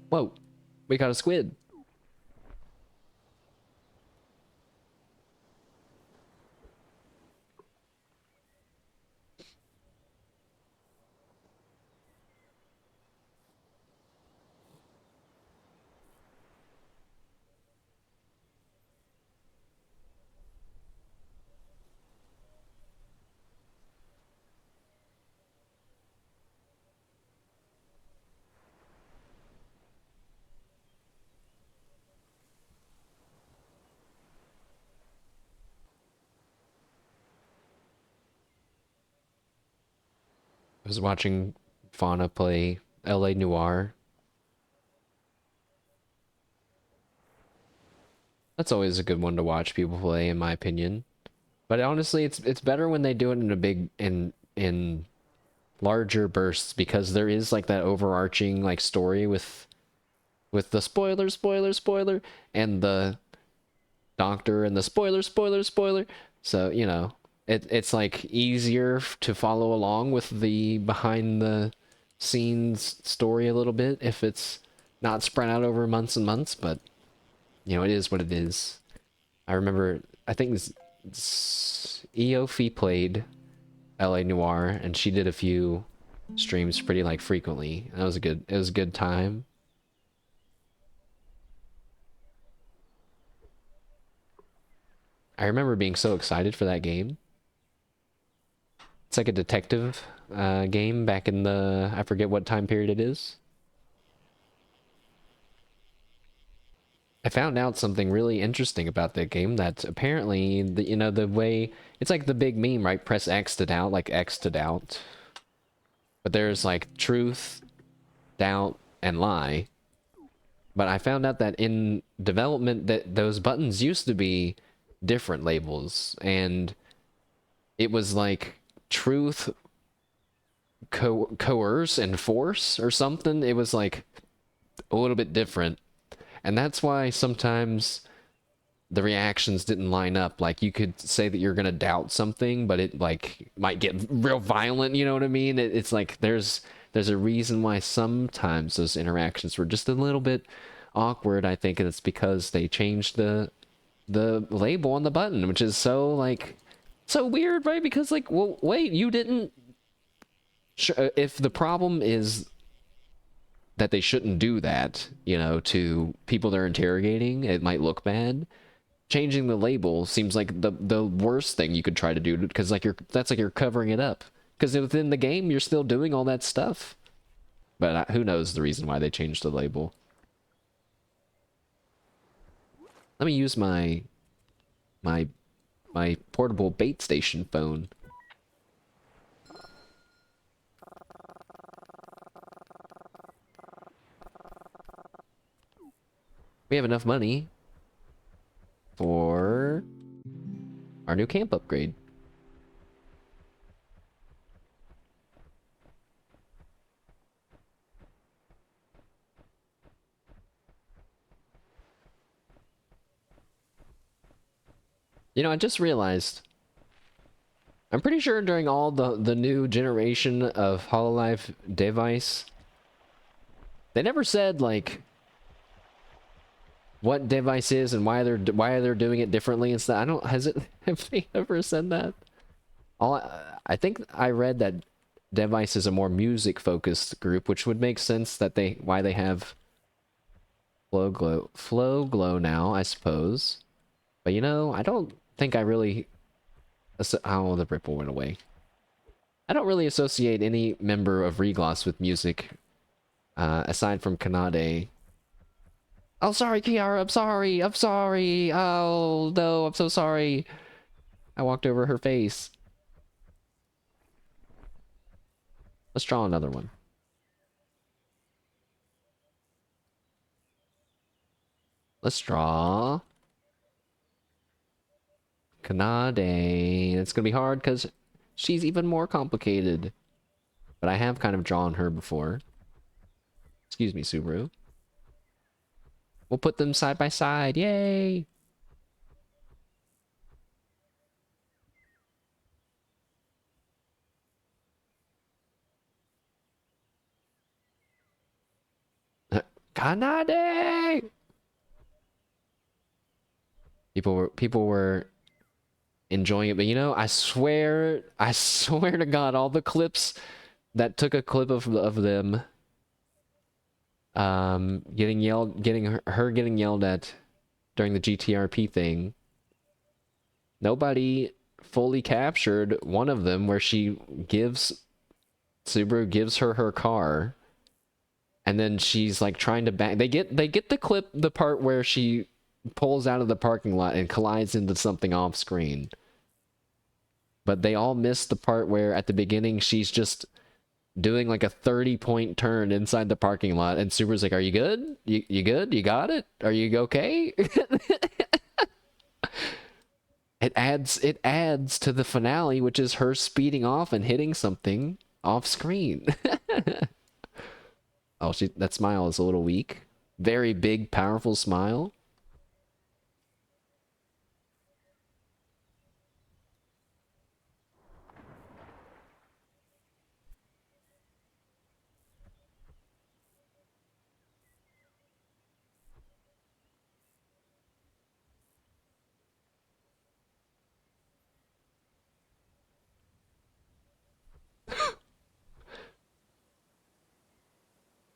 Whoa, we got a squid. I was watching Fauna play LA Noir. That's always a good one to watch people play, in my opinion. But honestly, it's better when they do it in a big in larger bursts because there is like that overarching like story with the spoiler, and the doctor and the spoiler. So, you know, it's like easier to follow along with the behind the scenes story a little bit if it's not spread out over months and months, but you know, it is what it is. I remember, I think Eofi played LA Noir and she did a few streams pretty like frequently. That was it was a good time. I remember being so excited for that game. It's like a detective game back in the, I forget what time period it is. I found out something really interesting about that game that apparently, you know, the way, it's like the big meme, right? Press X to doubt, like X to doubt. But there's like truth, doubt, and lie. But I found out that in development that those buttons used to be different labels, and it was like truth coerce and force or something. It was like a little bit different. And that's why sometimes the reactions didn't line up. Like you could say that you're gonna doubt something, but it like might get real violent. You know what I mean? It's like there's a reason why sometimes those interactions were just a little bit awkward. I think, and it's because they changed the label on the button, which is so like so weird, right? Because like, well, wait, you didn't. If the problem is that they shouldn't do that, you know, to people they're interrogating, it might look bad. Changing the label seems like the worst thing you could try to do because like that's like you're covering it up because within the game you're still doing all that stuff. But who knows the reason why they changed the label. Let me use my my portable bait station phone. We have enough money for our new camp upgrade. You know, I just realized I'm pretty sure during all the new generation of Hololive device, they never said like what device is and why they're doing it differently and stuff. I don't has it have they ever said that? I think I read that device is a more music focused group, which would make sense that why they have Flow Glow now, I suppose. But you know, I don't think I really oh, the ripple went away. I don't really associate any member of Regloss with music, aside from Kanade. Oh, sorry, Kiara. I'm sorry. I'm sorry. Oh, no. I'm so sorry. I walked over her face. Let's draw another one. Let's draw Kanade. It's gonna be hard because she's even more complicated. But I have kind of drawn her before. Excuse me, Subaru. We'll put them side by side. Yay! Kanade! People were enjoying it, but you know, I swear to God, all the clips that took a clip of them her getting yelled at during the GTRP thing, nobody fully captured one of them where Subaru gives her car, and then she's like trying to back. They get the part where she pulls out of the parking lot and collides into something off screen. But they all missed the part where at the beginning she's just doing like a 30-point turn inside the parking lot, and Subaru's like, "Are you good? You good? You got it? Are you okay?" It adds to the finale, which is her speeding off and hitting something off screen. Oh, that smile is a little weak. Very big, powerful smile.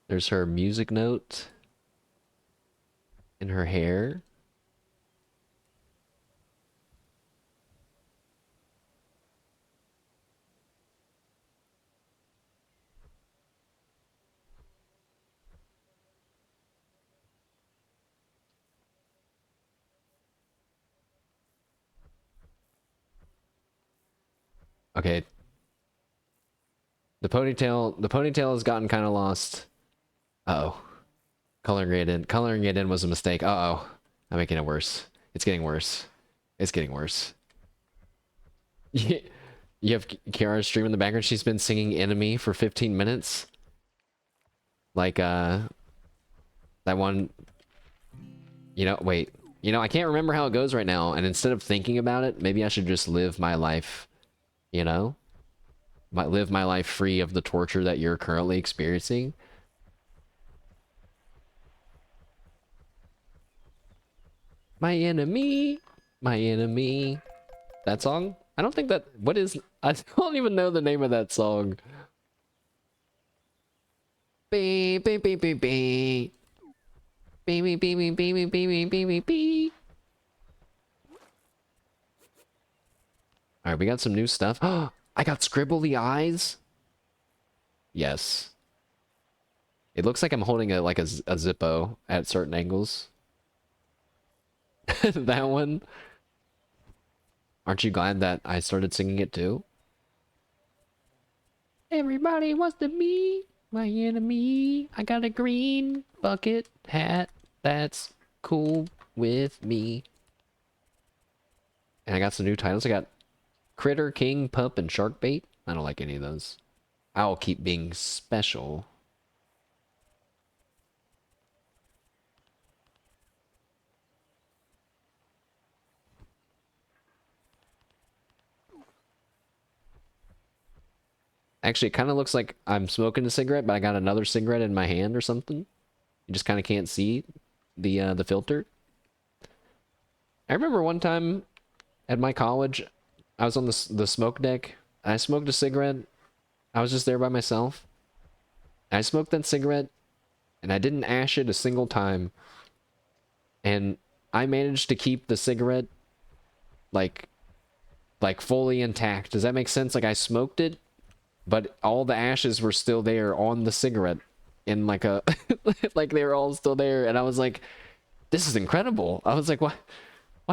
There's her music note in her hair. Okay. The ponytail has gotten kind of lost. Uh-oh. Coloring it in was a mistake. Uh-oh. I'm making it worse. It's getting worse. It's getting worse. You have Kiara's stream in the background. She's been singing Enemy for 15 minutes. Like, that one... You know, wait. You know, I can't remember how it goes right now, and instead of thinking about it, maybe I should just live my life, you know? Live my life free of the torture that you're currently experiencing. My enemy, my enemy. That song? I don't think that... What is... I don't even know the name of that song. Beep, beep, beep, beep, beep. Beep, beep, beep, beep, beep, beep, beep, beep, beep, beep. Alright, we got some new stuff. Oh, I got scribbly eyes. Yes. It looks like I'm holding a Zippo at certain angles. That one. Aren't you glad that I started singing it too? Everybody wants to be my enemy. I got a green bucket hat. That's cool with me. And I got some new titles. I got Critter, King, Pup, and Shark Bait. I don't like any of those. I'll keep being special. Actually, it kind of looks like I'm smoking a cigarette, but I got another cigarette in my hand or something. You just kind of can't see the filter. I remember one time at my college, I was on the smoke deck. I smoked a cigarette. I was just there by myself. I smoked that cigarette, and I didn't ash it a single time. And I managed to keep the cigarette like fully intact. Does that make sense? Like I smoked it, but all the ashes were still there on the cigarette in like a like they were all still there, and I was like, this is incredible. I was like, why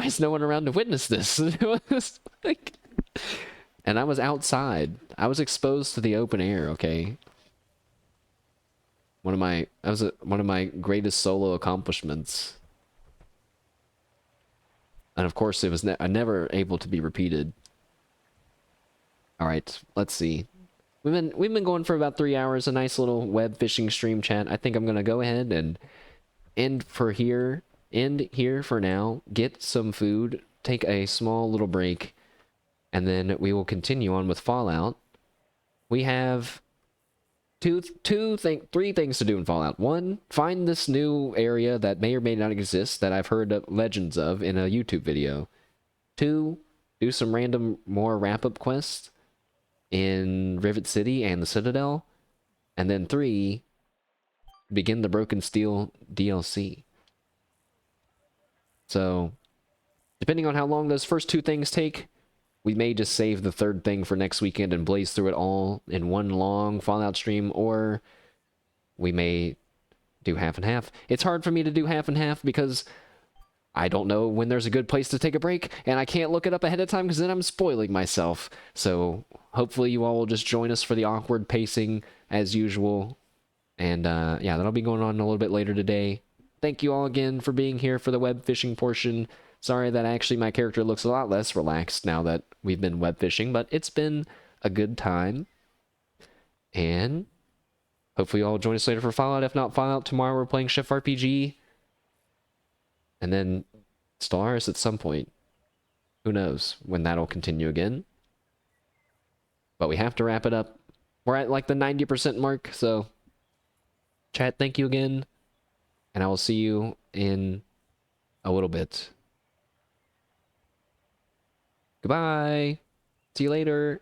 is no one around to witness this? It was like, and I was outside. I was exposed to the open air, okay? One of my greatest solo accomplishments. And of course it was never able to be repeated. All right, let's see. We've been going for about 3 hours, a nice little web fishing stream chat. I think I'm gonna go ahead and end here for now, get some food, take a small little break, and then we will continue on with Fallout. We have three things to do in Fallout. One, find this new area that may or may not exist that I've heard legends of in a YouTube video. Two, do some random more wrap-up quests in Rivet City and the Citadel. And then three, begin the Broken Steel DLC. So, depending on how long those first two things take, we may just save the third thing for next weekend and blaze through it all in one long Fallout stream, or we may do half and half. It's hard for me to do half and half because I don't know when there's a good place to take a break, and I can't look it up ahead of time because then I'm spoiling myself. So hopefully you all will just join us for the awkward pacing as usual. And yeah, that'll be going on a little bit later today. Thank you all again for being here for the web fishing portion. Sorry that actually my character looks a lot less relaxed now that we've been web fishing, but it's been a good time. And hopefully you all join us later for Fallout. If not Fallout, tomorrow we're playing Chef RPG. And then Stellaris at some point. Who knows when that'll continue again. But we have to wrap it up. We're at like the 90% mark, so chat, thank you again. And I will see you in a little bit. Goodbye. See you later.